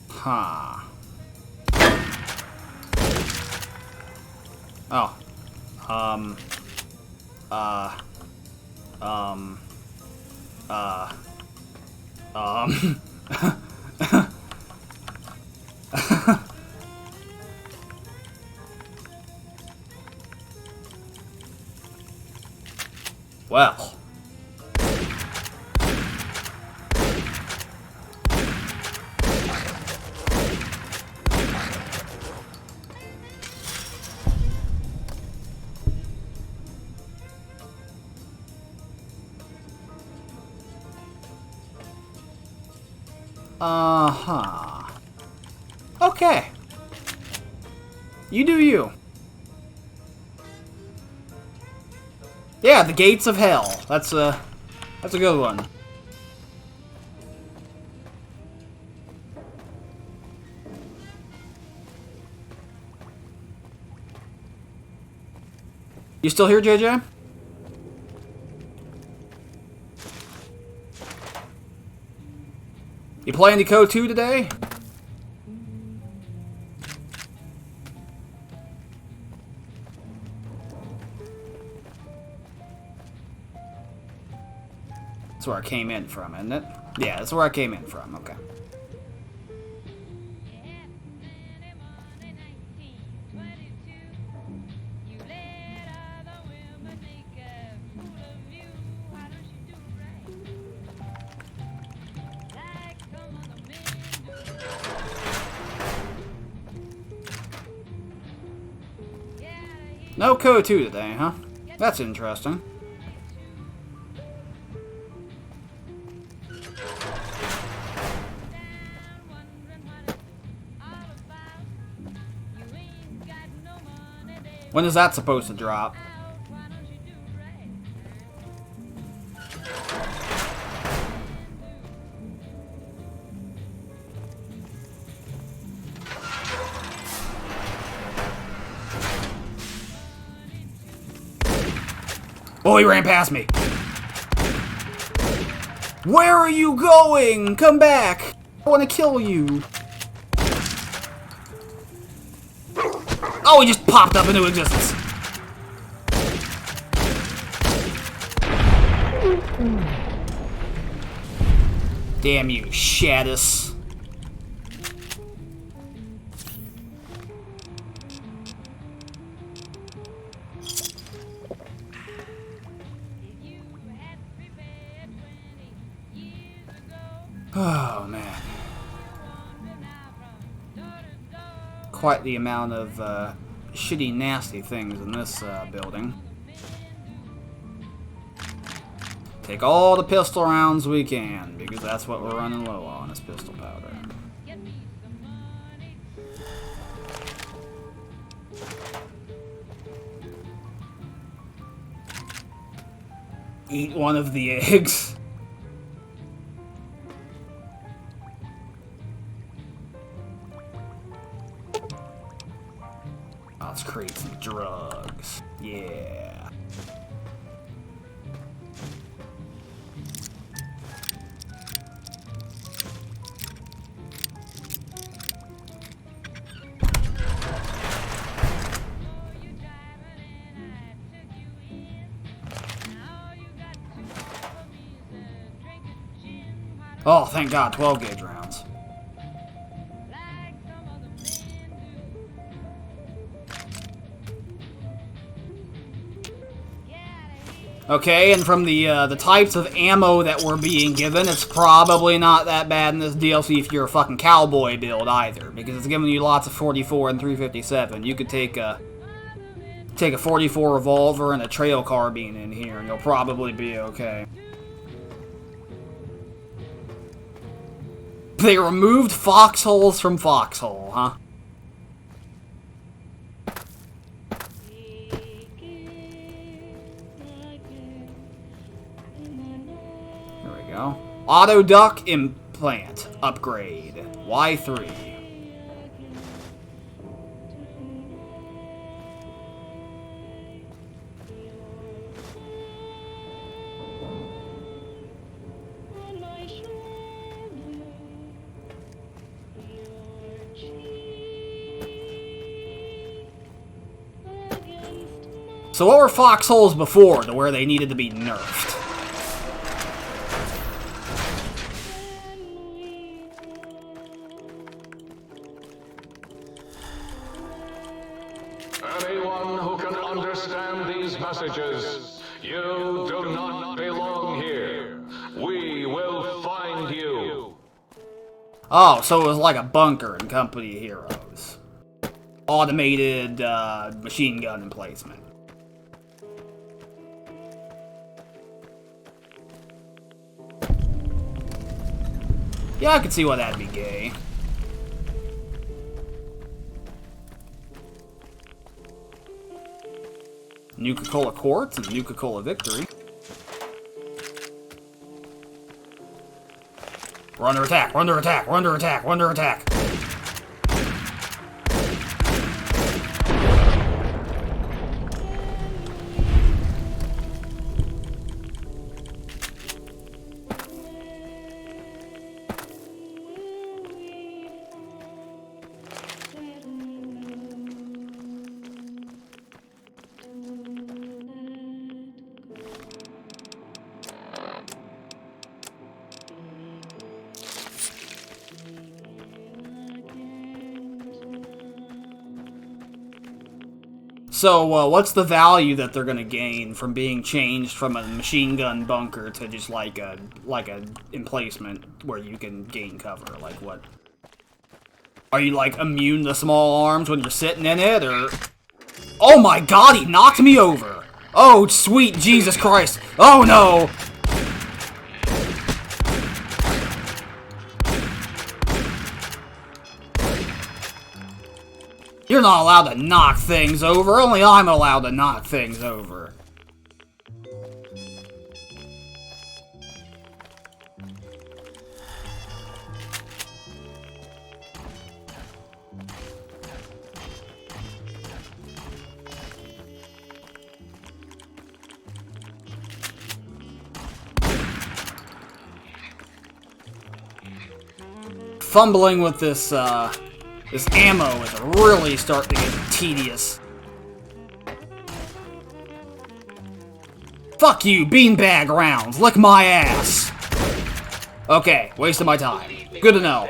Huh. Oh. Well. Uh-huh. Okay. You do you. Yeah, the gates of hell. That's a good one. You still here, JJ? You playing the Code 2 today? That's where I came in from, isn't it? Yeah, that's where I came in from. Okay. No code 2 today, huh? That's interesting. When is that supposed to drop? Oh, he ran past me. Where are you going? Come back. I want to kill you. Oh, he just popped up into existence. Damn you, Shaddus. Oh, man. Quite the amount of shitty, nasty things in this building. Take all the pistol rounds we can, because that's what we're running low on, is pistol powder. Eat one of the eggs. Let's create some drugs. Yeah. Oh, thank God, 12 gauge rounds. Okay, and from the types of ammo that we're being given, it's probably not that bad in this DLC if you're a fucking cowboy build either, because it's giving you lots of 44 and 357. You could take a 44 revolver and a trail carbine in here, and you'll probably be okay. They removed foxholes from Foxhole, huh? Auto duck implant upgrade. Y3. So what were foxholes before to where they needed to be nerfed? Anyone who can understand these messages, you do not belong here. We will find you. Oh, so it was like a bunker in Company of Heroes. Automated machine gun emplacement. Yeah, I could see why that'd be gay. Nuka-Cola Quartz and Nuka-Cola Victory. We're under attack, we're under attack, we're under attack, we're under attack. So, what's the value that they're gonna gain from being changed from a machine gun bunker to just like a emplacement where you can gain cover? Like, what? Are you, like, immune to small arms when you're sitting in it, or... Oh my god, he knocked me over! Oh, sweet Jesus Christ! Oh no! You're not allowed to knock things over, only I'm allowed to knock things over. Fumbling with this, this ammo is really starting to get tedious. Fuck you, beanbag rounds. Lick my ass. Okay, wasting my time. Good to know.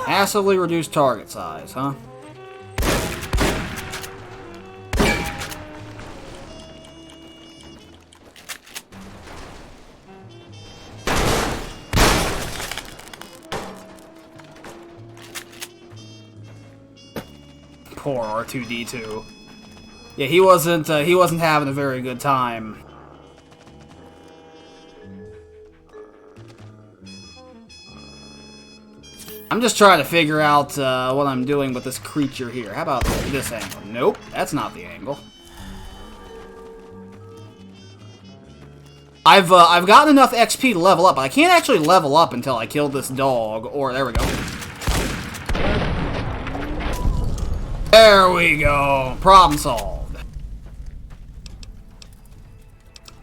Massively reduced target size, huh? Poor R2-D2. Yeah, he wasn't having a very good time. I'm just trying to figure out what I'm doing with this creature here. How about this angle? Nope, that's not the angle. I've gotten enough XP to level up, but I can't actually level up until I kill this dog. Or there we go. There we go. Problem solved.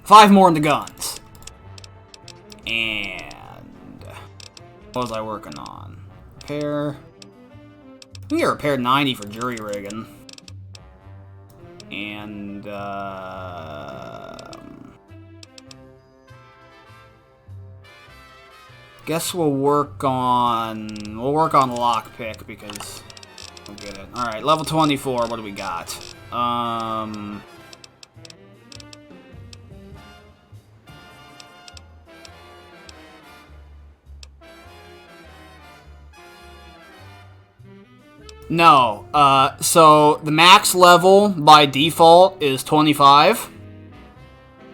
5 more in the guns. And what was I working on? Repair. We get repair 90 for jury rigging. And guess we'll work on lockpick because we'll get it. Alright, level 24, what do we got? No, so the max level by default is 25.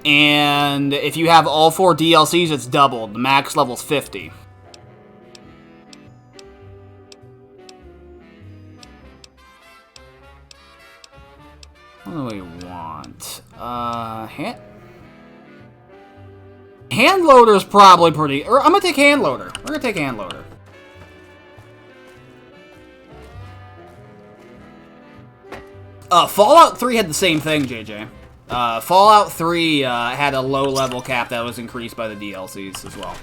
And if you have all 4 DLCs, it's doubled. The max level's 50. What do we want? Hand loader's probably pretty... Or I'm gonna take hand loader. We're gonna take hand loader. Fallout 3 had the same thing, JJ. Fallout 3 had a low level cap that was increased by the DLCs as well.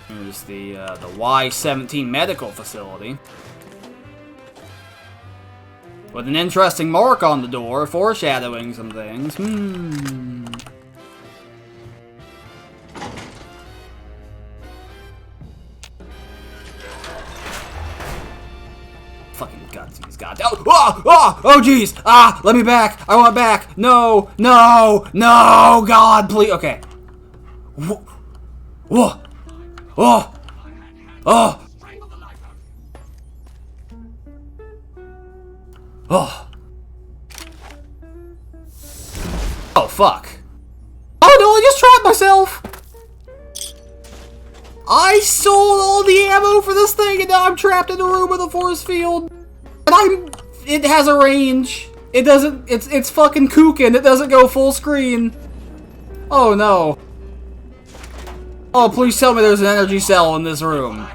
Here's the Y-17 medical facility. With an interesting mark on the door, foreshadowing some things. Fucking guts, these goddamn. Oh, jeez! Ah, let me back! I want back! No, no, no! God, please. Okay. Whoa. Whoa. Oh! Oh! Oh! Oh, fuck. Oh no, I just trapped myself! I sold all the ammo for this thing and now I'm trapped in a room with a force field. And it has a range. It doesn't, it's fucking kookin'. It doesn't go full screen. Oh no. Oh, please tell me there's an energy cell in this room.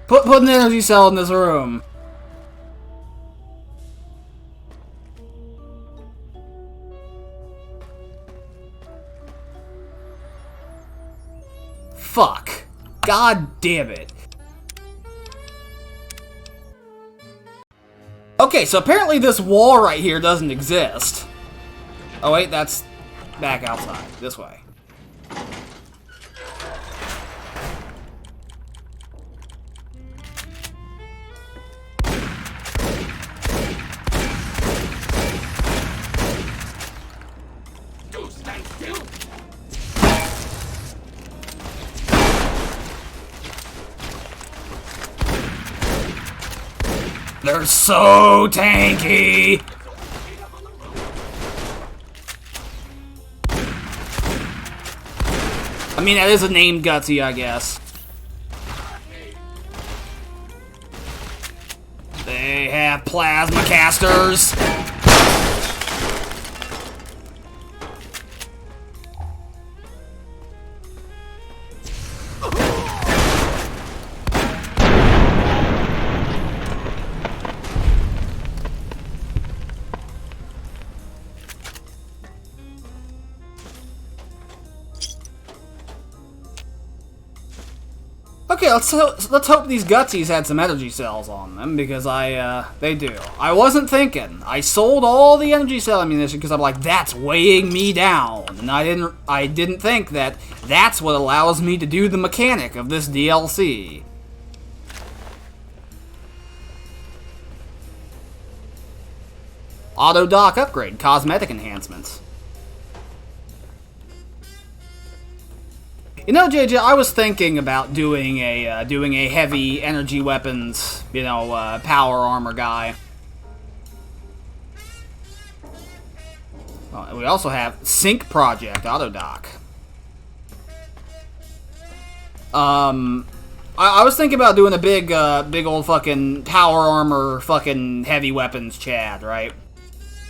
Put an energy cell in this room. Fuck. God damn it. Okay, so apparently this wall right here doesn't exist. Oh wait, that's back outside. This way. They're so tanky! I mean, that is a named Gutsy, I guess. They have plasma casters! Okay, let's hope these Gutsies had some energy cells on them, because they do. I wasn't thinking. I sold all the energy cell ammunition because I'm like, that's weighing me down. And I didn't think that that's what allows me to do the mechanic of this DLC. Auto dock upgrade, cosmetic enhancements. You know, JJ, I was thinking about doing a heavy energy weapons, you know, power armor guy. We also have Sync Project Auto Dock. I was thinking about doing a big old fucking power armor fucking heavy weapons Chad, right?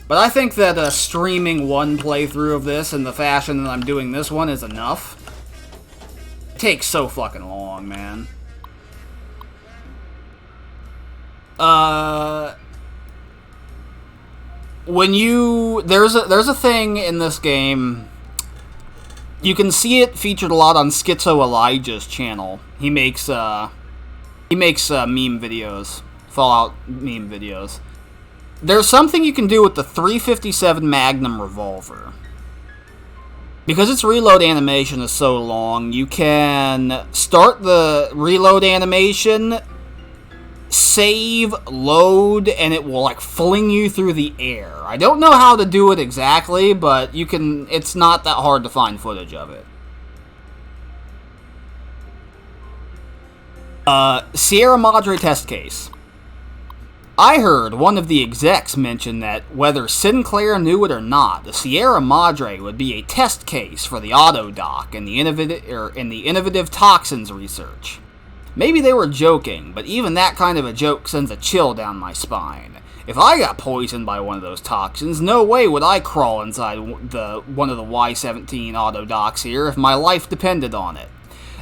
But I think that streaming one playthrough of this in the fashion that I'm doing this one is enough. Takes so fucking long, man. There's a thing in this game. You can see it featured a lot on Schizo Elijah's channel. He makes meme videos, Fallout meme videos. There's something you can do with the 357 Magnum revolver. Because its reload animation is so long, you can start the reload animation, save, load, and it will like fling you through the air. I don't know how to do it exactly, but you can. It's not that hard to find footage of it. Sierra Madre test case. I heard one of the execs mention that whether Sinclair knew it or not, the Sierra Madre would be a test case for the auto dock and the innovative toxins research. Maybe they were joking, but even that kind of a joke sends a chill down my spine. If I got poisoned by one of those toxins, no way would I crawl inside one of the Y-17 auto docks here if my life depended on it.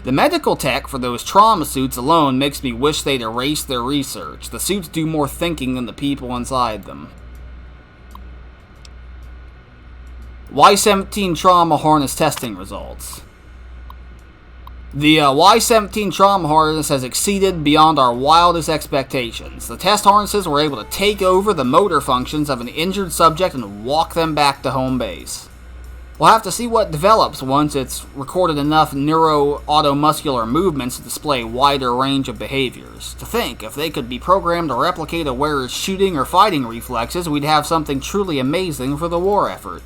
The medical tech for those trauma suits alone makes me wish they'd erase their research. The suits do more thinking than the people inside them. Y-17 trauma harness testing results. The Y-17 trauma harness has exceeded beyond our wildest expectations. The test harnesses were able to take over the motor functions of an injured subject and walk them back to home base. We'll have to see what develops once it's recorded enough neuro-automuscular movements to display a wider range of behaviors. To think, if they could be programmed to replicate a wearer's shooting or fighting reflexes, we'd have something truly amazing for the war effort.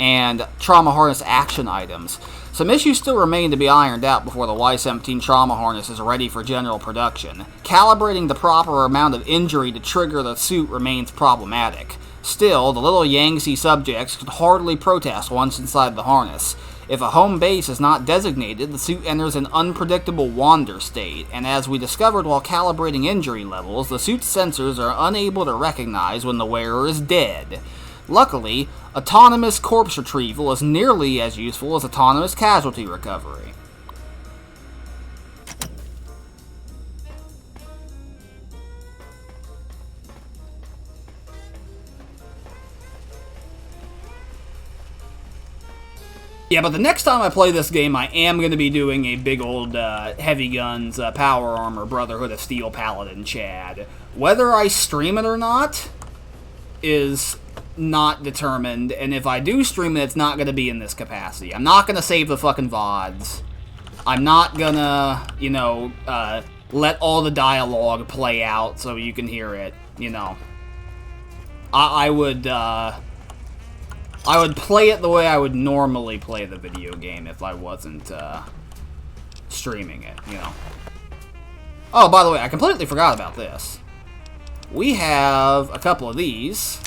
And trauma harness action items. Some issues still remain to be ironed out before the Y-17 trauma harness is ready for general production. Calibrating the proper amount of injury to trigger the suit remains problematic. Still, the little Yangtze subjects could hardly protest once inside the harness. If a home base is not designated, the suit enters an unpredictable wander state, and as we discovered while calibrating injury levels, the suit's sensors are unable to recognize when the wearer is dead. Luckily, autonomous corpse retrieval is nearly as useful as autonomous casualty recovery. Yeah, but the next time I play this game, I am going to be doing a big old heavy guns, power armor, Brotherhood of Steel Paladin Chad. Whether I stream it or not is not determined, and if I do stream it, it's not going to be in this capacity. I'm not going to save the fucking VODs. I'm not going to, you know, let all the dialogue play out so you can hear it, you know. I would play it the way I would normally play the video game if I wasn't streaming it, you know. Oh, by the way, I completely forgot about this. We have a couple of these.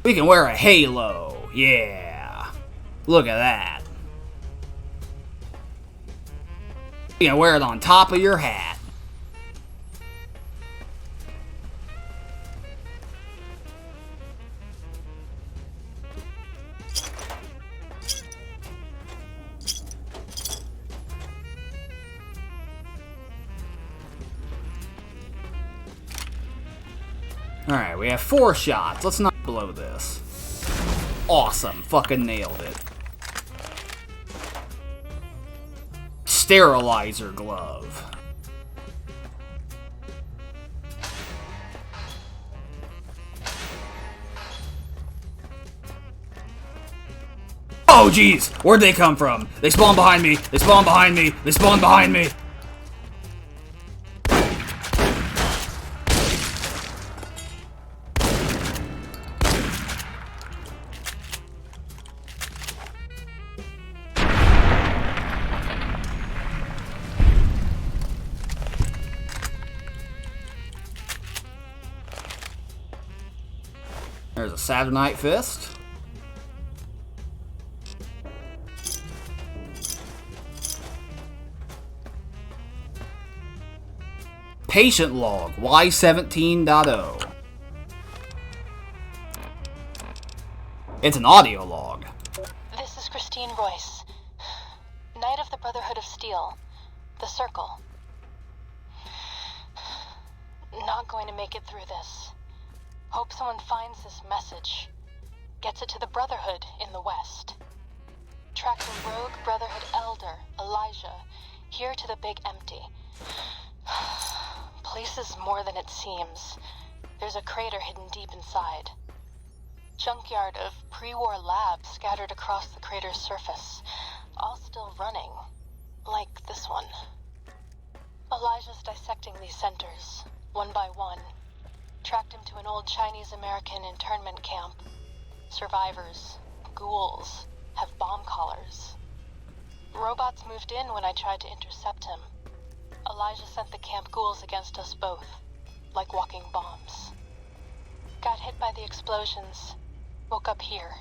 We can wear a halo. Yeah. Look at that. You can wear it on top of your hat. Alright, we have 4 shots. Let's not blow this. Awesome. Fucking nailed it. Sterilizer glove. Oh, jeez! Where'd they come from? They spawned behind me. They spawned behind me. They spawned behind me. There's a Saturnite Fist. Patient log, Y17.0. It's an audio log. This is Christine Royce, Knight of the Brotherhood of Steel, the Circle. Not going to make it through this. Hope someone finds this message. Gets it to the Brotherhood in the West. Tracked a rogue Brotherhood elder, Elijah, here to the Big Empty. Place is more than it seems. There's a crater hidden deep inside. Junkyard of pre-war labs scattered across the crater's surface. All still running. Like this one. Elijah's dissecting these centers, one by one. Tracked him to an old Chinese-American internment camp. Survivors, ghouls, have bomb collars. Robots moved in when I tried to intercept him. Elijah sent the camp ghouls against us both, like walking bombs. Got hit by the explosions, woke up here.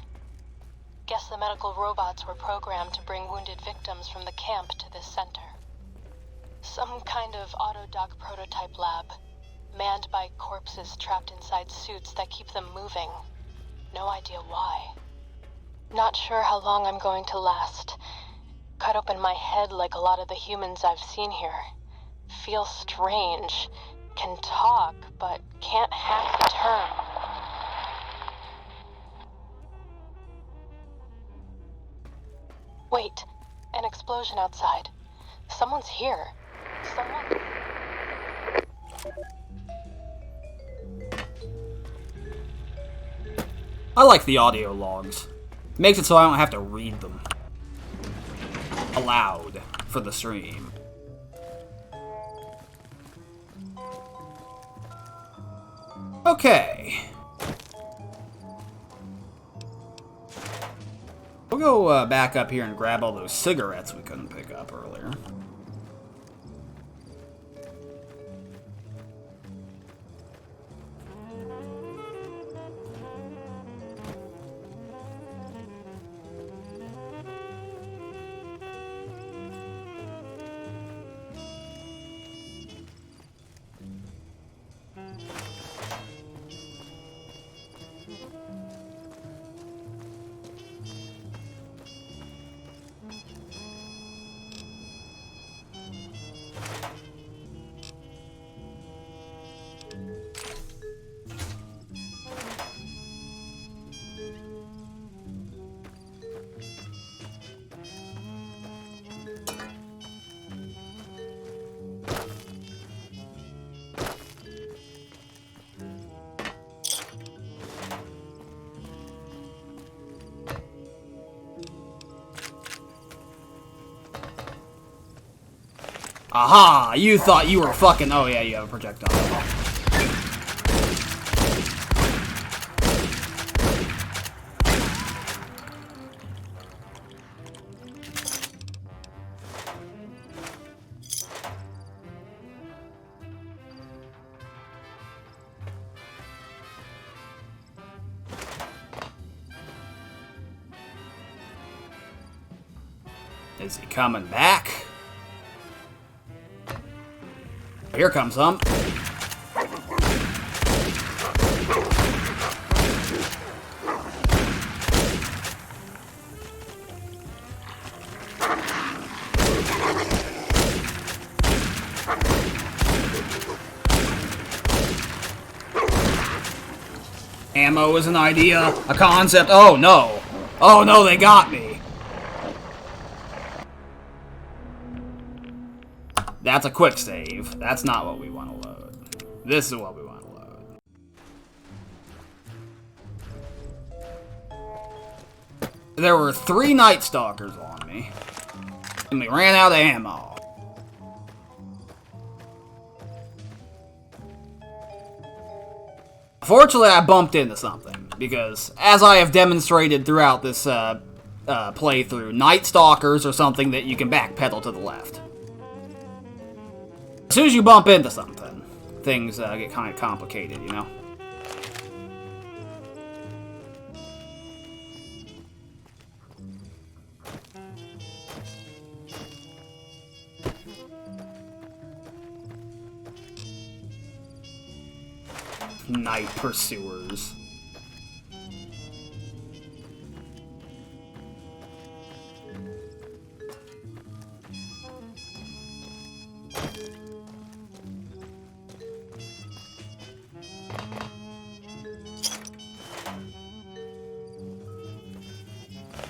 Guess the medical robots were programmed to bring wounded victims from the camp to this center. Some kind of autodoc prototype lab. Manned by corpses trapped inside suits that keep them moving. No idea why. Not sure how long I'm going to last. Cut open my head like a lot of the humans I've seen here. Feel strange. Can talk, but can't hack the term. Wait, an explosion outside. Someone's here. Someone... I like the audio logs. Makes it so I don't have to read them aloud for the stream. Okay. We'll go back up here and grab all those cigarettes we couldn't pick up earlier. Aha! You thought you were fucking... Oh yeah, you have a projectile. Is he coming back? Here comes some. Ammo is an idea, a concept. Oh no. Oh no, they got me. That's a quick save. That's not what we want to load. This is what we want to load. There were 3 Night Stalkers on me, and we ran out of ammo. Fortunately, I bumped into something, because as I have demonstrated throughout this playthrough, Night Stalkers are something that you can backpedal to the left. As soon as you bump into something, things get kind of complicated, you know? Night Pursuers.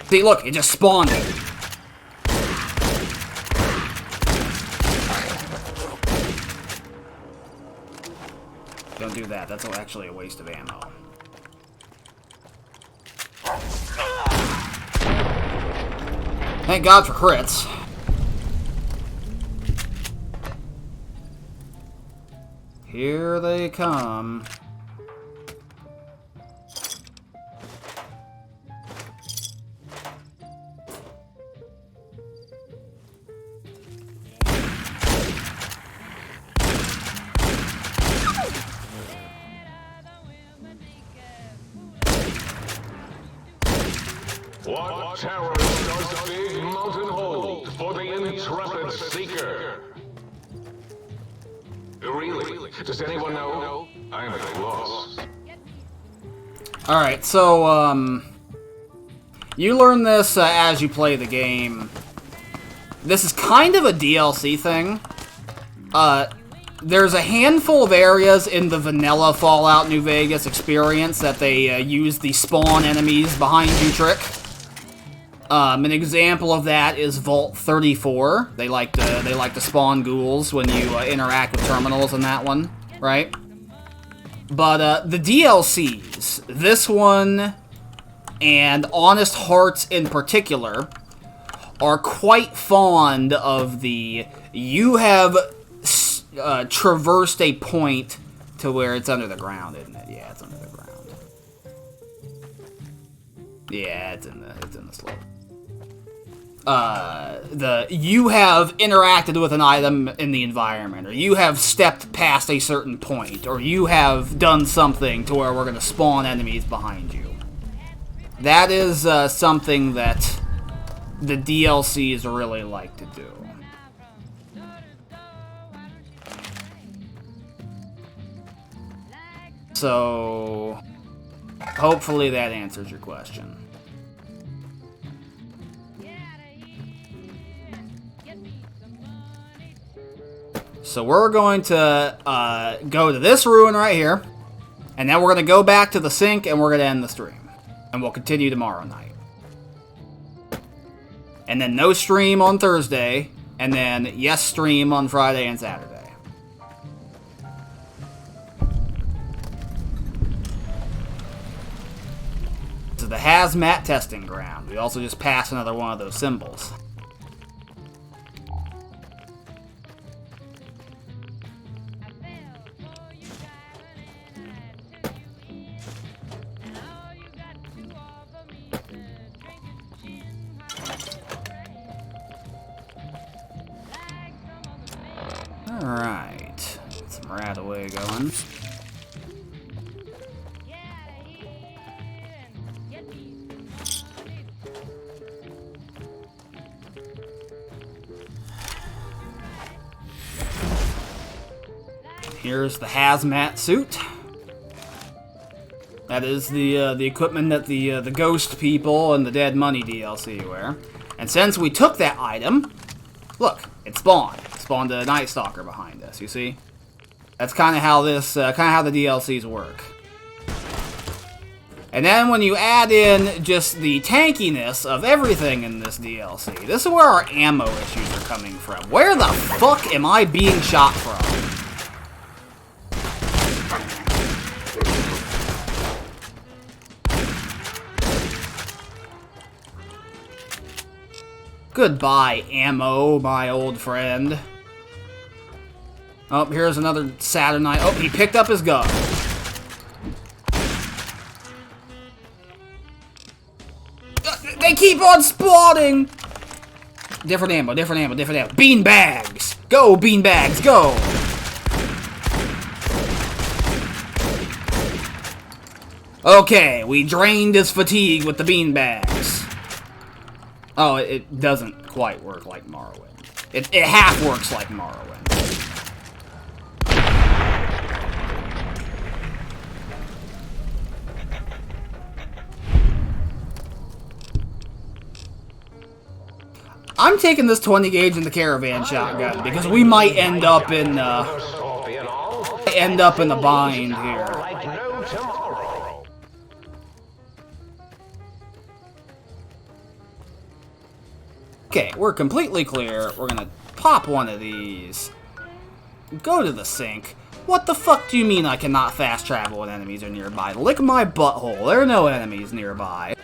See, look, it just spawned it. Don't do that. That's actually a waste of ammo. Thank God for crits. Here they come. What terror does Big Mountain hold for the intrepid seeker? Really? Does anyone know? I'm at a loss. Alright, so, you learn this as you play the game. This is kind of a DLC thing. There's a handful of areas in the vanilla Fallout New Vegas experience that they use the spawn enemies behind you trick. An example of that is Vault 34. They like to spawn ghouls when you interact with terminals in that one, right? But the DLCs, this one and Honest Hearts in particular, are quite fond of the you have traversed a point to where it's under the ground, isn't it? Yeah, it's under the ground. Yeah, it's in the slope. You have interacted with an item in the environment, or you have stepped past a certain point, or you have done something to where we're going to spawn enemies behind you. That is something that the DLCs really like to do. So, hopefully that answers your question. So we're going to go to this ruin right here, and then we're going to go back to the sink, and we're going to end the stream. And we'll continue tomorrow night. And then no stream on Thursday, and then yes stream on Friday and Saturday. This is the Hazmat testing ground. We also just passed another one of those symbols. Alright. Get some rat away going. Here's the hazmat suit. That is the equipment that the ghost people and the Dead Money DLC wear. And since we took that item, look, it spawned. It spawned a Night Stalker behind us. You see? That's kind of how this, kind of how the DLCs work. And then when you add in just the tankiness of everything in this DLC, this is where our ammo issues are coming from. Where the fuck am I being shot from? Goodbye, ammo, my old friend. Oh, here's another Saturnite. Oh, he picked up his gun. They keep on spawning! Different ammo, different ammo, different ammo. Bean bags! Go, bean bags, go! Okay, we drained his fatigue with the bean bags. Oh, it doesn't quite work like Morrowind. It half works like Morrowind. I'm taking this 20 gauge in the caravan shotgun because we might end up in the bind here. Okay, we're completely clear. We're gonna pop one of these. Go to the sink. What the fuck do you mean I cannot fast travel when enemies are nearby? Lick my butthole. There are no enemies nearby.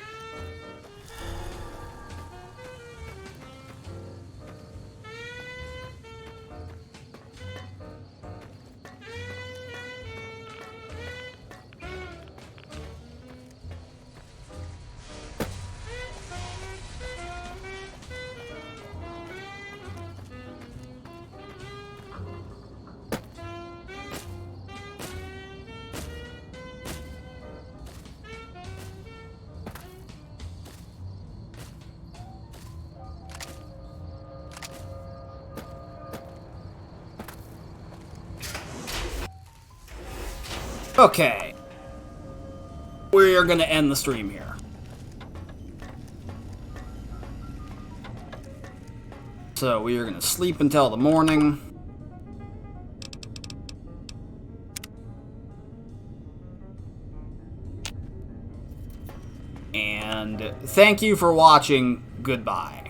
Okay. We're gonna end the stream here. So we are gonna sleep until the morning. And thank you for watching. Goodbye.